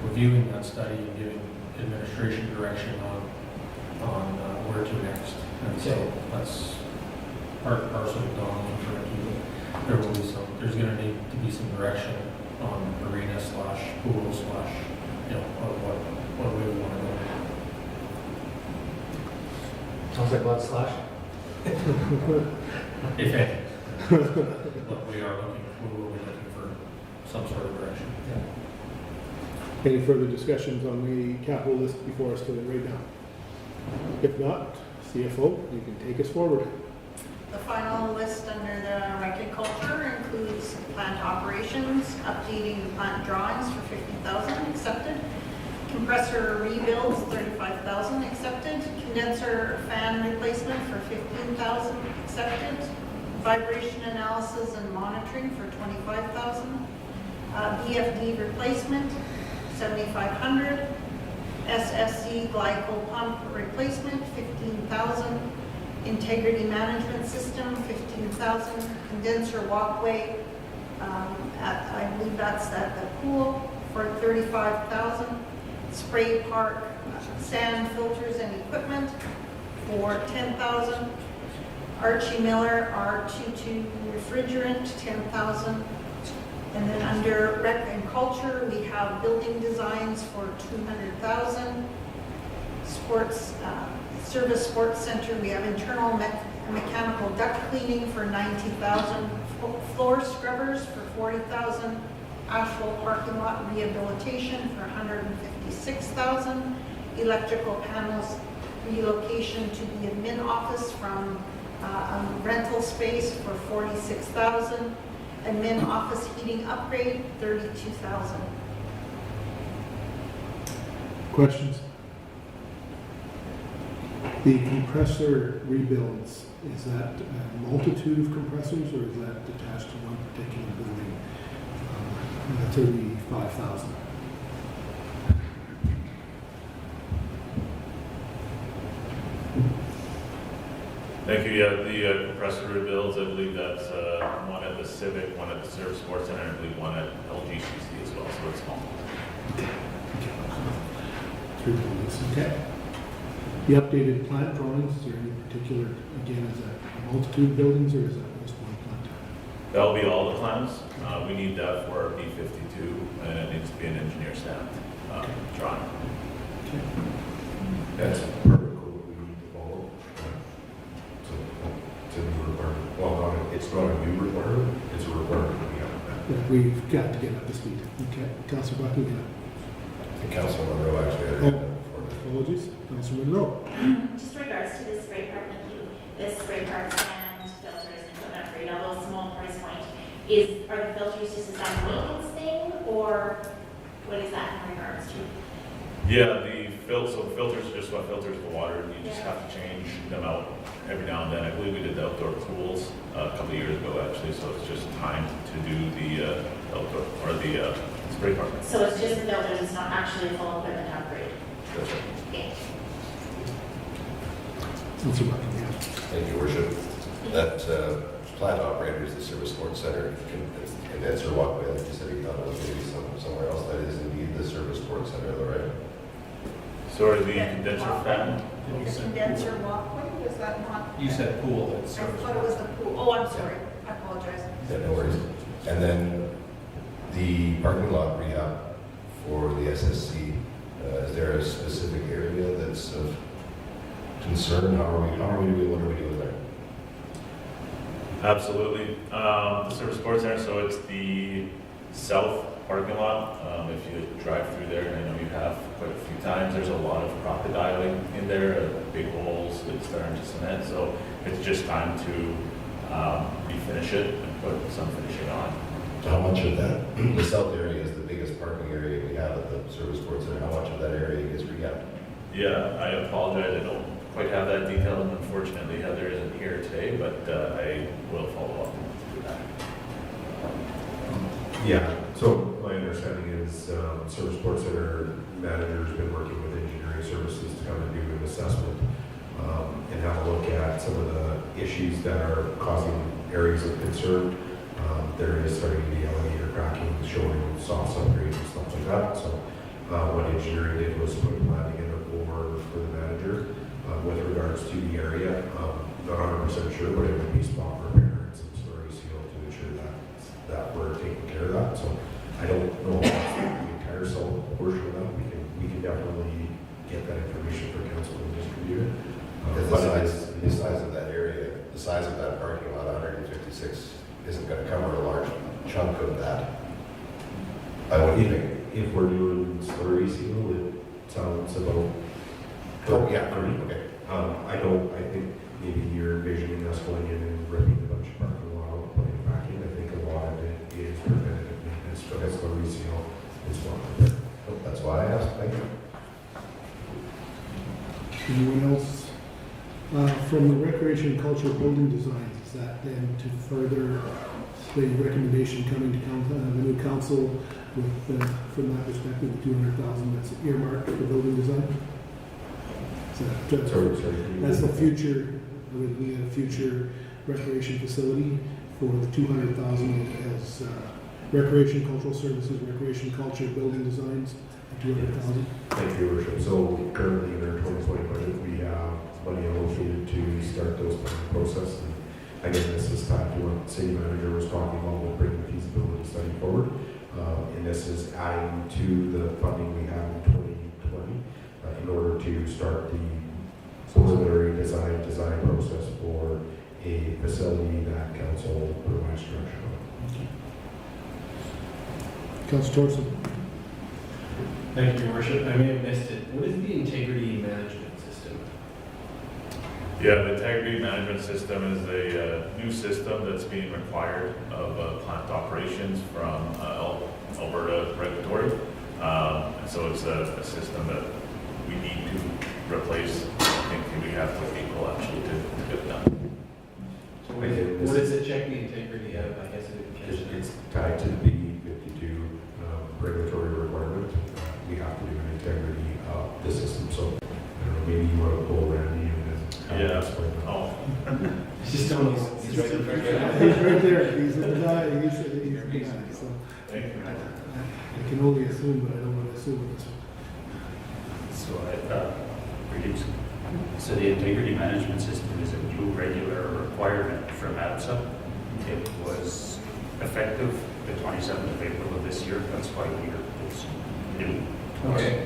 reviewing that study and giving administration direction on where to next. And so that's part and parcel of Don referring to. there's gonna need to be some direction on arena / pool / on what way we wanna go. Sounds like a lot of slash. If any. But we are looking for some sort of direction. Any further discussions on the capital list before us today right now? If not, CFO, you can take us forward. The final list under the rec and culture includes plant operations, updating the plant drawings for 50,000 accepted. Compressor rebuilds, 35,000 accepted. Condenser fan replacement for 15,000 accepted. Vibration analysis and monitoring for 25,000. BFD replacement, 7,500. SSC glycol pump replacement, 15,000. Integrity management system, 15,000. Condenser walkway, I believe that's at the pool for 35,000. Spray park sand filters and equipment for 10,000. Archie Miller R22 refrigerant, 10,000. And then under rec and culture, we have building designs for 200,000. Sports, service sports center, we have internal mechanical duct cleaning for 90,000. Floor scrubbers for 40,000. Asphalt parking lot rehabilitation for 156,000. Electrical panels relocation to the admin office from rental space for 46,000. Admin office heating upgrade, 32,000. Questions? The compressor rebuilds, is that a multitude of compressors or is that detached to one particular building? 35,000. Thank you. Yeah, the compressor rebuilds, I believe that's one at the Civic, one at the Service Sports Center, and I believe one at LGCC as well, so it's small. Three buildings, okay. The updated plant drawings, is there any particular, again, is that a multitude of buildings or is that just one plant? That'll be all the plans. We need that for our B52, and it needs to be an engineer stamped drawing. Okay. That's part of the code we need to follow. It's a new requirement. Well, it's not a new requirement, it's a requirement that we have. Yeah, we've got to get up to speed. Okay, Councillor Buckley, And Councilor Monroe actually had that before. apologies. Councillor Monroe. Just in regards to the spray park, this spray park and filters and equipment upgrade, although small price point, are the filters just a side maintenance thing, or what is that in regards to? Yeah, so the filters are just what filters the water, and you just have to change them out every now and then. I believe we did the outdoor pools a couple of years ago actually, so it's just time to do the outdoor, or the spray park. So it's just the filters, it's not actually a full equipment upgrade? That's right. Okay. Councillor Buckley, yeah. Thank you, Worship. That plant operators, the Service Sports Center, condenser walkway, like you said, you thought it was maybe somewhere else. That is indeed the Service Sports Center, though, right? Sorry, the condenser fan? The condenser walkway, was that not? You said pool, I thought it was the pool. Oh, I'm sorry. I apologize. Yeah, no worries. And then the parking lot rehab for the SSC, is there a specific area that's of concern? How are we doing? What are we doing there? Absolutely. The Service Sports Center, so it's the south parking lot. If you drive through there, and I know you have quite a few times, there's a lot of crocodiling in there, big holes, it's starting to cement, so it's just time to refinish it and put some finishing on. How much of that, the south area is the biggest parking area we have at the Service Sports Center. How much of that area gets rehabbed? Yeah, I apologize, I don't quite have that detail, and unfortunately Heather isn't here today, but I will follow up with that. Yeah, so my understanding is Service Sports Center manager's been working with engineering services to come and do an assessment and have a look at some of the issues that are causing areas of concern. There is starting to be alligator cracking, showing soft upgrades and stuff like that. So what engineering did was put a plan together for the manager with regards to the area. Not 100% sure, but it would be spot repair and some slurry seal to ensure that that we're taking care of that. So I don't know if it's the entire south portion of that. We can definitely get that information for council and distribute it. Because But the size of that area, the size of that parking lot, 156, isn't going to cover a large chunk of that. I would think. if we're doing slurry seal, it sounds about. Oh, yeah, okay. I think maybe you're envisioning us going in and ripping a bunch of parking lot out, putting it back in. I think a lot of it is preventative maintenance, but as slurry seal is one of it. That's why I asked. Thank you. Anyone else? From the recreation and culture building designs, is that then to further the recommendation coming to the new council with, from that perspective, the 200,000 that's earmarked for building design? Is that, Sorry. that's the future, would be a future recreation facility for the 200,000 as recreation, cultural services, recreation, culture, building designs, 200,000? Thank you, Your Worship. So currently in our 2020 budget, we have money allocated to start those planning process. And again, this is tied to what the city manager was talking about with bringing the feasibility study forward. And this is adding to the funding we have in 2020 in order to start the preliminary design process for a facility that council provides direction on. Councilor Torson. Thank you, Your Worship. I may have missed it. What is the integrity management system? Yeah, the integrity management system is a new system that's being required of plant operations from Alberta Regulatory. So it's a system that we need to replace. I think we have to April actually to get it done. What does it check the integrity of? I guess It's tied to the B52 regulatory requirement. We have to do an integrity of the system. So, I don't know, maybe you want to pull Randy and then explain that. Oh, it's just on he's right there. He's right there, he's the guy, he's the guy, so. thank you. I can only assume, but I don't want to assume this one. So the integrity management system is a new regular requirement from ABSA. It was effective the 27th of April of this year. That's why it's new. Okay.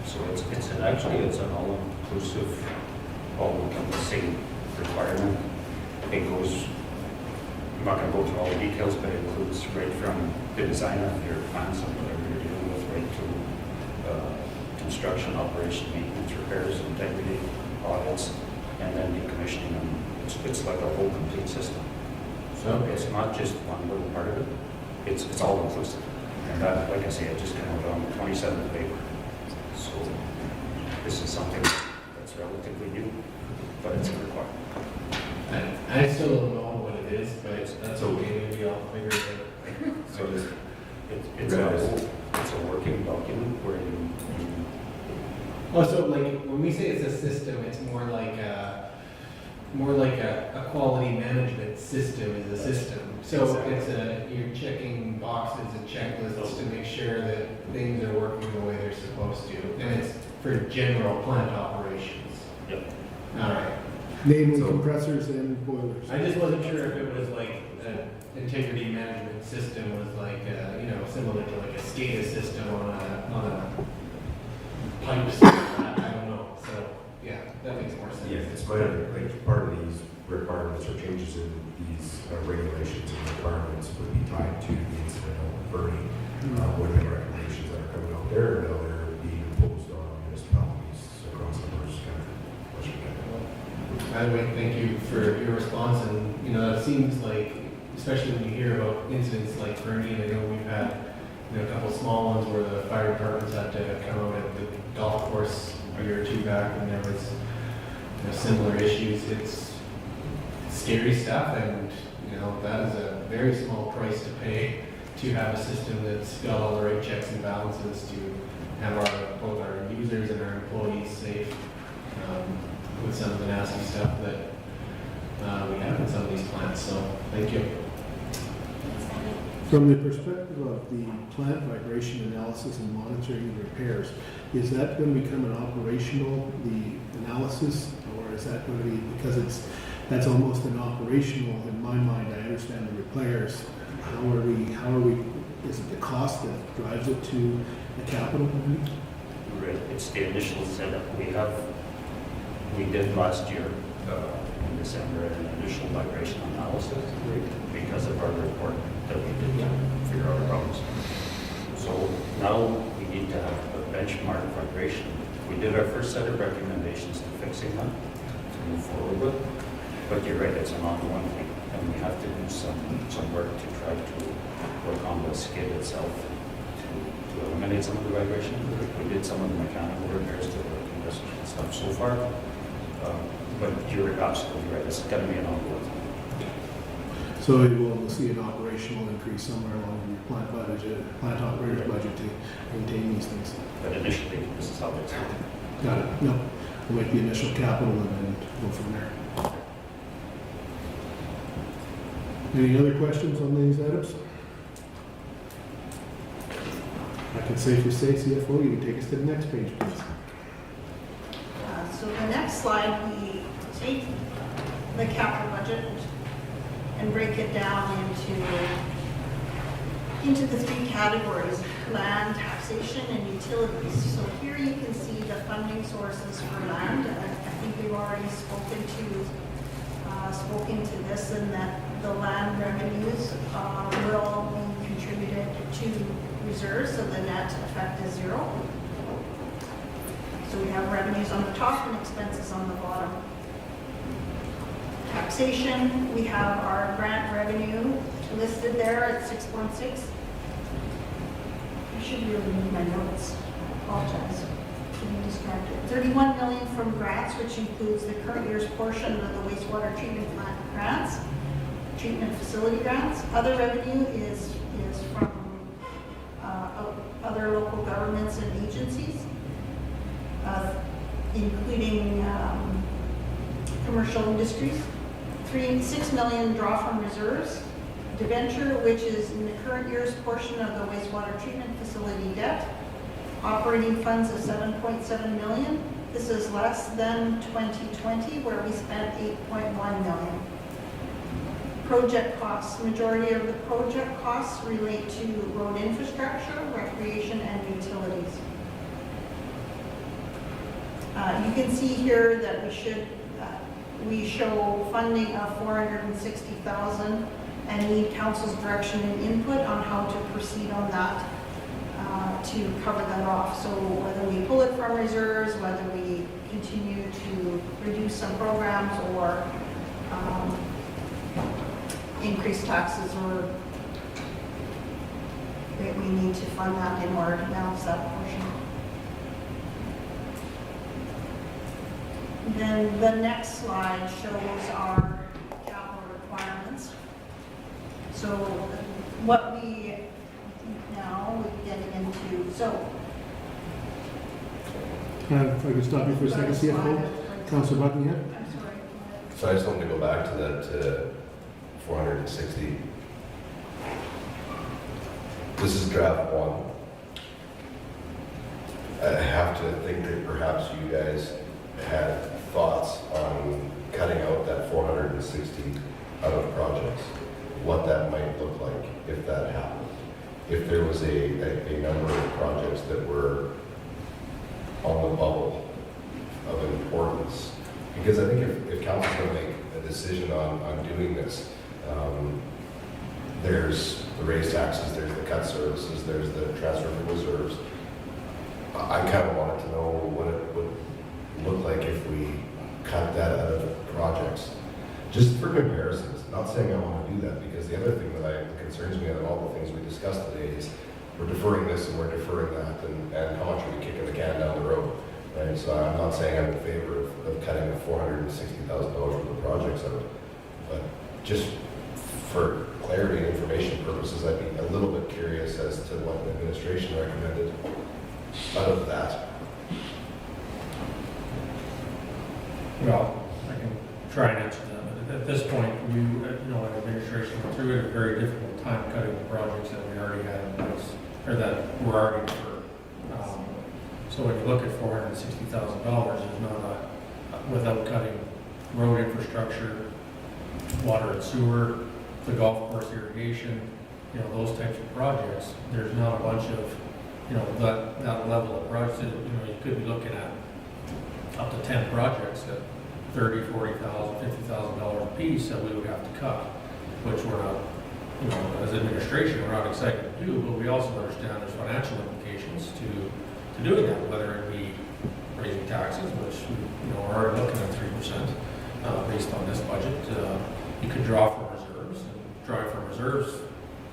So it's an all-inclusive, all-encompassing requirement. It goes, I'm not going to go through all the details, but it includes right from the design of your plans and whatever you're dealing with, right to construction, operation, maintenance, repairs, integrity, audits, and then decommissioning them. It's like a whole complete system. So it's not just one little part of it. It's all inclusive. And that, like I say, it just came out on the 27th of April. So this is something that's relatively new, but it's a requirement. I still don't know what it is, but that's okay. Maybe I'll figure it out. So it's a working document where you Oh, so like when we say it's a system, it's more like a quality management system is a system. So it's you're checking boxes and checklists to make sure that things are working the way they're supposed to, and it's for general plant operations. Yep. All right. Namely compressors and boilers. I just wasn't sure if it was like an integrity management system was like similar to like a SCADA system on a pipe system. I don't know. So yeah, that makes more sense. Yeah, it's my like part of these requirements or changes in these regulations and requirements would be tied to the incidental burning with the recommendations that are coming out there, and now they're being imposed on municipalities across the board. By the way, thank you for your response, and it seems like, especially when you hear about incidents like Bernie, and I know we've had a couple small ones where the fire departments had to come out at the golf course a year or two back, and there was similar issues. It's scary stuff, and that is a very small price to pay to have a system that's got all the right checks and balances to have both our users and our employees safe. With some of the nasty stuff that we have in some of these plants. So thank you. From the perspective of the plant vibration analysis and monitoring and repairs, is that going to become an operational, the analysis, or is that going to be, because that's almost an operational, in my mind, I understand the repairs how are we, is it the cost that drives it to the capital? Right, it's the initial setup. We did last year, in December, an initial migration analysis because of our report that we did to figure out our problems. So now we need to have a benchmark migration. We did our first set of recommendations to fixing that, to move forward with. But you're right, it's an ongoing thing, and we have to do some work to try to work on the skid itself to eliminate some of the vibration. We did some of the mechanical repairs to the compressor and stuff so far. But you're absolutely right, it's going to be an ongoing thing. So we'll see an operational increase somewhere along your plant operator's budget to maintain these things. But initially, this is how it's happening. Got it. No, we'll make the initial capital and then go from there. Any other questions on these items? I can safely say, CFO, you can take us to the next page, please. So the next slide, we take the capital budget and break it down into the three categories: land, taxation, and utilities. So here you can see the funding sources for land. I think we've already spoken to this, and that the land revenues will be contributed to reserves, so the net effect is zero. So we have revenues on the top and expenses on the bottom. Taxation, we have our grant revenue listed there at 6.6. I should really move my notes. I apologize. Getting distracted. 31 million from grants, which includes the current year's portion of the wastewater treatment plant grants, treatment facility grants. Other revenue is from other local governments and agencies, including commercial industries. 6 million draw from reserves. Debenture, which is in the current year's portion of the wastewater treatment facility debt. Operating funds of 7.7 million. This is less than 2020, where we spent 8.1 million. Project costs. Majority of the project costs relate to road infrastructure, recreation, and utilities. You can see here that we show funding of 460,000 and need council's direction and input on how to proceed on that to cover that off. So whether we pull it from reserves, whether we continue to reduce some programs or increase taxes, or that we need to fund that in order to balance that portion. Then the next slide shows our capital requirements. So what we, now we're getting into, so. If I could stop you for a second, CFO. Councilor Buckingham? I'm sorry. So I just wanted to go back to that 460. This is draft one. I have to think that perhaps you guys had thoughts on cutting out that 460 out of projects, what that might look like if that happened. If there was a number of projects that were on the bubble of importance. Because I think if council's going to make a decision on doing this, there's the raised taxes, there's the cut services, there's the transfer of reserves. I kind of wanted to know what it would look like if we cut that out of projects. Just for comparisons, not saying I want to do that, because the other thing that concerns me out of all the things we discussed today is we're deferring this and we're deferring that, and how much are we kicking the can down the road, right? So I'm not saying I'm in favor of cutting the $460,000 worth of projects out, but just for clarity and information purposes, I'd be a little bit curious as to what the administration recommended out of that. Well, I can try and answer that, but at this point, an administration went through it a very difficult time cutting the projects that we already had in place, or that were already deferred. So when you look at $460,000, it's not without cutting road infrastructure, water and sewer, the golf course irrigation, you know, those types of projects, there's not a bunch of, you know, that level of projects, that, you know, you could be looking at up to 10 projects at $30,000, $40,000, $50,000 a piece that we would have to cut, which we're not, you know, as administration, we're not excited to do, but we also understand there's financial implications to doing that, whether it be raising taxes, which, you know, we're already looking at 3% based on this budget. You could draw from reserves, and drawing from reserves,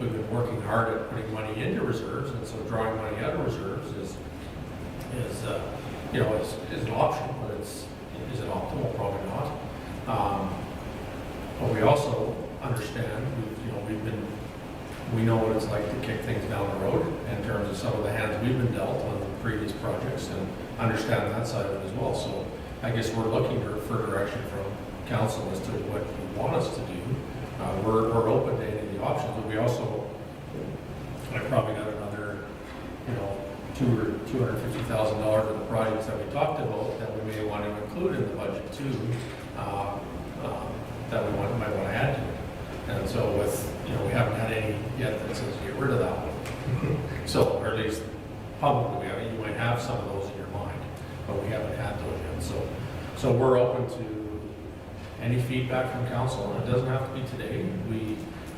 we've been working hard at putting money into reserves, and so drawing money out of reserves is you know, is an option, but is it optimal? Probably not. But we also understand, we know what it's like to kick things down the road in terms of some of the hands we've been dealt on previous projects, and understand that side of it as well. So I guess we're looking for direction from council as to what you want us to do. We're open to any of the options, but we also, I probably got another, you know, $250,000 worth of projects that we talked about that we may want to include in the budget too, that we might want to add to it. And so with, you know, we haven't had any yet that says get rid of that one. So, or at least publicly, you might have some of those in your mind, but we haven't had those yet. So we're open to any feedback from council, and it doesn't have to be today.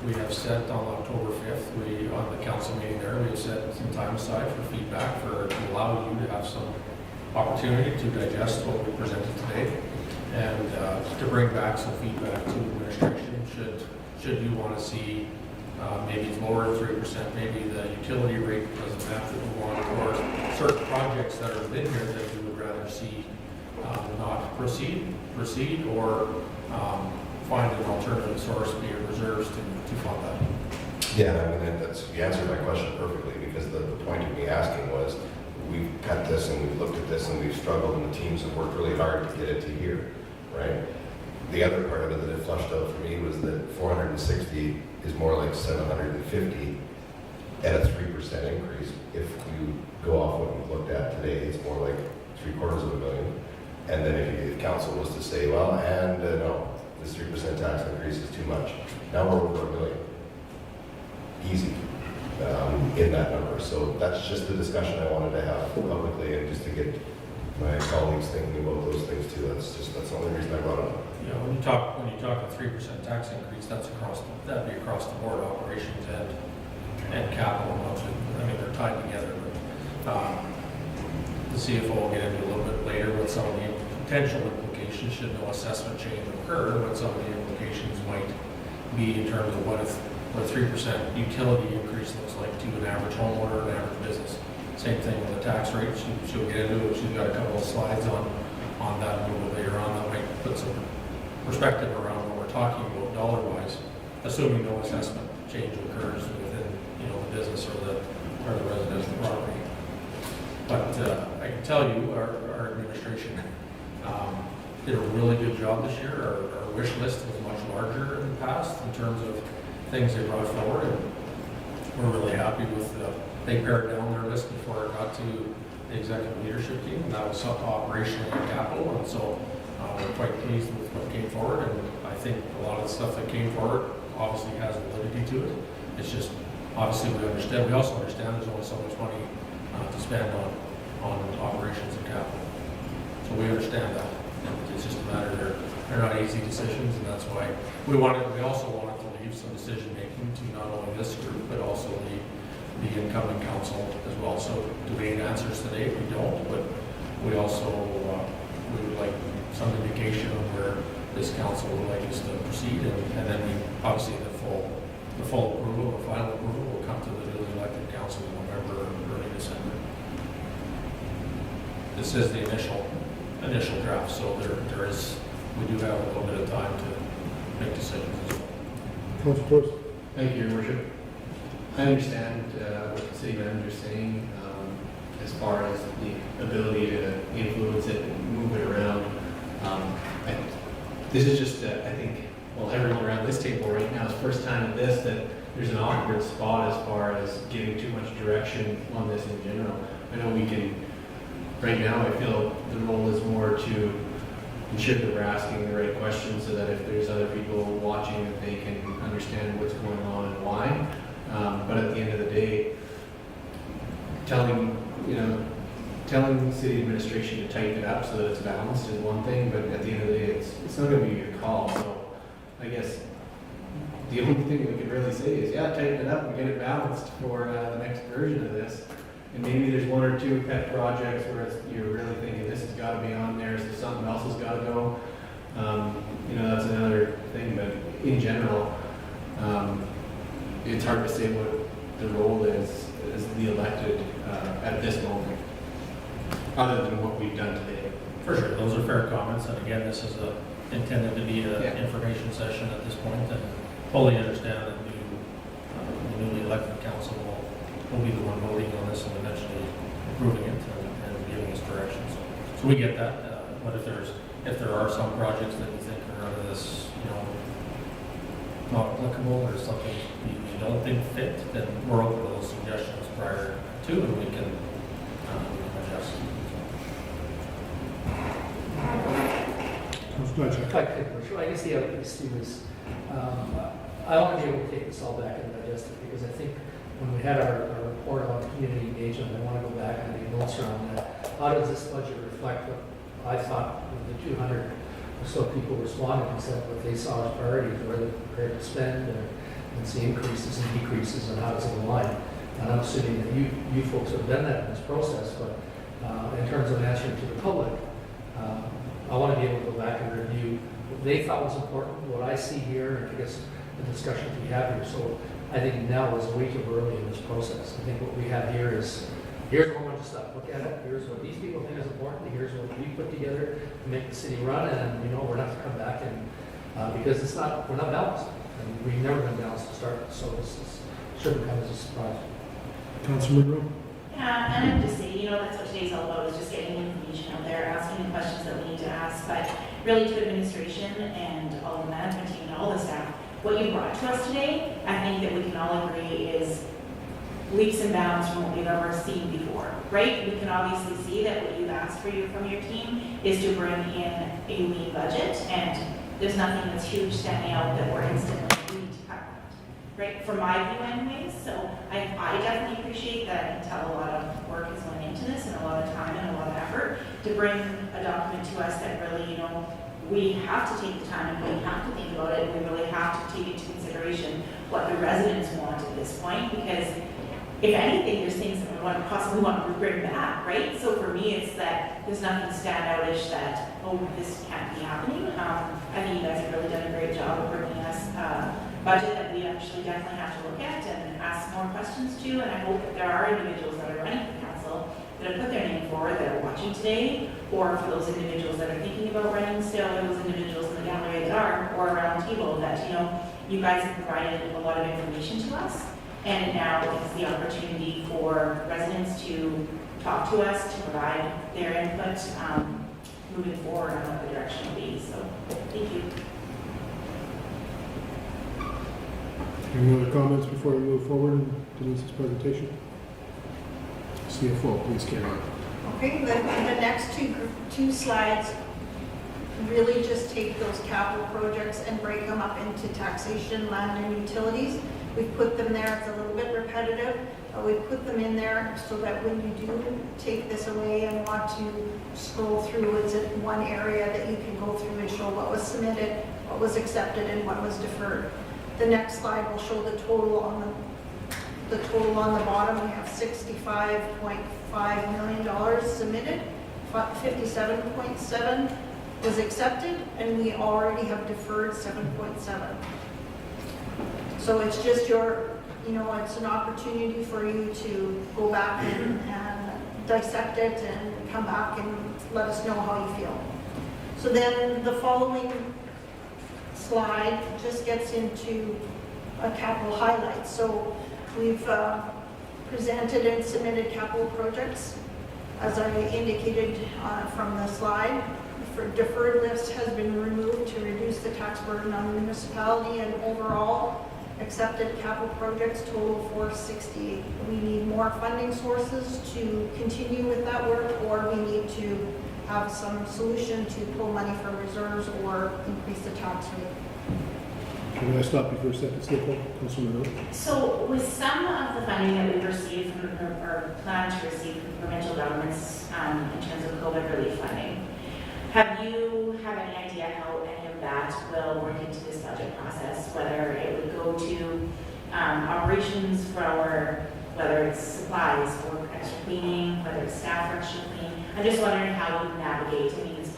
We have set on October 5th, on the council meeting there, we have set some time aside for feedback, to allow you to have some opportunity to digest what we presented today, and to bring back some feedback to administration, should you want to see, maybe it's lower than 3%, maybe the utility rate doesn't have to move on, or certain projects that are within here that you would rather see not proceed, or find an alternative source via reserves to fund that. Yeah, I mean, you answered my question perfectly, because the point of me asking was, we've cut this and we've looked at this and we've struggled, and the teams have worked really hard to get it to here, right? The other part of it that it flushed out for me was that 460 is more like 750 at a 3% increase. If you go off what we've looked at today, it's more like $750,000. And then if council was to say, well, and no, this 3% tax increase is too much, now we're over $1 million. Easy in that number. So that's just the discussion I wanted to have publicly, and just to get my colleagues thinking about those things too. That's the only reason I brought it up. You know, when you talk a 3% tax increase, that'd be across the board, operations and capital. I mean, they're tied together. But, the CFO will get into a little bit later what some of the potential implications, should no assessment change occur, what some of the implications might be in terms of what a 3% utility increase looks like to an average homeowner, an average business. Same thing with the tax rate. She'll get into it. She's got a couple of slides on that a little bit later on that might put some perspective around what we're talking about dollar-wise, assuming no assessment change occurs within, you know, the business or the residential property. But I can tell you, our administration did a really good job this year. Our wish list was much larger in the past in terms of things they brought forward, and we're really happy with they pared down their list before it got to the executive leadership team, and that was operational and capital, and so we're quite pleased with what came forward, and I think a lot of the stuff that came forward obviously has validity to it. It's just, obviously we also understand there's only so much money to spend on operations and capital. So we understand that. It's just a matter they're not easy decisions, and that's why we also wanted to leave some decision making to not only this group but also the incoming council as well. So do we need answers today? We don't, but we also we would like some indication of where this council would like us to proceed, and then we obviously the full approval, the final approval will come to the newly elected council in November or early December. This is the initial draft, so we do have a little bit of time to make decisions as well. Councilor Torres. Thank you, Your Worship. I understand what the city manager is saying as far as the ability to influence it and move it around. This is just, I think, well, everyone around this table right now is first time at this, that there's an awkward spot as far as giving too much direction on this in general. I know we can, right now I feel the role is more to ensure that we're asking the right questions so that if there's other people watching, that they can understand what's going on and why. telling the city administration to tighten it up so that it's balanced is one thing, but at the end of the day, it's not gonna be your call, so I guess the only thing we could really say is, yeah, tighten it up and get it balanced for the next version of this. And maybe there's one or two pet projects where you're really thinking this has gotta be on there, so something else has gotta go. That's another thing, but in general, it's hard to say what the role is as the elected at this moment, other than what we've done today. For sure, those are fair comments, and again, this is intended to be an Yeah. information session at this point, and fully understand that the newly elected council will be the one voting on this and eventually approving it and giving us directions. So we get that, but if there are some projects that you think are out of this, not applicable or something you don't think fit, then we're open to those suggestions prior to, and we can adjust. If I could, I guess the other piece too is, I want to be able to take this all back and digest it, because I think when we had our report on community engagement, I want to go back and make notes around that. How does this budget reflect what I thought the 200 or so people responded and said what they saw as priorities, where they're prepared to spend, and see increases and decreases, and how does it align? And I'm assuming that you folks have done that in this process, but in terms of answering to the public, I want to be able to go back and review what they thought was important, what I see here, and I guess the discussions we have here. So I think now is way too early in this process. I think what we have here is, here's a whole bunch of stuff, look at it, here's what these people think is important, here's what we put together to make the city run, and we're going to have to come back and, because we're not balanced. And we've never been balanced to start, so shouldn't come as a surprise. Councilor Monroe? Yeah, and I would just say, that's what today's all about, is just getting information out there, asking the questions that we need to ask, but really to administration and all the management team and all the staff, what you brought to us today, I think that we can all agree is leaps and bounds from what we've ever seen before, right? We can obviously see that what you've asked from your team is to bring in a lean budget, and there's nothing that's huge standing out that we're instantly we need to cut that, right? From my view anyways, so I definitely appreciate that. I can tell a lot of work is going into this, and a lot of time and a lot of effort to bring a document to us that really, we have to take the time and we have to think about it, and we really have to take into consideration what the residents want at this point, because if anything, there's things that we possibly want to bring back, right? So for me, it's that there's nothing standoutish that, this can't be happening. I think you guys have really done a great job of bringing us a budget that we actually definitely have to look at and ask more questions to, and I hope that there are individuals that are running for council that have put their name forward that are watching today, or for those individuals that are thinking about running still, or those individuals in the gallery that are, or around the table, that, you guys have provided a lot of information to us. And now is the opportunity for residents to talk to us, to provide their input moving forward on what the direction will be. So, thank you. Any other comments before we move forward in Denise's presentation? CFO, please carry on. Okay, the next two slides really just take those capital projects and break them up into taxation, land, and utilities. We've put them there, it's a little bit repetitive, but we put them in there so that when you do take this away and want to scroll through, it's in one area that you can go through and show what was submitted, what was accepted, and what was deferred. The next slide will show the total on the bottom. We have $65.5 million submitted, 57.7 was accepted, and we already have deferred 7.7. So it's just it's an opportunity for you to go back and dissect it and come back and let us know how you feel. So then the following slide just gets into a capital highlight. So we've presented and submitted capital projects, as I indicated from the slide. For deferred list has been removed to reduce the tax burden on the municipality, and overall accepted capital projects total 460. We need more funding sources to continue with that work, or we need to have some solution to pull money from reserves or increase the tax rate. Can I stop you for a second, CFO? Councilor Miller? So with some of the funding that we've received from, or plan to receive from provincial governments in terms of COVID relief funding, have you have any idea how any of that will work into this budget process? Whether it would go to operations for our, whether it's supplies for extra cleaning, whether it's staff for extra cleaning? I'm just wondering how you navigate. I mean, it's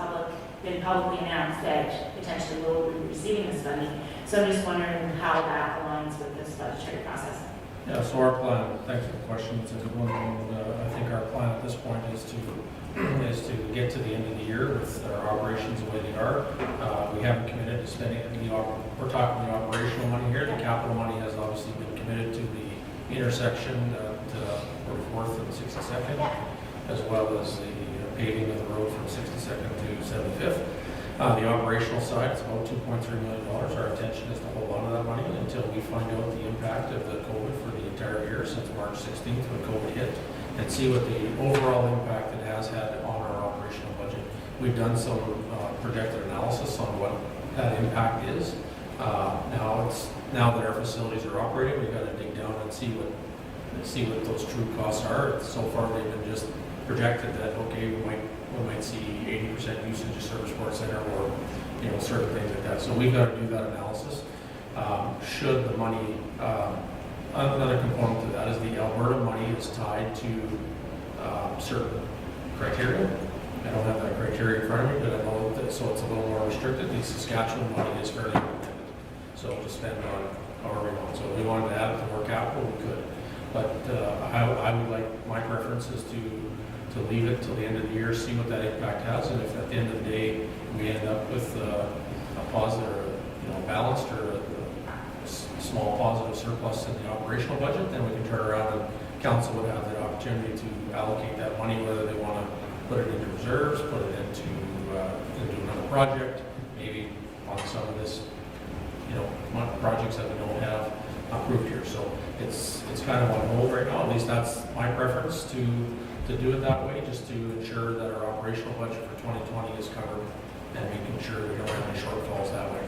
been publicly announced that potentially we'll be receiving this funding. So I'm just wondering how that aligns with this budgetary process. Yeah, so our plan, thanks for the question, it's a good one. And, I think our plan at this point is to get to the end of the year with our operations the way they are. We haven't committed to spending we're talking the operational money here. The capital money has obviously been committed to the intersection at 44th and 62nd, as well as the paving of the road from 62nd to 75th. The operational side, it's about $2.3 million. Our intention is to hold on to that money until we find out the impact of the COVID for the entire year since March 16th when COVID hit, and see what the overall impact it has had on our operational budget. We've done some projected analysis on what that impact is. Now that our facilities are operating, we've got to dig down and see what those true costs are. So far, they've been just projected that, okay, we might see 80% usage of Service Sports Center or, certain things like that. So we've got to do that analysis. Should the money, another component to that is the Alberta money is tied to certain criteria. I don't have that criteria in front of me, but I know that, so it's a little more restricted. The Saskatchewan money is fairly limited. So to spend on however we want. So if we wanted to add it to more capital, we could. But I would like, my preference is to leave it till the end of the year, see what that impact has, and if at the end of the day we end up with a positive, balanced or a small positive surplus in the operational budget, then we can turn around and council would have the opportunity to allocate that money, whether they want to put it into reserves, put it into another project, maybe on some of this, projects that we don't have approved here. So it's kind of on hold right now. At least that's my preference to do it that way, just to ensure that our operational budget for 2020 is covered and making sure we don't have any shortfalls that way.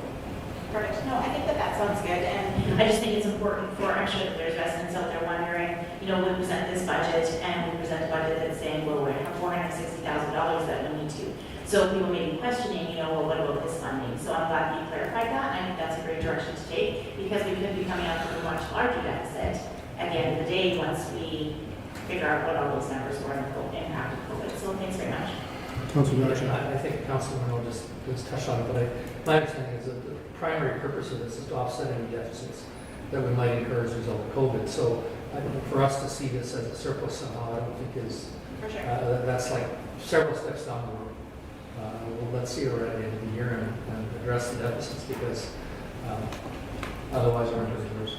Perfect. No, I think that sounds good, and I just think it's important for, I'm sure that there's residents out there wondering, we present this budget and we present a budget that's saying, well, we have $460,000 that we need to. So people may be questioning, well, what about this funding? So I'm glad that you clarified that, and I think that's a great direction to take, because we could be coming up with a much larger deficit at the end of the day once we figure out what all those numbers were and the impact of COVID. So thanks very much. Councilor Miller? I think Councilor Manhole just touched on it, but my understanding is that the primary purpose of this is to offset any deficits that we might incur as a result of COVID. So for us to see this as a surplus somehow, I don't think is, For sure. that's like several steps down the road. Well, let's see we're at the end of the year and address the deficits, because otherwise we're into reserves.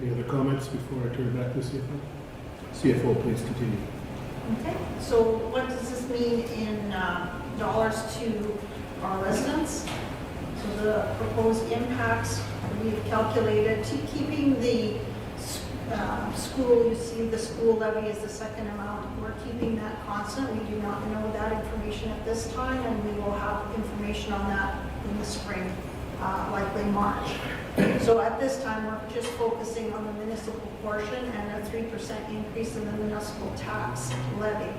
Any other comments before I turn it back to CFO? CFO, please continue. Okay, so what does this mean in dollars to our residents? So the proposed impacts, we've calculated to keeping the school, you see the school levy is the second amount. We're keeping that constant. We do not know that information at this time, and we will have information on that in the spring, likely March. So at this time, we're just focusing on the municipal portion and a 3% increase in the municipal tax levy.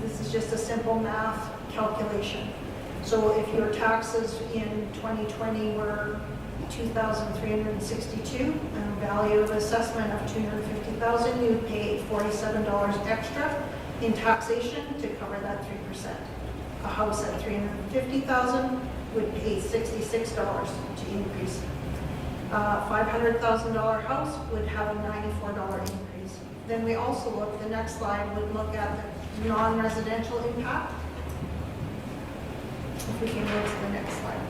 This is just a simple math calculation. So if your taxes in 2020 were 2,362 and a value of assessment of 250,000, you pay $47 extra in taxation to cover that 3%. A house at 350,000 would pay $66 to increase. $500,000 house would have a $94 increase. Then we also look, the next slide would look at the non-residential impact. If we can go to the next slide.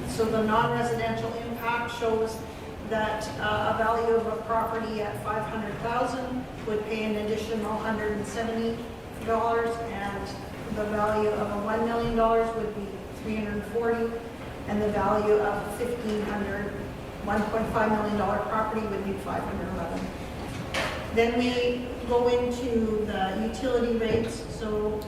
So the non-residential impact shows that a value of a property at $500,000 would pay an additional $170, and the value of a $1 million would be $340, and the value of $1.5 million property would be $511. Then we go into the utility rates. So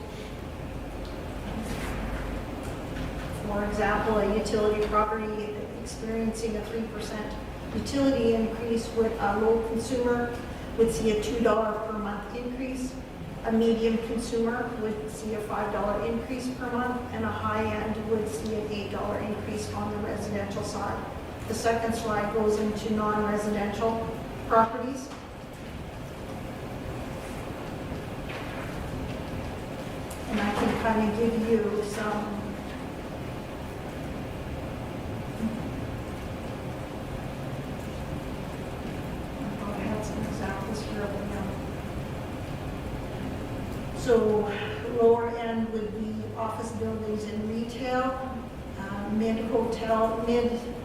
For example, a utility property experiencing a 3% utility increase would, a low consumer would see a $2 per month increase. A medium consumer would see a $5 increase per month, and a high end would see an $8 increase on the residential side. The second slide goes into non-residential properties. And I can kind of give you some I had some examples here of them. So lower end would be office buildings and retail.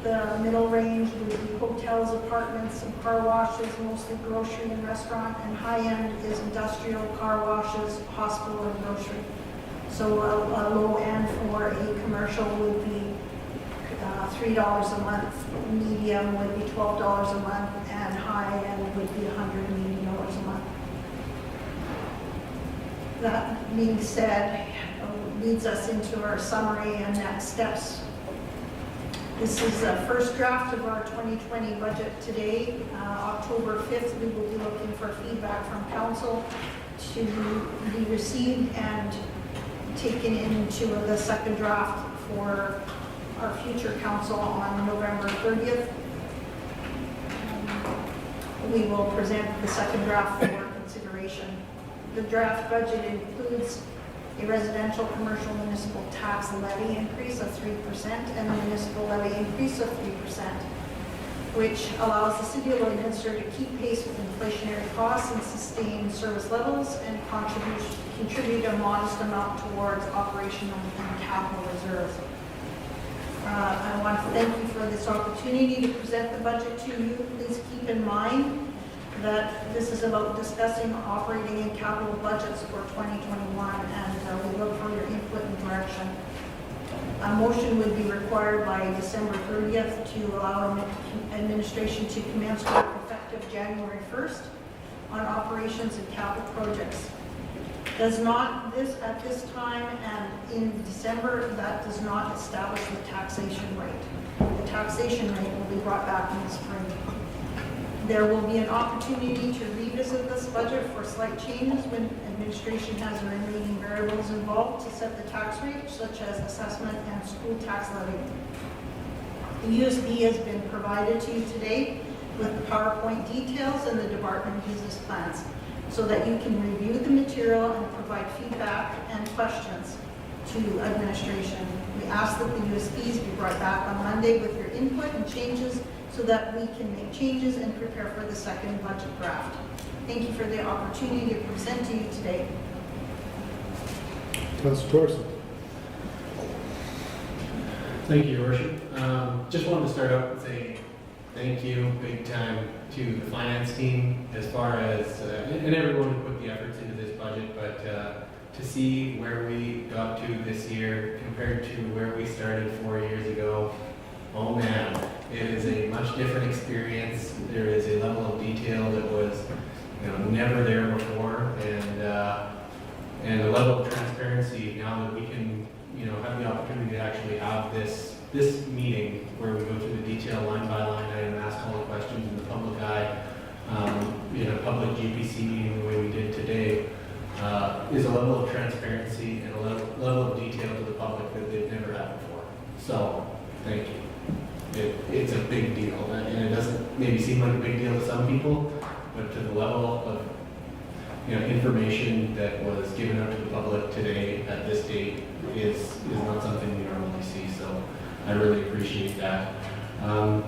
The middle range would be hotels, apartments, and car washes, mostly grocery and restaurant. And high end is industrial, car washes, hospital, and grocery. So a low end for a commercial would be $3 a month, medium would be $12 a month, and high end would be $180 a month. That being said, leads us into our summary and next steps. This is the first draft of our 2020 budget today. October 5th, we will be looking for feedback from council to be received and taken into the second draft for our future council on November 30th. We will present the second draft for consideration. The draft budget includes a residential commercial municipal tax levy increase of 3% and a municipal levy increase of 3%, which allows the city of Lloydminster to keep pace with inflationary costs and sustain service levels and contribute a modest amount towards operational and capital reserves. I want to thank you for this opportunity to present the budget to you. Please keep in mind that this is about discussing operating and capital budgets for 2021, and we look for your input and direction. A motion would be required by December 30th to allow administration to commence work effective January 1st on operations and capital projects. Does not this at this time and in December, that does not establish the taxation rate. The taxation rate will be brought back in the spring. There will be an opportunity to revisit this budget for slight changes when administration has the remaining variables involved to set the tax rate, such as assessment and school tax levy. The USB has been provided to you today with the PowerPoint details and the department business plans so that you can review the material and provide feedback and questions to administration. We ask that the USBs be brought back on Monday with your input and changes so that we can make changes and prepare for the second budget draft. Thank you for the opportunity to present to you today. Councilor Thorson. Thank you, Your Worship. Just wanted to start out with saying thank you big time to the finance team as far as, and everyone who put the efforts into this budget, but to see where we got to this year compared to where we started 4 years ago, oh man, it is a much different experience. There is a level of detail that was, never there before, and a level of transparency now that we can, have the opportunity to actually have this meeting where we go through the detail line by line item, ask all the questions in the public eye, in a public GPC meeting the way we did today, is a level of transparency and a level of detail to the public that they've never had before. So, thank you. It's a big deal, and it doesn't maybe seem like a big deal to some people, but to the level of information that was given out to the public today at this date is not something we normally see. So I really appreciate that. I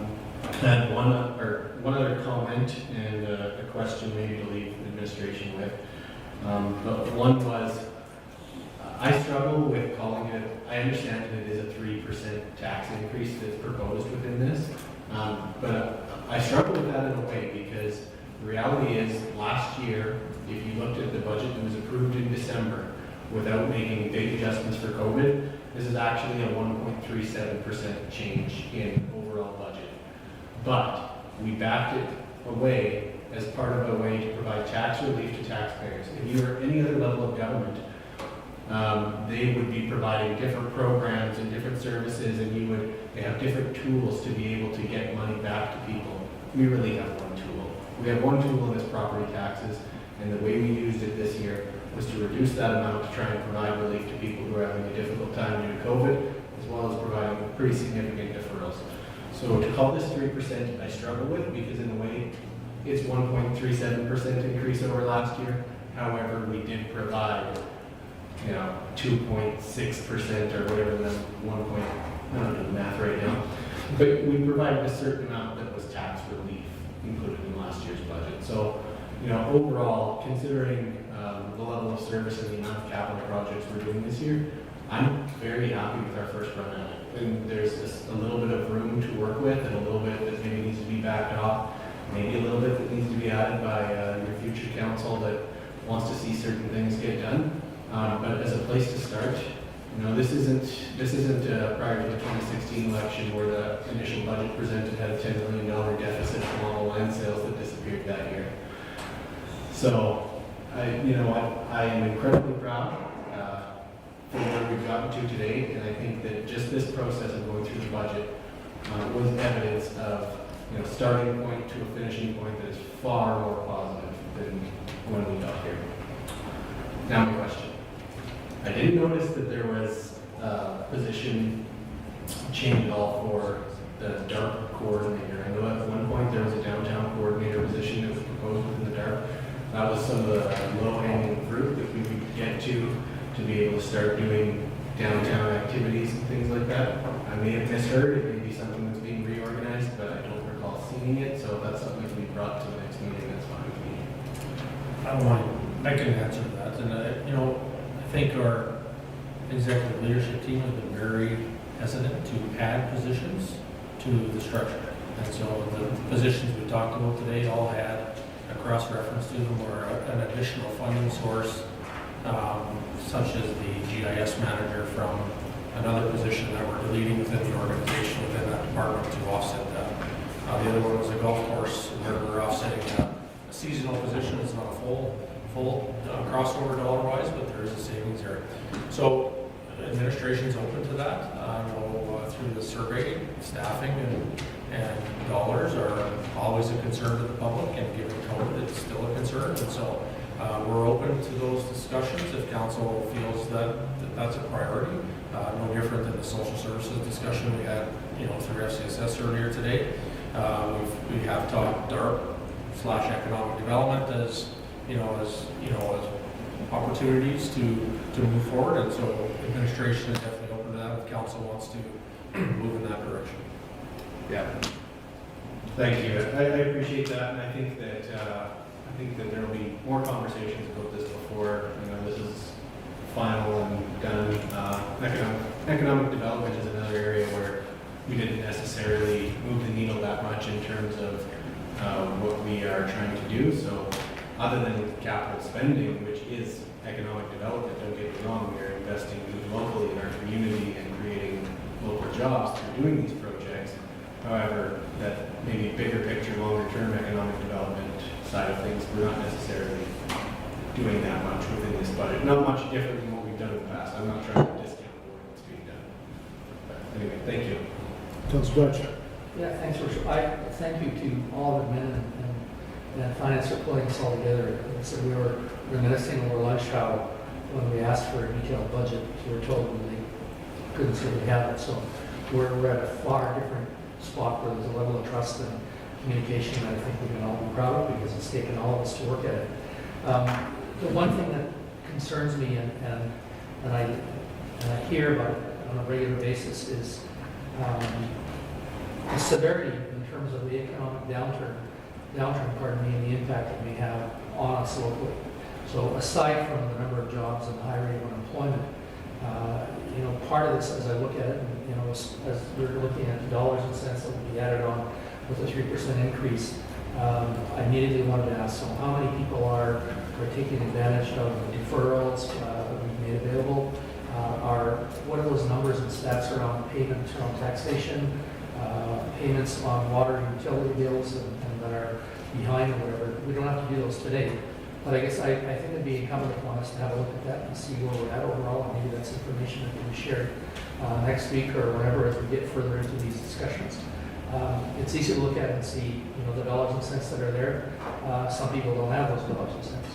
had one other comment and a question maybe to leave administration with. But one was, I struggle with calling it, I understand that it is a 3% tax increase that's proposed within this, but I struggle with that in a way because the reality is last year, if you looked at the budget that was approved in December without making big adjustments for COVID, this is actually a 1.37% change in overall budget. But we backed it away as part of a way to provide tax relief to taxpayers. If you are any other level of government, they would be providing different programs and different services, and they have different tools to be able to get money back to people. We really have one tool. We have one tool, and it's property taxes, and the way we used it this year was to reduce that amount to try and provide relief to people who are having a difficult time due to COVID, as well as providing pretty significant deferrals. So to call this 3%, I struggle with, because in a way, it's 1.37% increase over last year. However, we did provide, 2.6% or whatever, the I don't know the math right now. But we provided a certain amount that was tax relief included in last year's budget. So, overall, considering the level of service and the amount of capital projects we're doing this year, I'm very happy with our first run at it. And there's just a little bit of room to work with, and a little bit that maybe needs to be backed off, maybe a little bit that needs to be added by your future council that wants to see certain things get done. But as a place to start, this isn't prior to the 2016 election where the initial budget presented had a $10 million deficit from all the land sales that disappeared that year. So, I am incredibly proud for where we've gotten to today, and I think that just this process of going through the budget was evidence of starting point to a finishing point that is far more positive than when we got here. Now my question. I didn't notice that there was a position change at all for the DARP coordinator. I know at one point there was a downtown coordinator position that was proposed within the DARP. That was some of the low-hanging fruit that we could get to be able to start doing downtown activities and things like that. I may have misheard. It may be something that's being reorganized, but I don't recall seeing it. So if that's something that can be brought to the next meeting, that's fine with me. I can answer that, and I think our executive leadership team has been very hesitant to add positions to the structure. And so the positions we talked about today all had a cross-reference to them or an additional funding source, such as the GIS manager from another position that we're deleting within the organization within that department to offset that. The other one was a golf course where we're offsetting a seasonal position. It's not a full crossover dollar-wise, but there is a savings there. So administration's open to that. Through the survey, staffing and dollars are always a concern to the public, and given COVID, it's still a concern. And so we're open to those discussions if council feels that that's a priority. No different than the social services discussion we had, through FCSS earlier today. We have talked DARP/economic development as opportunities to move forward, and so administration is definitely open to that if council wants to move in that direction. Yeah. Thank you. I appreciate that, and I think that there will be more conversations about this before this is final and done. Economic development is another area where we didn't necessarily move the needle that much in terms of what we are trying to do. So, other than capital spending, which is economic development, don't get me wrong, we are investing locally in our community and creating local jobs through doing these projects. However, that maybe bigger picture, longer term economic development side of things, we're not necessarily doing that much within this budget. Not much different than what we've done in the past. I'm not trying to discount the work that's being done. But anyway, thank you. Councilor Dutch. Yeah, thanks, Richard. I thank you to all the men and finance for pulling this all together. So we were reminiscing over lunch how when we asked for a detailed budget, we were told they couldn't simply have it. So we're at a far different spot where there's a level of trust and communication that I think we can all be proud of, because it's taken all of us to work at it. The one thing that concerns me and I hear about it on a regular basis is the severity in terms of the economic downturn, and the impact it may have on us locally. So aside from the number of jobs and the high rate of unemployment, part of this, as I look at it, and, as we're looking at dollars and cents that will be added on with a 3% increase, I immediately wanted to ask, so how many people are taking advantage of the deferrals that we've made available? What are those numbers and stats around payments around taxation, payments on water and utility bills and that are behind or whatever? We don't have to do those today, But I guess I think it'd be incumbent upon us to have a look at that and see where we're at overall, and maybe that's information that can be shared next week or whenever as we get further into these discussions. It's easy to look at and see, the dollars and cents that are there. Some people don't have those dollars and cents.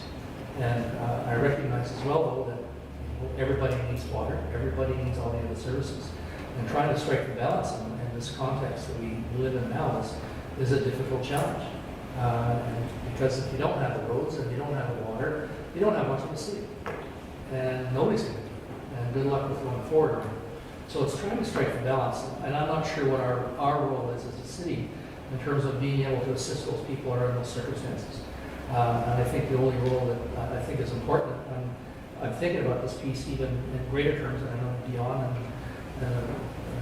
And I recognize as well, though, that everybody needs water, everybody needs all the other services. And trying to strike the balance in this context that we live in now is a difficult challenge. Because if you don't have the roads and you don't have the water, you don't have much of a city. And nobody's going to do it. And good luck with going forward. So it's trying to strike the balance. And I'm not sure what our role is as a city in terms of being able to assist those people that are in those circumstances. And I think the only role that I think is important, I'm thinking about this piece even in greater terms, and I know Dion and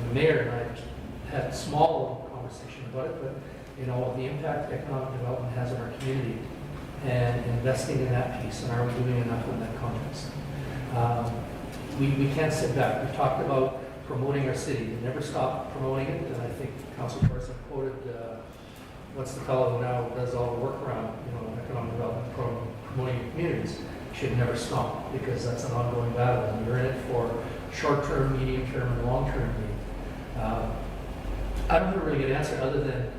the mayor and I had a small conversation about it, but the impact economic development has on our community and investing in that piece, and are we doing enough in that context? We can't sit back. We've talked about promoting our city. We never stop promoting it, and I think Councilor Carson quoted, what's the fellow who now does all the work around, economic development program, promoting your communities, should never stop, because that's an ongoing battle, and you're in it for short-term, medium-term, and long-term need. I don't have a really good answer other than,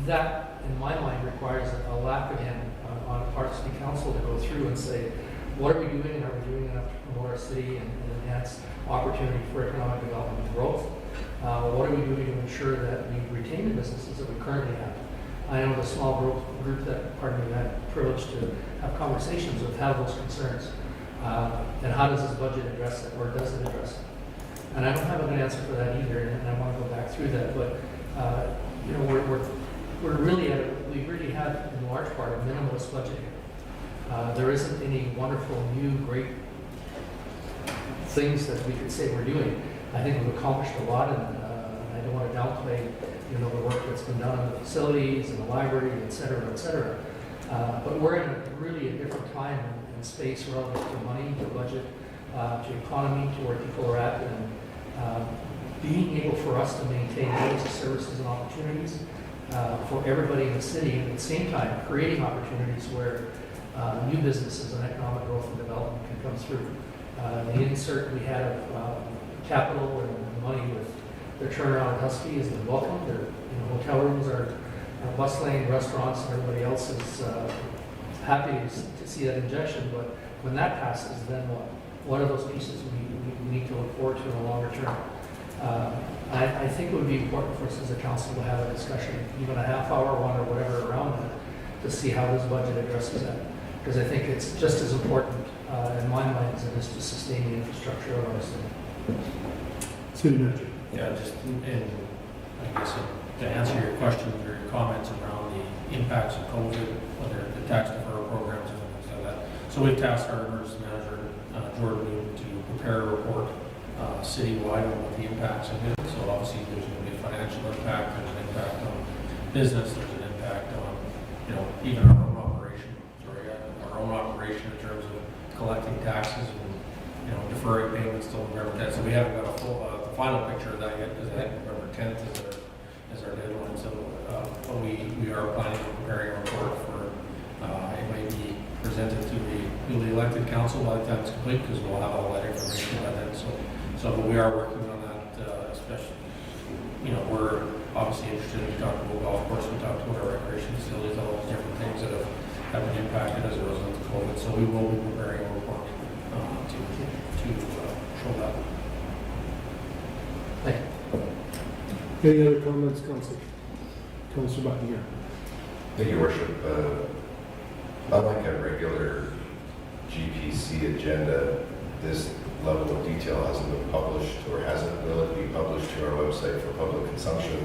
that in my mind requires a lack of hand on the part of city council to go through and say, what are we doing, and are we doing enough to promote our city and enhance opportunity for economic development and growth? What are we doing to ensure that we retain the businesses that we currently have? I know the small group that, we had the privilege to have conversations with have those concerns. And how does this budget address it, or does it address it? And I don't have a good answer for that either, and I want to go back through that. But we're really we really have, in large part, a minimalist budget here. There isn't any wonderful, new, great things that we could say we're doing. I think we've accomplished a lot, and I don't want to downplay, the work that's been done in the facilities and the library, et cetera, et cetera. But we're in really a different time and space relative to money, to budget, to economy, to where people are at, and being able for us to maintain those services and opportunities for everybody in the city, and at the same time creating opportunities where new businesses and economic growth and development can come through. The insert we had of capital and money with their turnaround at Husky has been welcomed. Their hotel rooms are bustling, restaurants and everybody else is happy to see that injection. But when that passes, then what? What are those pieces we need to look forward to in the longer term? I think it would be important for us as a council to have a discussion, even a half-hour one or whatever around that, to see how this budget addresses that. Because I think it's just as important in my mind as it is to sustain the infrastructure of our city. City manager. Yeah, just, and I guess to answer your question or your comments around the impacts of COVID, whether the tax deferral programs and things like that. So we've tasked our emergency manager, Jordan, to prepare a report citywide on what the impacts have been. So obviously there's going to be a financial impact, there's an impact on business, there's an impact on, even our own operation. Our own operation in terms of collecting taxes and, deferring payments till November 10th. So we haven't got a full, final picture of that yet, because I think November 10th is our deadline. So but we are planning on preparing a report for, it may be presented to the newly elected council by the time it's complete, because we'll have all that information by then. But we are working on that, especially, we're obviously interested in talking about golf course, we talked about our recreation facilities, all those different things that have been impacted as a result of COVID. So we will be preparing a report to show that. Thank you. Any other comments, Council? Councilor Buckingham. Thank you, Worship. Unlike a regular GPC agenda, this level of detail hasn't been published or hasn't really been published to our website for public consumption.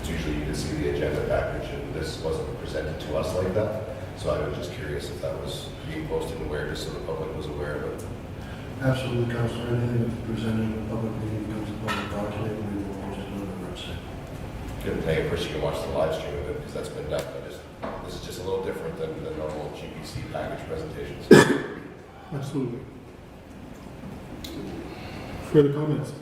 Usually you can see the agenda package, and this wasn't presented to us like that. So I was just curious if that was being posted and where, just so the public was aware of it. Absolutely, Councilor. Anything that's presented in a public meeting becomes a public document, and we will post it on the website. Good thing. Of course, you can watch the live stream of it because that's been done. This is just a little different than the normal GPC package presentations. Absolutely. Further comments?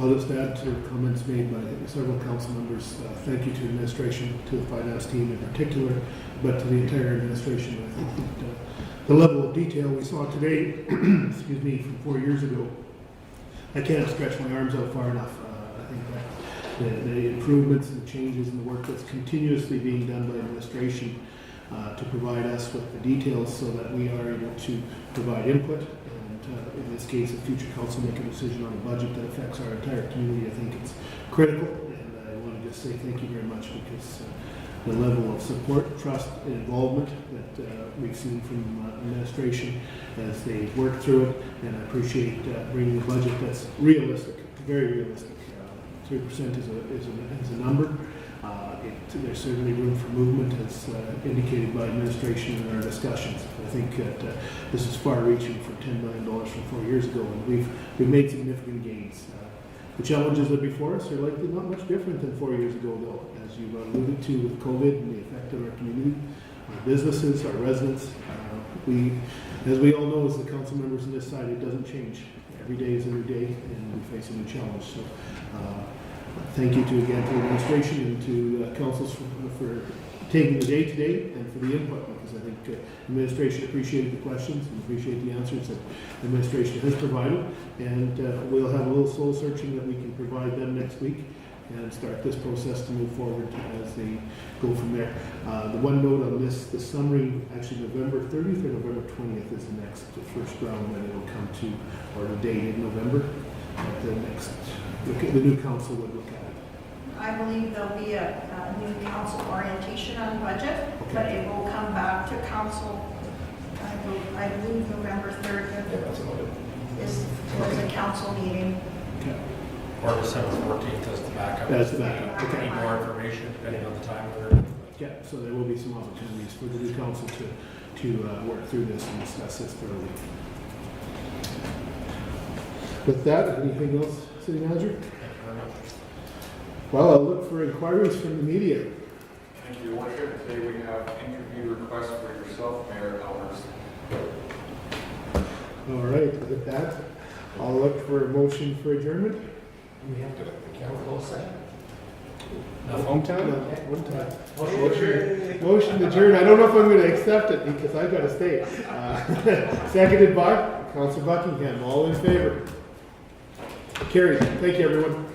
I'll just add to comments made by several council members. Thank you to administration, to the finance team in particular, but to the entire administration. I think that the level of detail we saw today, excuse me, from 4 years ago, I can't stretch my arms out far enough. I think that the improvements and the changes and the work that's continuously being done by administration to provide us with the details so that we are able to provide input. In this case, if future council make a decision on a budget that affects our entire community, I think it's critical. And I want to just say thank you very much, because the level of support, trust, and involvement that we've seen from administration as they work through it, and I appreciate bringing a budget that's realistic, very realistic. 3% is a number. There's certainly room for movement, as indicated by administration in our discussions. I think that this is far-reaching for $10 million from 4 years ago, and we've made significant gains. The challenges that are before us are likely not much different than 4 years ago, though, as you alluded to with COVID and the effect on our community, our businesses, our residents. As we all know, as the council members on this side, it doesn't change. Every day is a new day, and we face a new challenge. So, thank you again to the administration and to councils for taking the day today and for the input, because I think administration appreciated the questions and appreciate the answers that administration has provided, and we'll have a little soul searching that we can provide them next week and start this process to move forward as they go from there. The one note on this, the summary, actually November 30th or November 20th is the first round that it will come to, or the date in November. The new council would look at it. I believe there'll be a new council orientation on budget, but it will come back to council, I believe November 30th is a council meeting. Okay. Or December 14th as the backup. That's the backup. Okay. Need more information depending on the time of it. Yeah, so there will be some opportunities for the new council to work through this and discuss this thoroughly. With that, anything else, City Manager? Thank you very much. Well, I'll look for inquiries from the media. Thank you, Your Worship. Today we have interview requests for yourself, Mayor Elmers. All right, with that, I'll look for a motion for adjournment. We have to close second. Hometown? Motion adjourned. I don't know if I'm going to accept it because I've got to stay. Seconded by Council Buckingham. All in favor? Carried. Thank you, everyone.